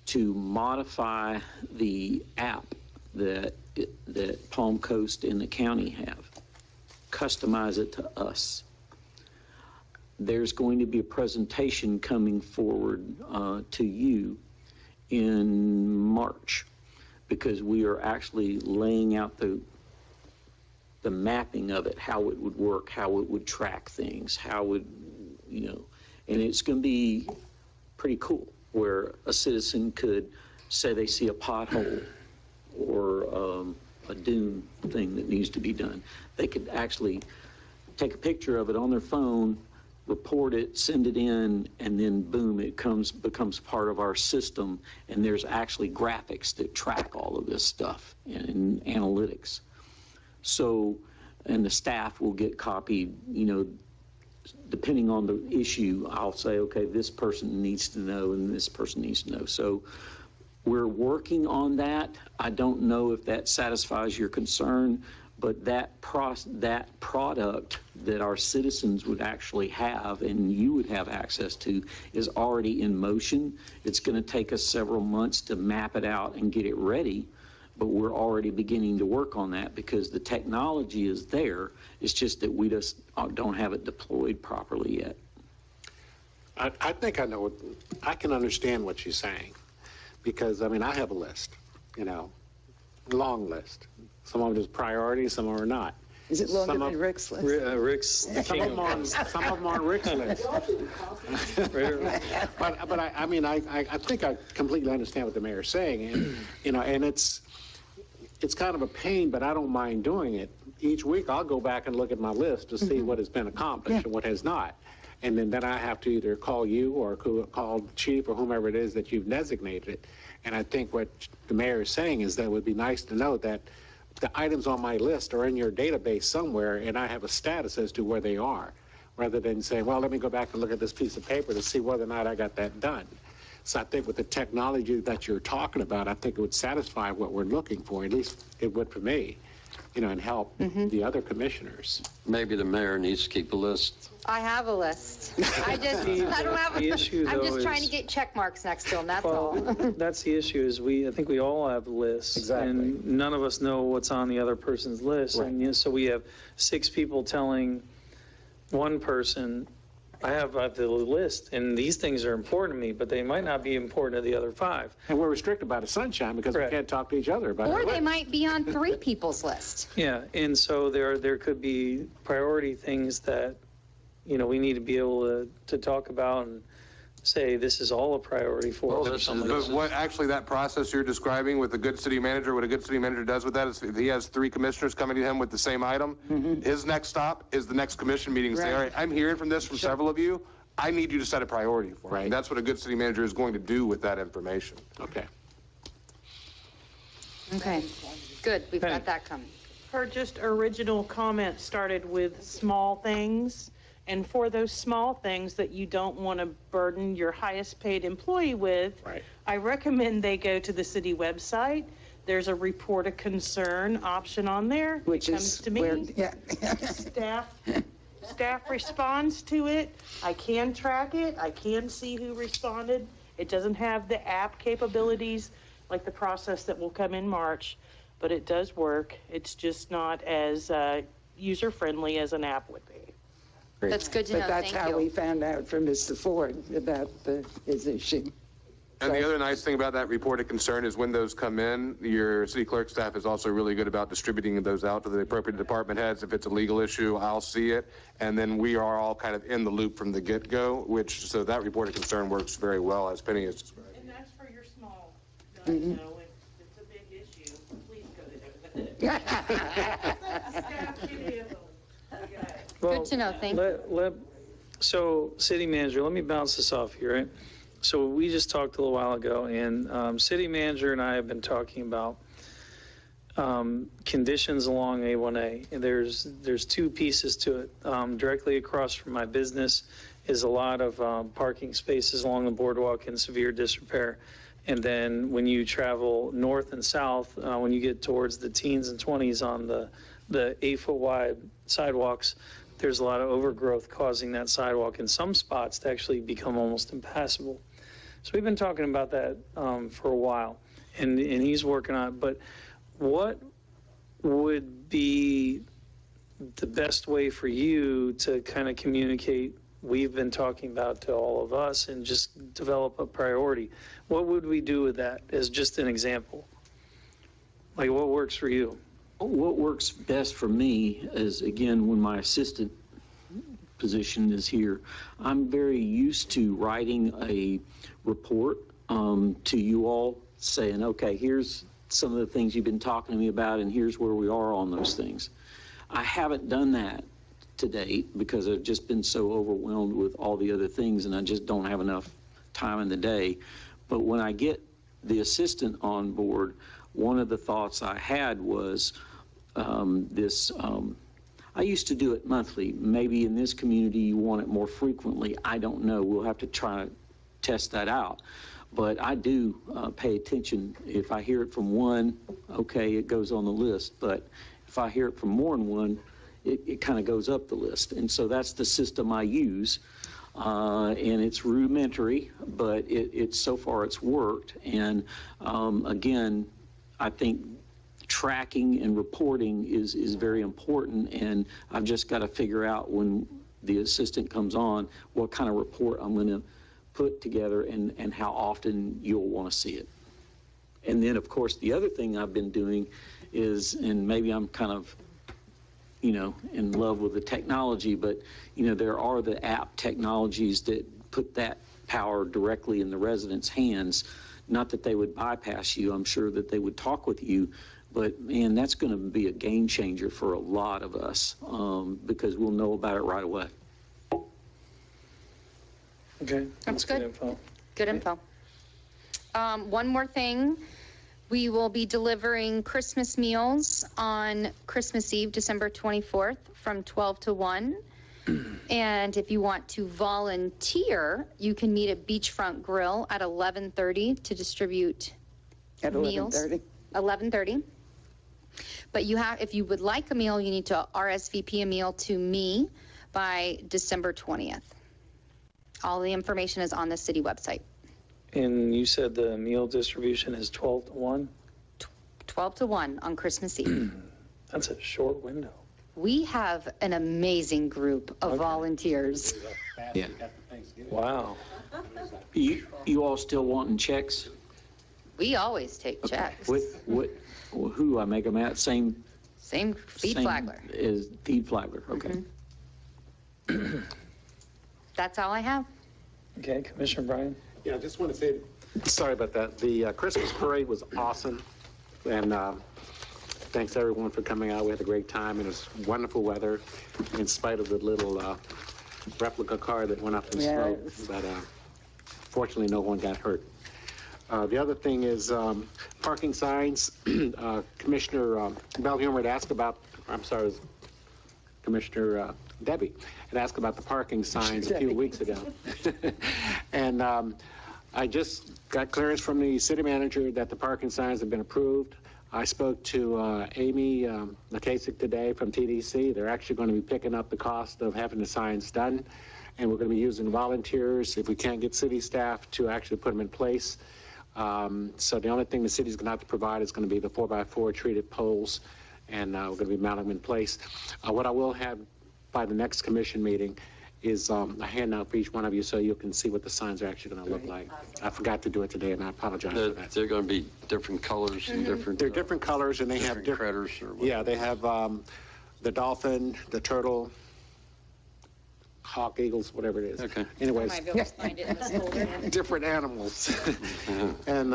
to modify the app that Palm Coast and the county have, customize it to us. There's going to be a presentation coming forward to you in March, because we are actually laying out the mapping of it, how it would work, how it would track things, how would, and it's going to be pretty cool, where a citizen could say they see a pothole or a dune thing that needs to be done. They could actually take a picture of it on their phone, report it, send it in, and then boom, it becomes part of our system, and there's actually graphics that track all of this stuff and analytics. So, and the staff will get copied, depending on the issue. I'll say, okay, this person needs to know and this person needs to know. So we're working on that. I don't know if that satisfies your concern, but that product that our citizens would actually have and you would have access to is already in motion. It's going to take us several months to map it out and get it ready, but we're already beginning to work on that because the technology is there. It's just that we just don't have it deployed properly yet. I think I know, I can understand what she's saying, because, I have a list, long list. Some of them is priority, some of them are not. Is it longer than Rick's list? Rick's the some of them on Rick's list. but I think I completely understand what the mayor's saying, and it's kind of a pain, but I don't mind doing it. Each week I'll go back and look at my list to see what has been accomplished and what has not. And then I have to either call you or call the chief or whomever it is that you've designated it. And I think what the mayor is saying is that it would be nice to know that the items on my list are in your database somewhere and I have a status as to where they are, rather than saying, well, let me go back and look at this piece of paper to see whether or not I got that done. So I think with the technology that you're talking about, I think it would satisfy what we're looking for, at least it would for me, and help the other commissioners. Maybe the mayor needs to keep a list. I have a list. I don't have The issue, I'm though, just trying is- to get check marks next to them, that's Well, all. that's the issue, is I think we all have lists. Exactly. And none of us know what's on the other person's list. Right. And so we have 6 people telling one person, I have the list, and these things are important to me, but they might not be important to the other 5. And we're restricted by the sunshine because Correct. we can't talk to each other about Or our they list. might be on 3 people's list. Yeah, and so there could be priority things that, we need to be able to talk about and say, this is all a priority for us. But what actually that process you're describing with the good city manager, what a good city manager does with that is if he has 3 commissioners coming to him with the same item, his next stop is the next commission meeting. Say, all right, I'm hearing from this from several of you. I need you to set a priority for me. Right. That's what a good city manager is going to do with that information. Okay. Okay, good, we've got that coming. Her just original comment started with small things, and for those small things that you don't want to burden your highest paid employee with, Right. I recommend they go to the city website. There's a report of concern option on there. Which It comes is to me. where, Staff responds to it. I can track it. I can see who responded. It doesn't have the app capabilities like the process that will come in March, but it does work. It's just not as user-friendly as an app would be. That's good to know, But that's thank how you. we found out from Mr. Ford about his issue. And the other nice thing about that report of concern is when those come in, your city clerk staff is also really good about distributing those out to the appropriate department heads. If it's a legal issue, I'll see it. And then we are all kind of in the loop from the get-go, so that report of concern works very well, as Penny has described. And that's for your small, if it's a big issue, please go to them. Well, Good to know, thank you. So, city manager, let me bounce this off here, right? So we just talked a little while ago, and city manager and I have been talking about conditions along A1A. And there's 2 pieces to it. Directly across from my business is a lot of parking spaces along the boardwalk in severe disrepair. And then when you travel north and south, when you get towards the teens and 20s on the 8-foot wide sidewalks, there's a lot of overgrowth causing that sidewalk in some spots to actually become almost impassable. So we've been talking about that for a while, and he's working on it. But what would be the best way for you to kind of communicate we've been talking about to all of us and just develop a priority? What would we do with that as just an example? Like, what works for you? What works best for me is, again, when my assistant position is here, I'm very used to writing a report to you all saying, okay, here's some of the things you've been talking to me about, and here's where we are on those things. I haven't done that to date because I've just been so overwhelmed with all the other things, and I just don't have enough time in the day. But when I get the assistant on board, one of the thoughts I had was I used to do it monthly. Maybe in this community you want it more frequently. I don't know. We'll have to try to test that out. But I do pay attention. If I hear it from one, okay, it goes on the list. But if I hear it from more than one, it kind of goes up the list. And so that's the system I use. And it's rudimentary, but it's so far it's worked. And again, I think tracking and reporting is very important, and I've just got to figure out when the assistant comes on what kind of report I'm going to put together and how often you'll want to see it. And then, of course, the other thing I've been doing is, and maybe I'm kind of, in love with the technology, but, there are the app technologies that put that power directly in the residents' hands. Not that they would bypass you. I'm sure that they would talk with you. But, man, that's going to be a game changer for a lot of us because we'll know about it right away. Okay. That's good. Info. Good info. One more thing. We will be delivering Christmas meals on Christmas Eve, December 24th from 12 to 1. And if you want to volunteer, you can meet at Beachfront Grill at 11:30 to distribute meals. At 11:30? 11:30. But if you would like a meal, you need to RSVP a meal to me by December 20th. All the information is on the city website. And you said the meal distribution is 12 to 1? 12 to 1 on Christmas Eve. That's a short window. We have an amazing group of volunteers. Yeah. Wow. You all still wanting checks? We always take checks. Who I make them at? Same feed Flagler. Is feed Flagler, okay. Mm-hmm. That's all I have. Okay, Commissioner Bryan. Yeah, I just want to say, sorry about that. The Christmas parade was awesome, and thanks everyone for coming out. We had a great time, and it was wonderful weather, in spite of the little replica car that went up in smoke. But fortunately, no one got hurt. The other thing is parking signs. Commissioner Belhumer had asked about, Commissioner Debbie had asked about the parking signs a few weeks ago. And I just got clearance from the city manager that the parking signs have been approved. I spoke to Amy Lakasik today from TDC. They're actually going to be picking up the cost of having the signs done. And we're going to be using volunteers, if we can't get city staff, to actually put them in place. So the only thing the city's going to have to provide is going to be the 4x4 treated poles, and we're going to be mounting them in place. What I will have by the next commission meeting is a handout for each one of you so you can see what the signs are actually going to look like. I forgot to do it today, and I apologize for that. They're going to be different colors and different... They're different colors, and they have different critters or whatever. Yeah, they have the dolphin, the turtle, hawk, eagles, whatever it is. Okay. Anyways, I might be able to find it in this folder. different animals. And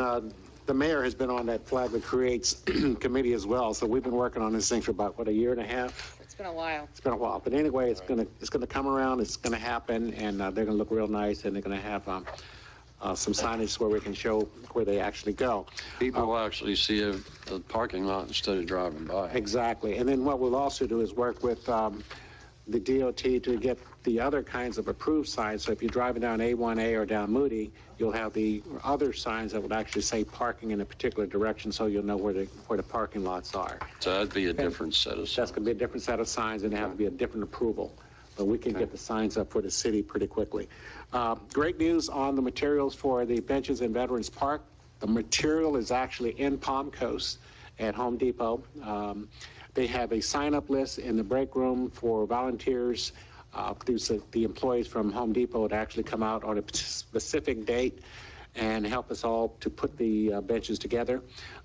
the mayor has been on that Flagler Creates committee as well, so we've been working on this thing for about, a year and a half? It's been a while. It's been a while, but anyway, it's gonna come around, it's gonna happen, and they're gonna look real nice, and they're gonna have some signage where we can show where they actually go. People will actually see a parking lot instead of driving by. Exactly, and then what we'll also do is work with the DOT to get the other kinds of approved signs. So if you're driving down A1A or down Moody, you'll have the other signs that would actually say parking in a particular direction, so you'll know where the parking lots are. So that'd be a different set of signs. That's going to be a different set of signs, and they have to be a different approval. so we can get the signs up for the city pretty quickly. Great news on the materials for the benches in Veterans Park. The material is actually in Palm Coast at Home Depot. They have a sign-up list in the break room for volunteers. The employees from Home Depot would actually come out on a specific date and help us all to put the benches together.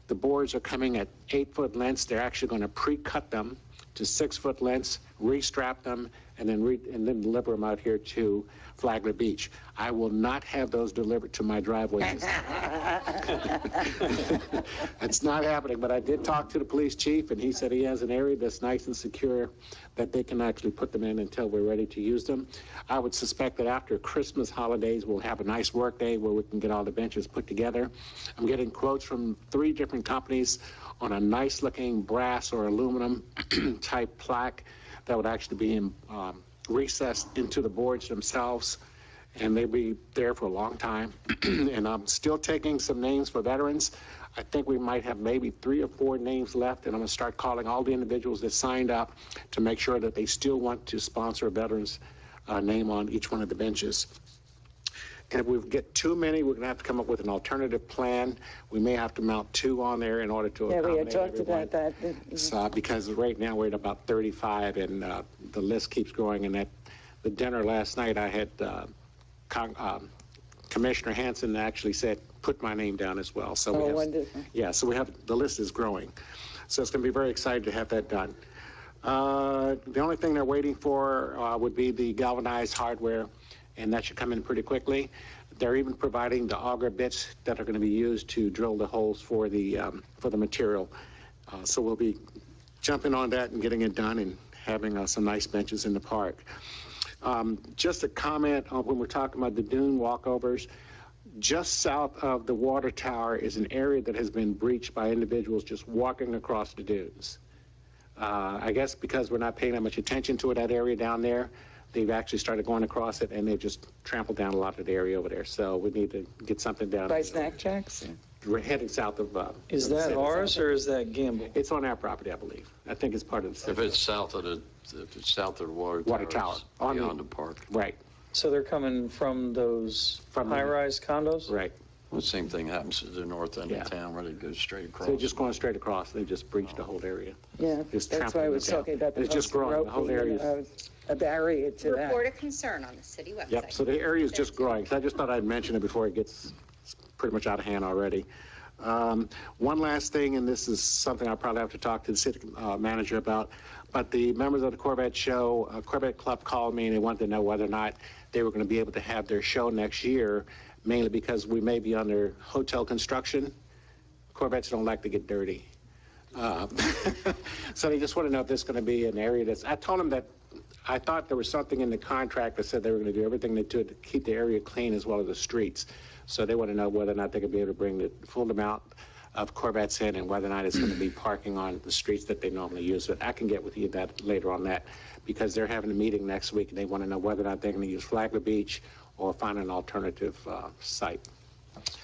The boards are coming at 8-foot lengths. They're actually going to pre-cut them to 6-foot lengths, restrap them, and then deliver them out here to Flagler Beach. I will not have those delivered to my driveway. It's not happening, but I did talk to the police chief, and he said he has an area that's nice and secure that they can actually put them in until we're ready to use them. I would suspect that after Christmas holidays, we'll have a nice work day where we can get all the benches put together. I'm getting quotes from 3 different companies on a nice looking brass or aluminum type plaque that would actually be recessed into the boards themselves, and they'll be there for a long time. And I'm still taking some names for veterans. I think we might have maybe 3 or 4 names left, and I'm going to start calling all the individuals that signed up to make sure that they still want to sponsor a veteran's name on each one of the benches. And if we get too many, we're going to have to come up with an alternative plan. We may have to mount 2 on there in order to accommodate we had talked everyone. about that. So, because right now we're at about 35, and the list keeps growing. And at the dinner last night, I had Commissioner Hanson actually said, put my name down as well. So we have, wonderful. Yeah, so we have, the list is growing. So it's going to be very exciting to have that done. The only thing they're waiting for would be the galvanized hardware, and that should come in pretty quickly. They're even providing the auger bits that are going to be used to drill the holes for the material. So we'll be jumping on that and getting it done and having some nice benches in the park. Just a comment on when we're talking about the dune walkovers, just south of the water tower is an area that has been breached by individuals just walking across the dunes. I guess because we're not paying that much attention to it, that area down there, they've actually started going across it, and they've just trampled down a lot of the area over there. So we need to get something down. By Snack Jacks? We're heading south of... Is that ours or is that Gamble? It's on our property, I believe. I think it's part of the city. If it's south of the water tower. Beyond the park. Right. So they're coming from those high-rise condos? Right. Well, the same thing happens to the north end of town where they go straight across. So they're just going straight across. They just breached the whole area. Yeah, Just that's why I was talking about the It's just growing. The whole area is... a barrier to that. Report of concern on the city website. Yep, so the area is just growing. So I just thought I'd mention it before it gets pretty much out of hand already. One last thing, and this is something I'll probably have to talk to the city manager about, but the members of the Corvette show, Corvette Club called me and they wanted to know whether or not they were going to be able to have their show next year, mainly because we may be under hotel construction. Corvettes don't like to get dirty. So they just want to know if there's going to be an area that's, I told them that I thought there was something in the contract that said they were going to do everything they could to keep the area clean as well as the streets. So they want to know whether or not they could be able to bring the full amount of Corvettes in and whether or not it's going to be parking on the streets that they normally use. But I can get with you that later on that, because they're having a meeting next week and they want to know whether or not they're going to use Flagler Beach or find an alternative site.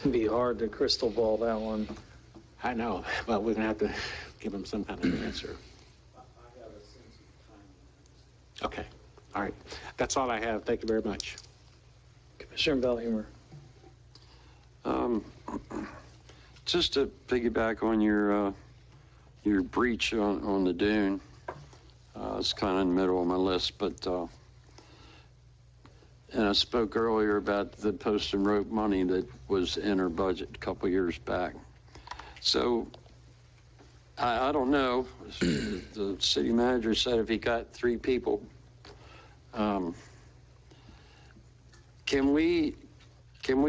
It'd be hard to crystal ball that one. I know, but we're going to have to give them some kind of answer. Okay. All right. That's all I have. Thank you very much. Commissioner Belhumeur. Just to piggyback on your breach on the dune, it's kind of in the middle of my list, but and I spoke earlier about the post and rope money that was in our budget a couple years back. So I don't know. The city manager said if he got 3 people, can we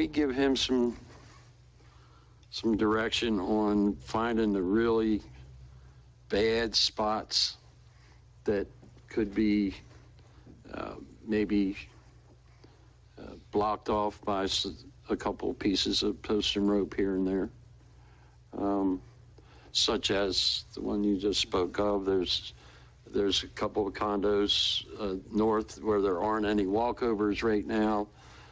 give him some direction on finding the really bad spots that could be maybe blocked off by a couple of pieces of post and rope here and there, such as the one you just spoke of. There's a couple of condos north where there aren't any walkovers right now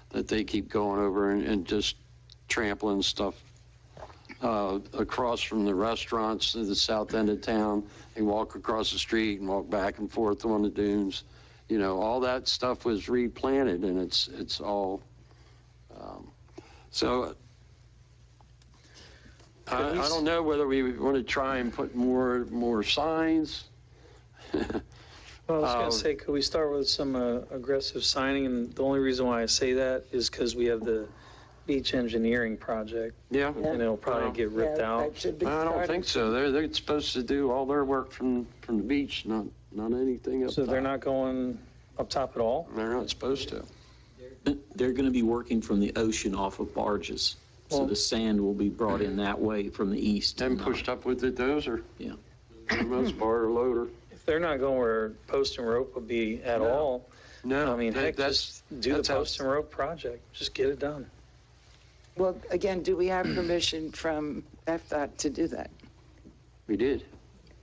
that they keep going over and just trampling stuff across from the restaurants to the south end of town. They walk across the street and walk back and forth on the dunes. you know, all that stuff was replanted, and it's all, so I don't know whether we want to try and put more signs. Well, I was going to say, could we start with some aggressive signing? And the only reason why I say that is because we have the beach engineering project. Yeah. And it'll probably get ripped out. I don't think so. They're supposed to do all their work from the beach, not anything up So top. they're not going up top at all? They're not supposed to. They're going to be working from the ocean off of barges. So the sand will be brought in that way from the east. And pushed up with the dozer. Yeah. For the most part, or loader. If they're not going where post and rope would be at all, No, I mean, heck, just do the post and rope project. Just get it done. Well, again, do we have permission from FDOT to do that? We did.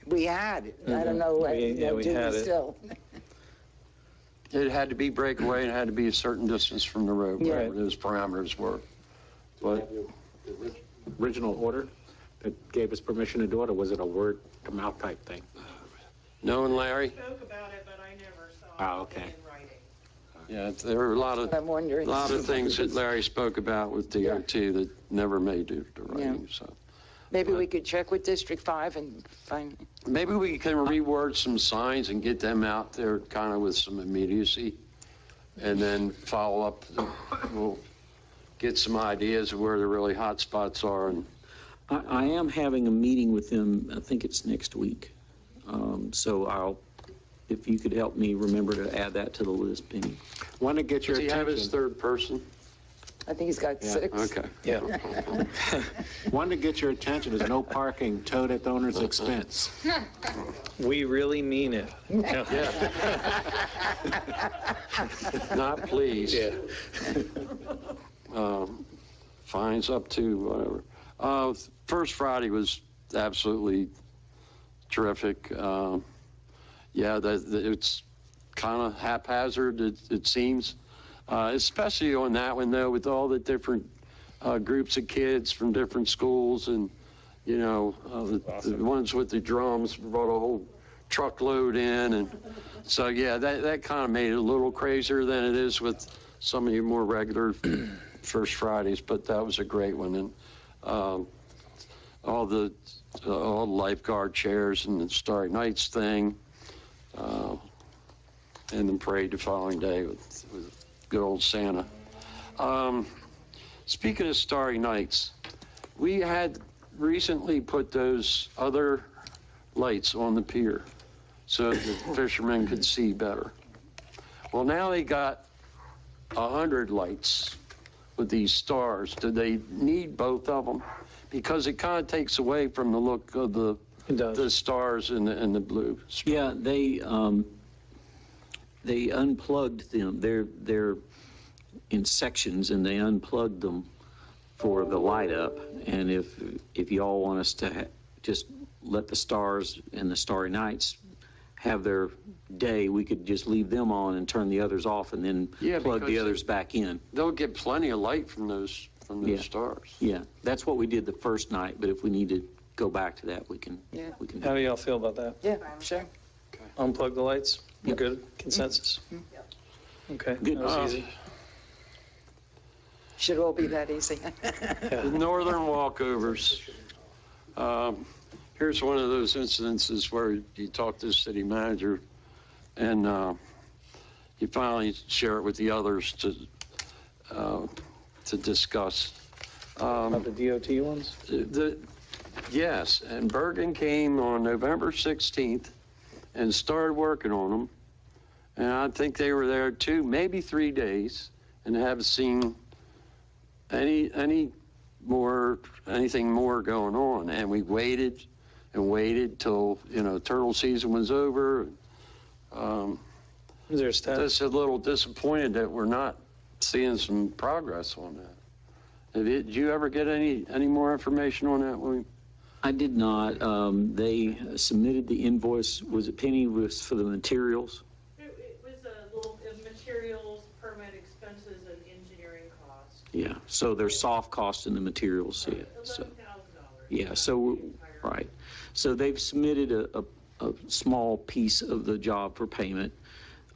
We had. I don't know. We do had it. Still. It had to be breakaway and it had to be a certain distance from the road, Yeah. whatever those parameters were. But The original order that gave us permission to do it, or was it a word-to-mouth type thing? knowing Larry, Spoke about it, but I never saw Oh, okay. yeah, there were a lot I'm wondering. of things that Larry spoke about with DOT that never made it to writing, so. Maybe we could check with District 5 and find. Maybe we can reword some signs and get them out there kind of with some immediacy, and then follow up. We'll get some ideas of where the really hot spots are. And I am having a meeting with them, I think it's next week. So if you could help me remember to add that to the list, Penny. Want to get your Does he have his attention. third person? I think he's got 6. Okay. Yeah. One to get your attention is no parking towed at the owner's expense. We really mean it. Not pleased. Yeah. Fines up to whatever. First Friday was absolutely terrific. It's kind of haphazard, it seems. Especially on that one, though, with all the different groups of kids from different schools, and, you know, the ones with the drums brought a whole truckload in. And so, yeah, that kind of made it a little crazier than it is with some of your more regular First Fridays, but that was a great one. And all the lifeguard chairs and the Starry Nights thing, and then parade the following day with good old Santa. Speaking of Starry Nights, we had recently put those other lights on the pier so the fishermen could see better. Well, now they got 100 lights with these stars. Do they need both of them? Because it kind of takes away from the look of the stars and the blue. Yeah, they unplugged them. They're in sections, and they unplugged them for the light up. And if y'all want us to just let the stars and the Starry Nights have their day, we could just leave them on and turn the others off, and then plug the others back in. They'll get plenty of light from those stars. Yeah, that's what we did the first night. But if we need to go back to that, we can. Yeah. We can. How do y'all feel about that? Yeah, sure. Unplug the lights? We're good? Consensus? Okay, Good. that was easy. Should all be that easy. The northern walkovers. Here's one of those incidences where you talk to the city manager and you finally share it with the others to discuss. About the DOT ones? Yes, and Bergen came on November 16th and started working on them. And I think they were there 2, maybe 3 days, and haven't seen anything more going on. And we waited and waited till, turtle season was over. Is there a status? Just a little disappointed that we're not seeing some progress on that. Did you ever get any more information on that, William? I did not. They submitted the invoice. Was it Penny? Was for the materials? It was a little materials, permit expenses, and engineering costs. Yeah. So there's soft cost in the materials. Yeah. So, yeah. So right. So they've submitted a small piece of the job for payment.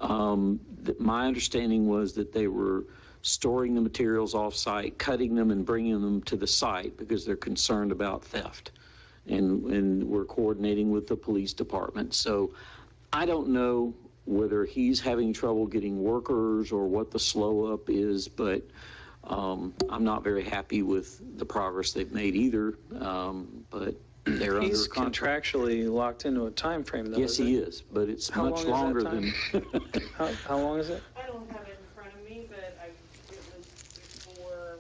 My understanding was that they were storing the materials off-site, cutting them and bringing them to the site because they're concerned about theft. And we're coordinating with the police department. So I don't know whether he's having trouble getting workers or what the slow up is, but I'm not very happy with the progress they've made either. But they're He's under contract. contractually locked into a time frame, though. Yes, isn't he is, but it's How much long is longer that than. How long is it? I don't have it in front of me, but it was before,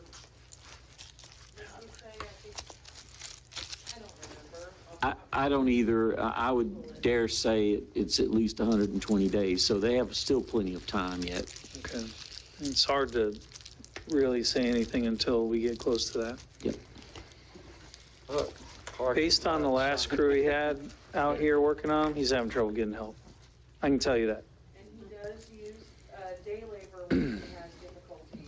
I would say, I don't remember. I don't either. I would dare say it's at least 120 days, so they have still plenty of time yet. Okay. It's hard to really say anything until we get close to that. Yep. Based on the last crew he had out here working on him, he's having trouble getting help. I can tell you that. And he does use day labor when he has difficulty.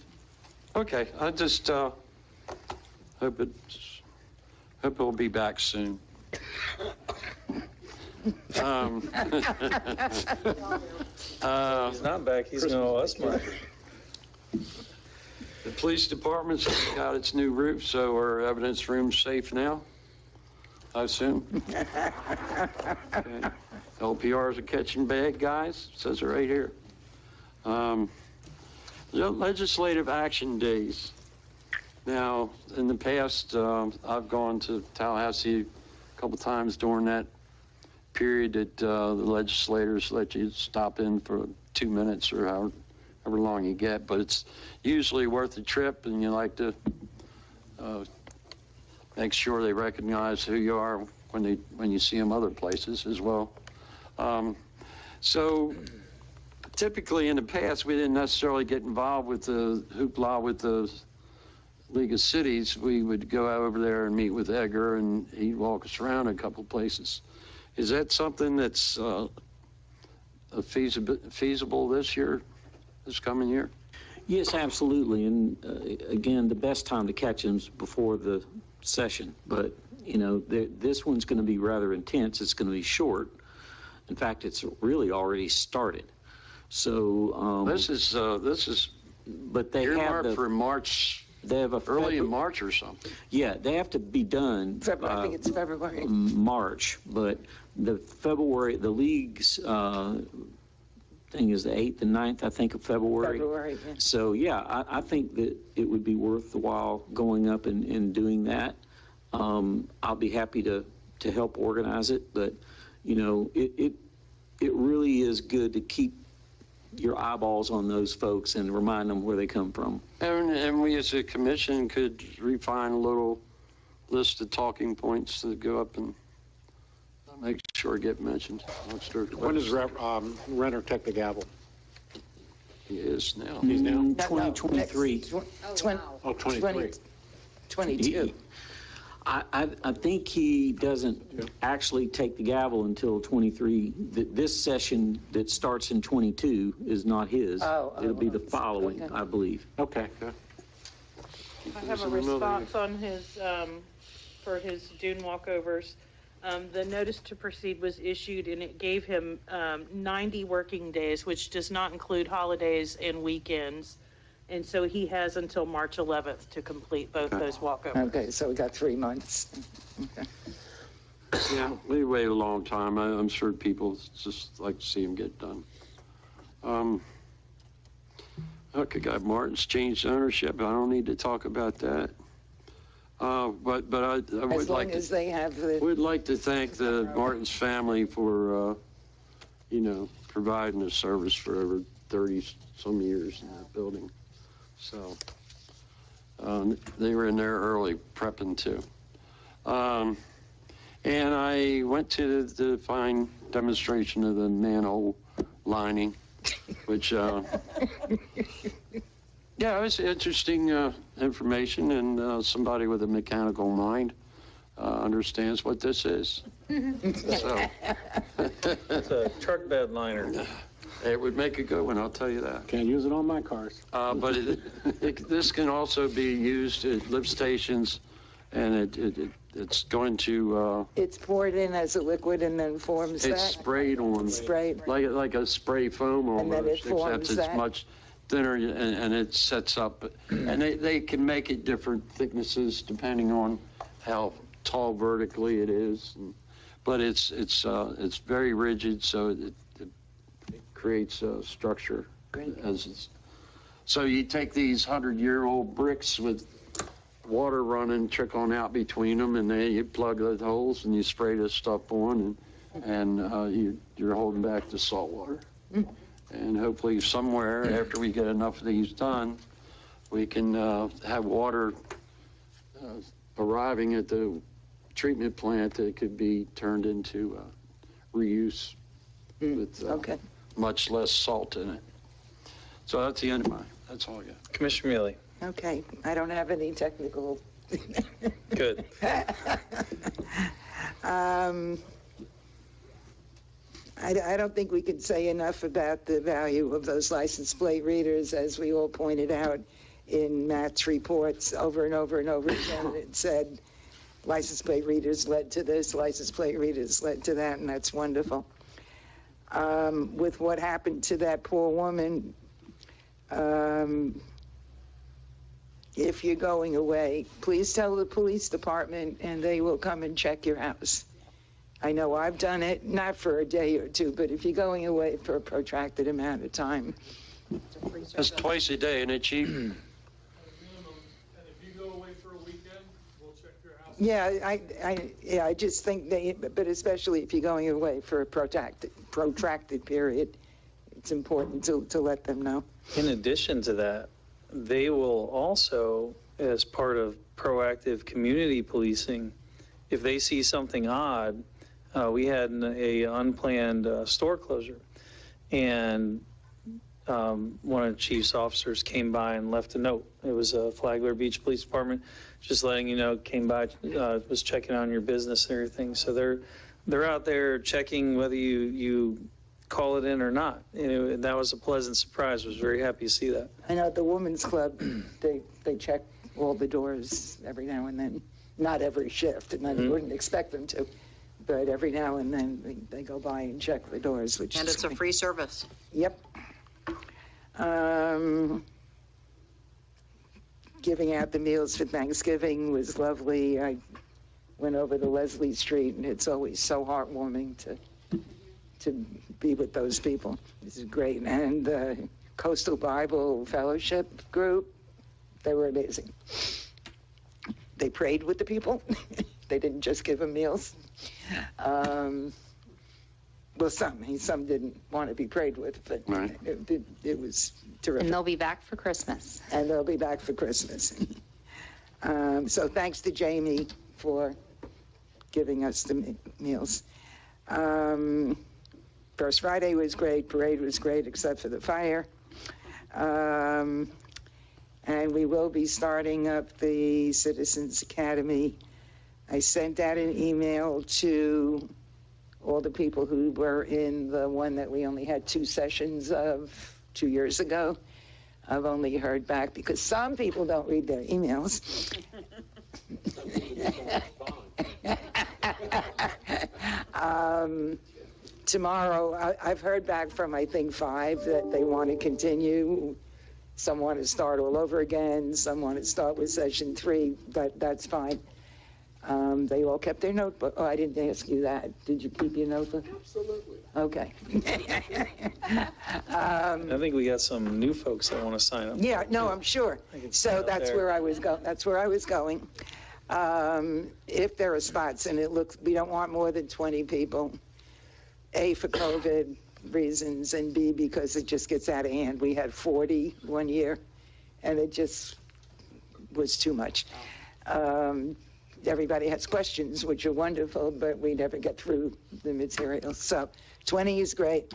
Okay, I just hope it'll be back soon. He's not back, he's gonna owe us money. The police department's got its new roof, so our evidence room's safe now, I assume. Okay. LPRs are catching bad guys, says it right here. Legislative action days. Now, in the past, I've gone to Tallahassee a couple times during that period that the legislators let you stop in for 2 minutes or however long you get, but it's usually worth the trip, and you like to make sure they recognize who you are when you see them other places as well. So typically in the past, we didn't necessarily get involved with the hoopla with the League of Cities. We would go over there and meet with Edgar, and he'd walk us around a couple places. Is that something that's feasible this year, this coming year? Yes, absolutely. And again, the best time to catch them is before the session. But, you know, this one's going to be rather intense. It's going to be short. In fact, it's really already started. So this is but they have for March. They have early in March or something. Yeah, they have to be done. I think it's February. March, but the league's thing is the 8th and 9th, I think, of February. February, yeah. So, yeah, I think that it would be worth the while going up and doing that. I'll be happy to help organize it, but, you know, it really is good to keep your eyeballs on those folks and remind them where they come from. And we as a commission could refine a little list of talking points to go up and make sure get mentioned. When does Renner take the gavel? He is now. He's now? 2023. Oh, 23. 22. I think he doesn't actually take the gavel until 23. This session that starts in 22 is not his. It'll be the following, okay. I believe. Okay, good. I have a response on his, for his Dune walkovers. The notice to proceed was issued and it gave him 90 working days, which does not include holidays and weekends. And so he has until March 11th to complete both those walkovers. Okay, so we got 3 months. Okay. Yeah, we wait a long time. I'm sure people just like to see him get done. Okay, guy Martin's changed ownership. I don't need to talk about that. But I would like to, as they have the... would like to thank the Martin's family for, you know, providing a service for over 30 some years in that building. So they were in there early prepping too. And I went to the fine demonstration of the manhole lining, which, yeah, it was interesting information, and somebody with a mechanical mind understands what this is. So. It's a truck bed liner. It would make a good one, I'll tell you that. Can't use it on my cars. But this can also be used at lift stations and it's going to, It's poured in as a liquid and then forms it's that? sprayed on. Sprayed. Like a spray foam And then almost, it forms except it's that? much thinner and it sets up. And they can make it different thicknesses depending on how tall vertically it is. But it's very rigid, so it creates a structure. So you take these 100-year-old bricks with water running, trickling out between them, and then you plug those holes and you spray this stuff on, and you're holding back the salt water. And hopefully somewhere after we get enough of these done, we can have water arriving at the treatment plant that could be turned into reuse with much less salt in it. So that's the end of that's all I got. Commissioner Mealy. Okay, I don't have any technical. Good. I don't think we can say enough about the value of those license plate readers, as we all pointed out in Matt's reports over and over and over again. It said license plate readers led to this, license plate readers led to that, and that's wonderful. With what happened to that poor woman, if you're going away, please tell the police department and they will come and check your house. I know I've done it, not for a day or two, but if you're going away for a protracted amount of time. That's twice a day, isn't it, Chief? Yeah, I just think but especially if you're going away for a protracted period, it's important to let them know. In addition to that, they will also, as part of proactive community policing, if they see something odd, we had a unplanned store closure, and one of the chief's officers came by and left a note. It was a Flagler Beach Police Department, just letting you know, came by, was checking on your business and everything. So they're out there checking whether you call it in or not. And that was a pleasant surprise. I was very happy to see that. I know at the Women's Club, they check all the doors every now and then. Not every shift, and I wouldn't expect them to, but every now and then they go by and check the doors, which And is it's a free service. Yep. Giving out the meals for Thanksgiving was lovely. I went over to Leslie Street, and it's always so heartwarming to be with those people. This is great. And the Coastal Bible Fellowship group, they were amazing. They prayed with the people. They didn't just give them meals. Well, some didn't want to be prayed with, but right. it was terrific. And they'll be back for Christmas. And they'll be back for Christmas. So thanks to Jamie for giving us the meals. First Friday was great. Parade was great, except for the fire. And we will be starting up the Citizens Academy. I sent out an email to all the people who were in the one that we only had 2 sessions of 2 years ago. I've only heard back because some people don't read their emails. Tomorrow, I've heard back from, I think, 5 that they want to continue. Some want to start all over again. Some want to start with session 3, but that's fine. They all kept their notebook. Oh, I didn't ask you that. Did you keep your notebook? Absolutely. Okay. I think we got some new folks that want to sign up. Yeah, no, I'm sure. So that's where I was going. That's where I was going. If there are spots, and we don't want more than 20 people. A, for COVID reasons, and B, because it just gets out of hand. We had 40 one year, and it just was too much. Everybody has questions, which are wonderful, but we never get through the material. So 20 is great.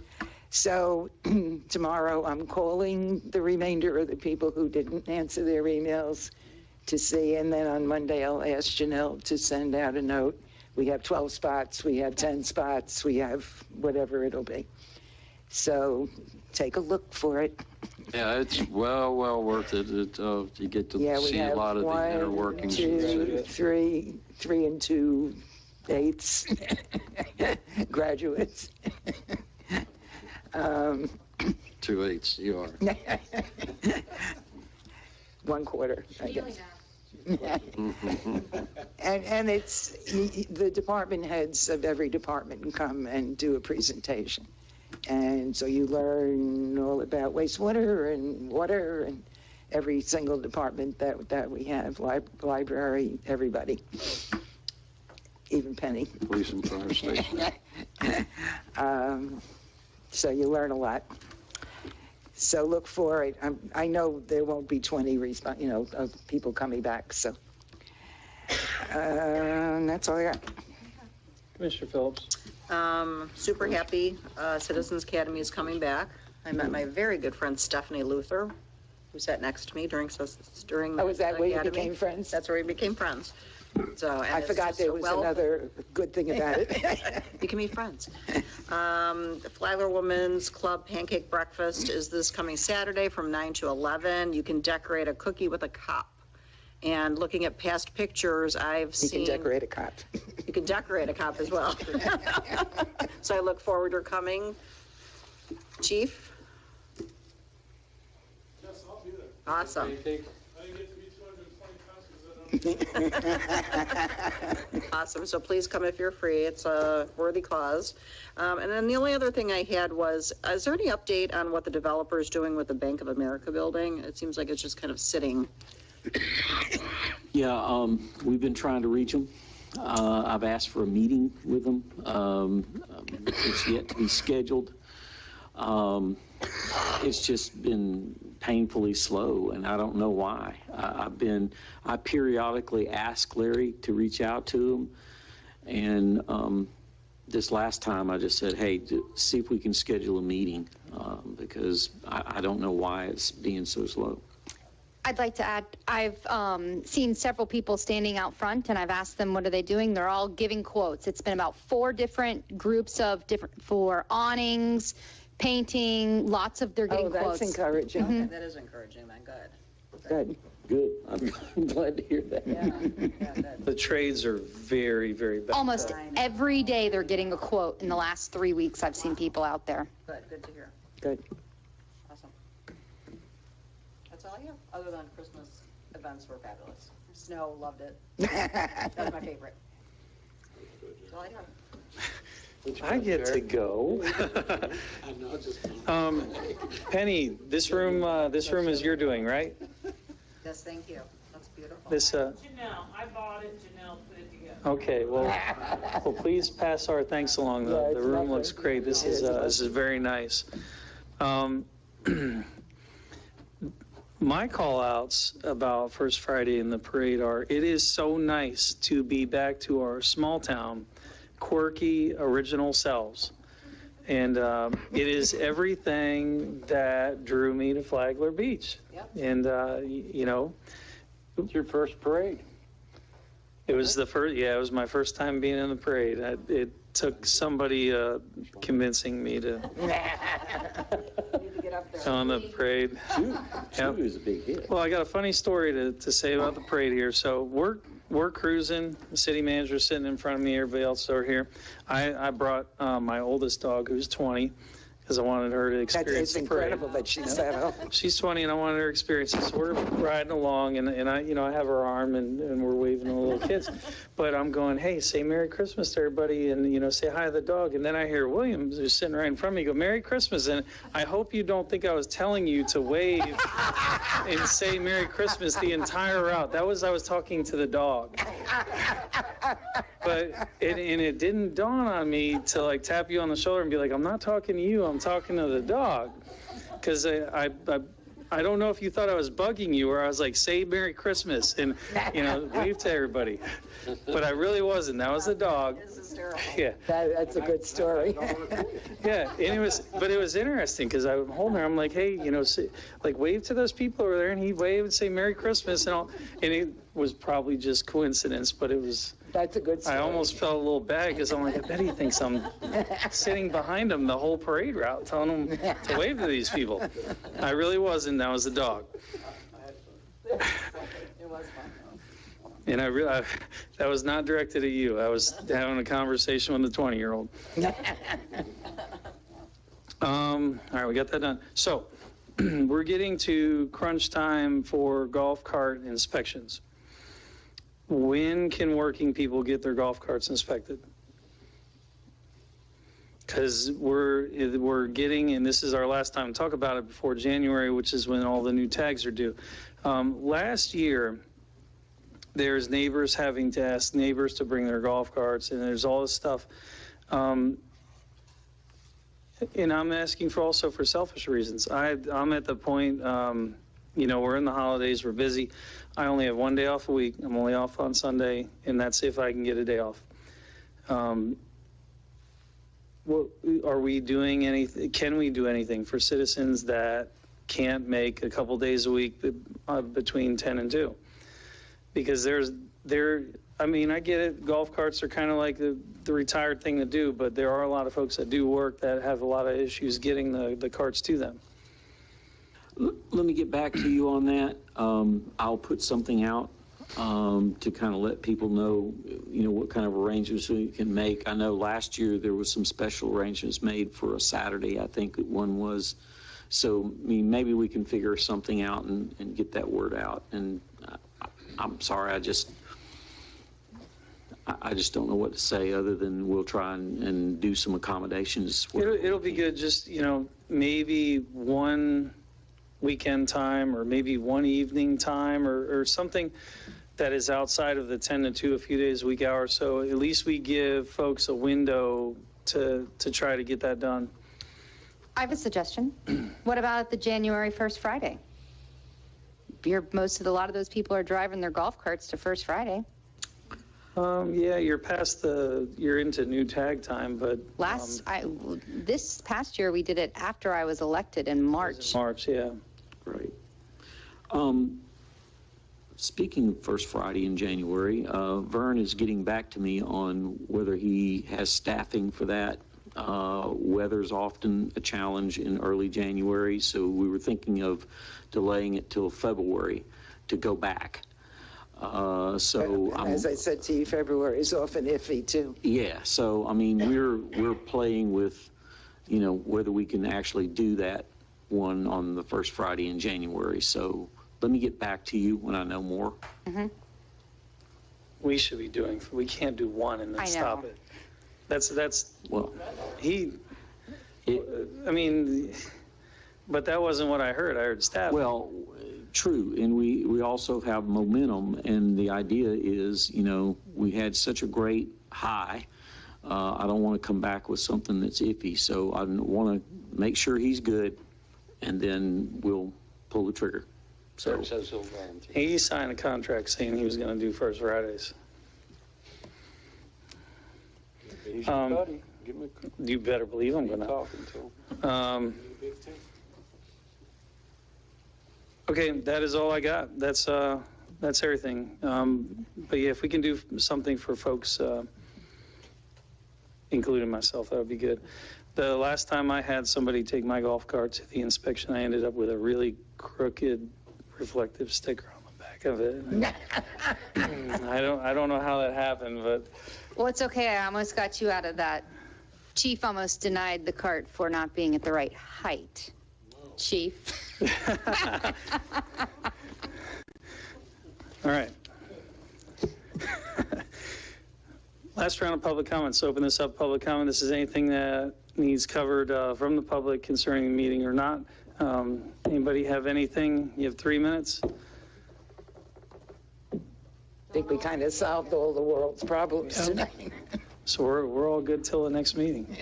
So tomorrow I'm calling the remainder of the people who didn't answer their emails to see, and then on Monday I'll ask Janelle to send out a note. We have 12 spots, we have 10 spots, we have whatever it'll be. So take a look for it. Yeah, it's well worth it. You get to Yeah, we see a have lot of the inner one, workings of the two, city. three and 2/8 graduates. 2/8, you are. 1/4, I guess. And it's, the department heads of every department come and do a presentation. And so you learn all about wastewater and water and every single department that we have, library, everybody, even Penny. Police and fire station. So you learn a lot. So look for it. I know there won't be 20 of people coming back, so. That's all I got. Commissioner Phillips. Super happy Citizens Academy is coming back. I met my very good friend Stephanie Luther, who sat next to me during Oh, is that where you became friends? That's where we became friends. So I forgot there was another good thing about it. You can meet friends. The Flagler Women's Club Pancake Breakfast is this coming Saturday from 9 to 11. You can decorate a cookie with a cup. And looking at past pictures, I've seen... You can decorate a cup. You can decorate a cup as well. So I look forward to coming. Chief? Yes, I'll be there. Awesome. Awesome. So please come if you're free. It's a worthy cause. And then the only other thing I had was, is there any update on what the developer is doing with the Bank of America building? It seems like it's just kind of sitting. Yeah, we've been trying to reach them. I've asked for a meeting with them. It's yet to be scheduled. It's just been painfully slow, and I don't know why. I periodically ask Larry to reach out to him, and this last time I just said, hey, see if we can schedule a meeting, because I don't know why it's being so slow. I'd like to add, I've seen several people standing out front, and I've asked them, what are they doing? They're all giving quotes. It's been about 4 different groups for awnings, painting, they're getting quotes. That's encouraging. Okay, that is encouraging, then. Good. Good. I'm glad to hear that. Yeah, good. The trades are very, very bad. Almost every day they're getting a quote. In the last 3 weeks, I've seen people out there. Good to hear. Good. Awesome. That's all I have, other than Christmas events were fabulous. Snow, loved it. That was my favorite. That's all I have. I get to go. Penny, this room is your doing, right? Yes, thank you. That's beautiful. Janelle, I bought it, Janelle put it together. Okay, well, please pass our thanks along. The room looks great. This is very nice. My call outs about First Friday in the parade are, it is so nice to be back to our small town, quirky, original selves. And it is everything that drew me to Flagler Beach. Yep. And, It's your first parade. it was it was my first time being in the parade. It took somebody convincing me to on the parade. Two is a big hit. Well, I got a funny story to say about the parade here. So we're cruising. The city manager's sitting in front of me. Everybody else over here. I brought my oldest dog, who's 20, because I wanted her to experience the parade. It's incredible that she's that old. She's 20, and I wanted her to experience it. So we're riding along, and I have her arm, and we're waving to the little kids. But I'm going, hey, say Merry Christmas to everybody, and say hi to the dog. And then I hear William, who's sitting right in front of me, go, Merry Christmas. And I hope you don't think I was telling you to wave and say Merry Christmas the entire route. I was talking to the dog. But it didn't dawn on me to tap you on the shoulder and be like, I'm not talking to you, I'm talking to the dog. Because I don't know if you thought I was bugging you, or I was like, say Merry Christmas and wave to everybody. But I really wasn't. That was the dog. Yeah. That's a good story. Yeah, and it was interesting because I was holding her. I'm like, hey, say, wave to those people over there, and he'd wave and say Merry Christmas and all. And it was probably just coincidence, but it was That's a good story. I almost felt a little bad because I'm like, I bet he thinks I'm sitting behind him the whole parade route, telling him to wave to these people. I really wasn't. That was the dog. It was fun. And that was not directed at you. I was having a conversation with the 20-year-old. All right, we got that done. So we're getting to crunch time for golf cart inspections. When can working people get their golf carts inspected? Because we're getting, and this is our last time to talk about it before January, which is when all the new tags are due. Last year, there's neighbors having to ask neighbors to bring their golf carts, and there's all this stuff. And I'm asking for also for selfish reasons. I'm at the point, we're in the holidays, we're busy. I only have one day off a week. I'm only off on Sunday, and that's if I can get a day off. Are we doing anything? Can we do anything for citizens that can't make a couple days a week between 10 and 2? Because I get it, golf carts are kind of like the retired thing to do, but there are a lot of folks that do work that have a lot of issues getting the carts to them. Let me get back to you on that. I'll put something out to kind of let people know, what kind of arrangements we can make. I know last year there was some special arrangements made for a Saturday, I think one was. So, maybe we can figure something out and get that word out. And I'm sorry, I just don't know what to say other than we'll try and do some accommodations. It'll be good, just, maybe one weekend time or maybe one evening time or something that is outside of the 10 to 2, a few days a week hour. So at least we give folks a window to try to get that done. I have a suggestion. What about the January 1st Friday? A lot of those people are driving their golf carts to First Friday. Yeah, you're into new tag time, but. This past year we did it after I was elected in March. March, yeah. Right. Speaking of First Friday in January, Vern is getting back to me on whether he has staffing for that. Weather's often a challenge in early January, so we were thinking of delaying it till February to go back. As I said to you, February is often iffy too. Yeah, so we're playing with, whether we can actually do that one on the first Friday in January. So let me get back to you when I know more. Mm-hmm. We should be we can't do one and then stop it. But that wasn't what I heard. I heard staff. Well, true, and we also have momentum, and the idea is, we had such a great high. I don't want to come back with something that's iffy, so I want to make sure he's good, and then we'll pull the trigger. So he signed a contract saying he was going to do First Fridays. He's your buddy. Give him You better believe I'm going to. talking to him. Okay, that is all I got. That's everything. But yeah, if we can do something for folks, including myself, that would be good. The last time I had somebody take my golf cart to the inspection, I ended up with a really crooked reflective sticker on the back of it. I don't know how that happened, but. Well, it's okay. I almost got you out of that. Chief almost denied the cart for not being at the right height. Chief. All right. Last round of public comments. Open this up, public comment. This is anything that needs covered from the public concerning the meeting or not. Anybody have anything? You have 3 minutes. I think we kind of solved all the world's problems tonight. So we're all good till the next meeting.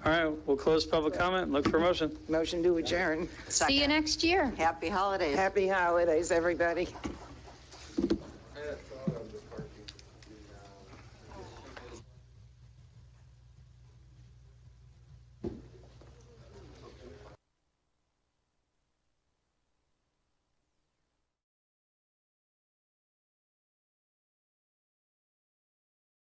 All right, we'll close public comment. Look for motion. Motion to adjourn. See you next year. Happy holidays. Happy holidays, everybody.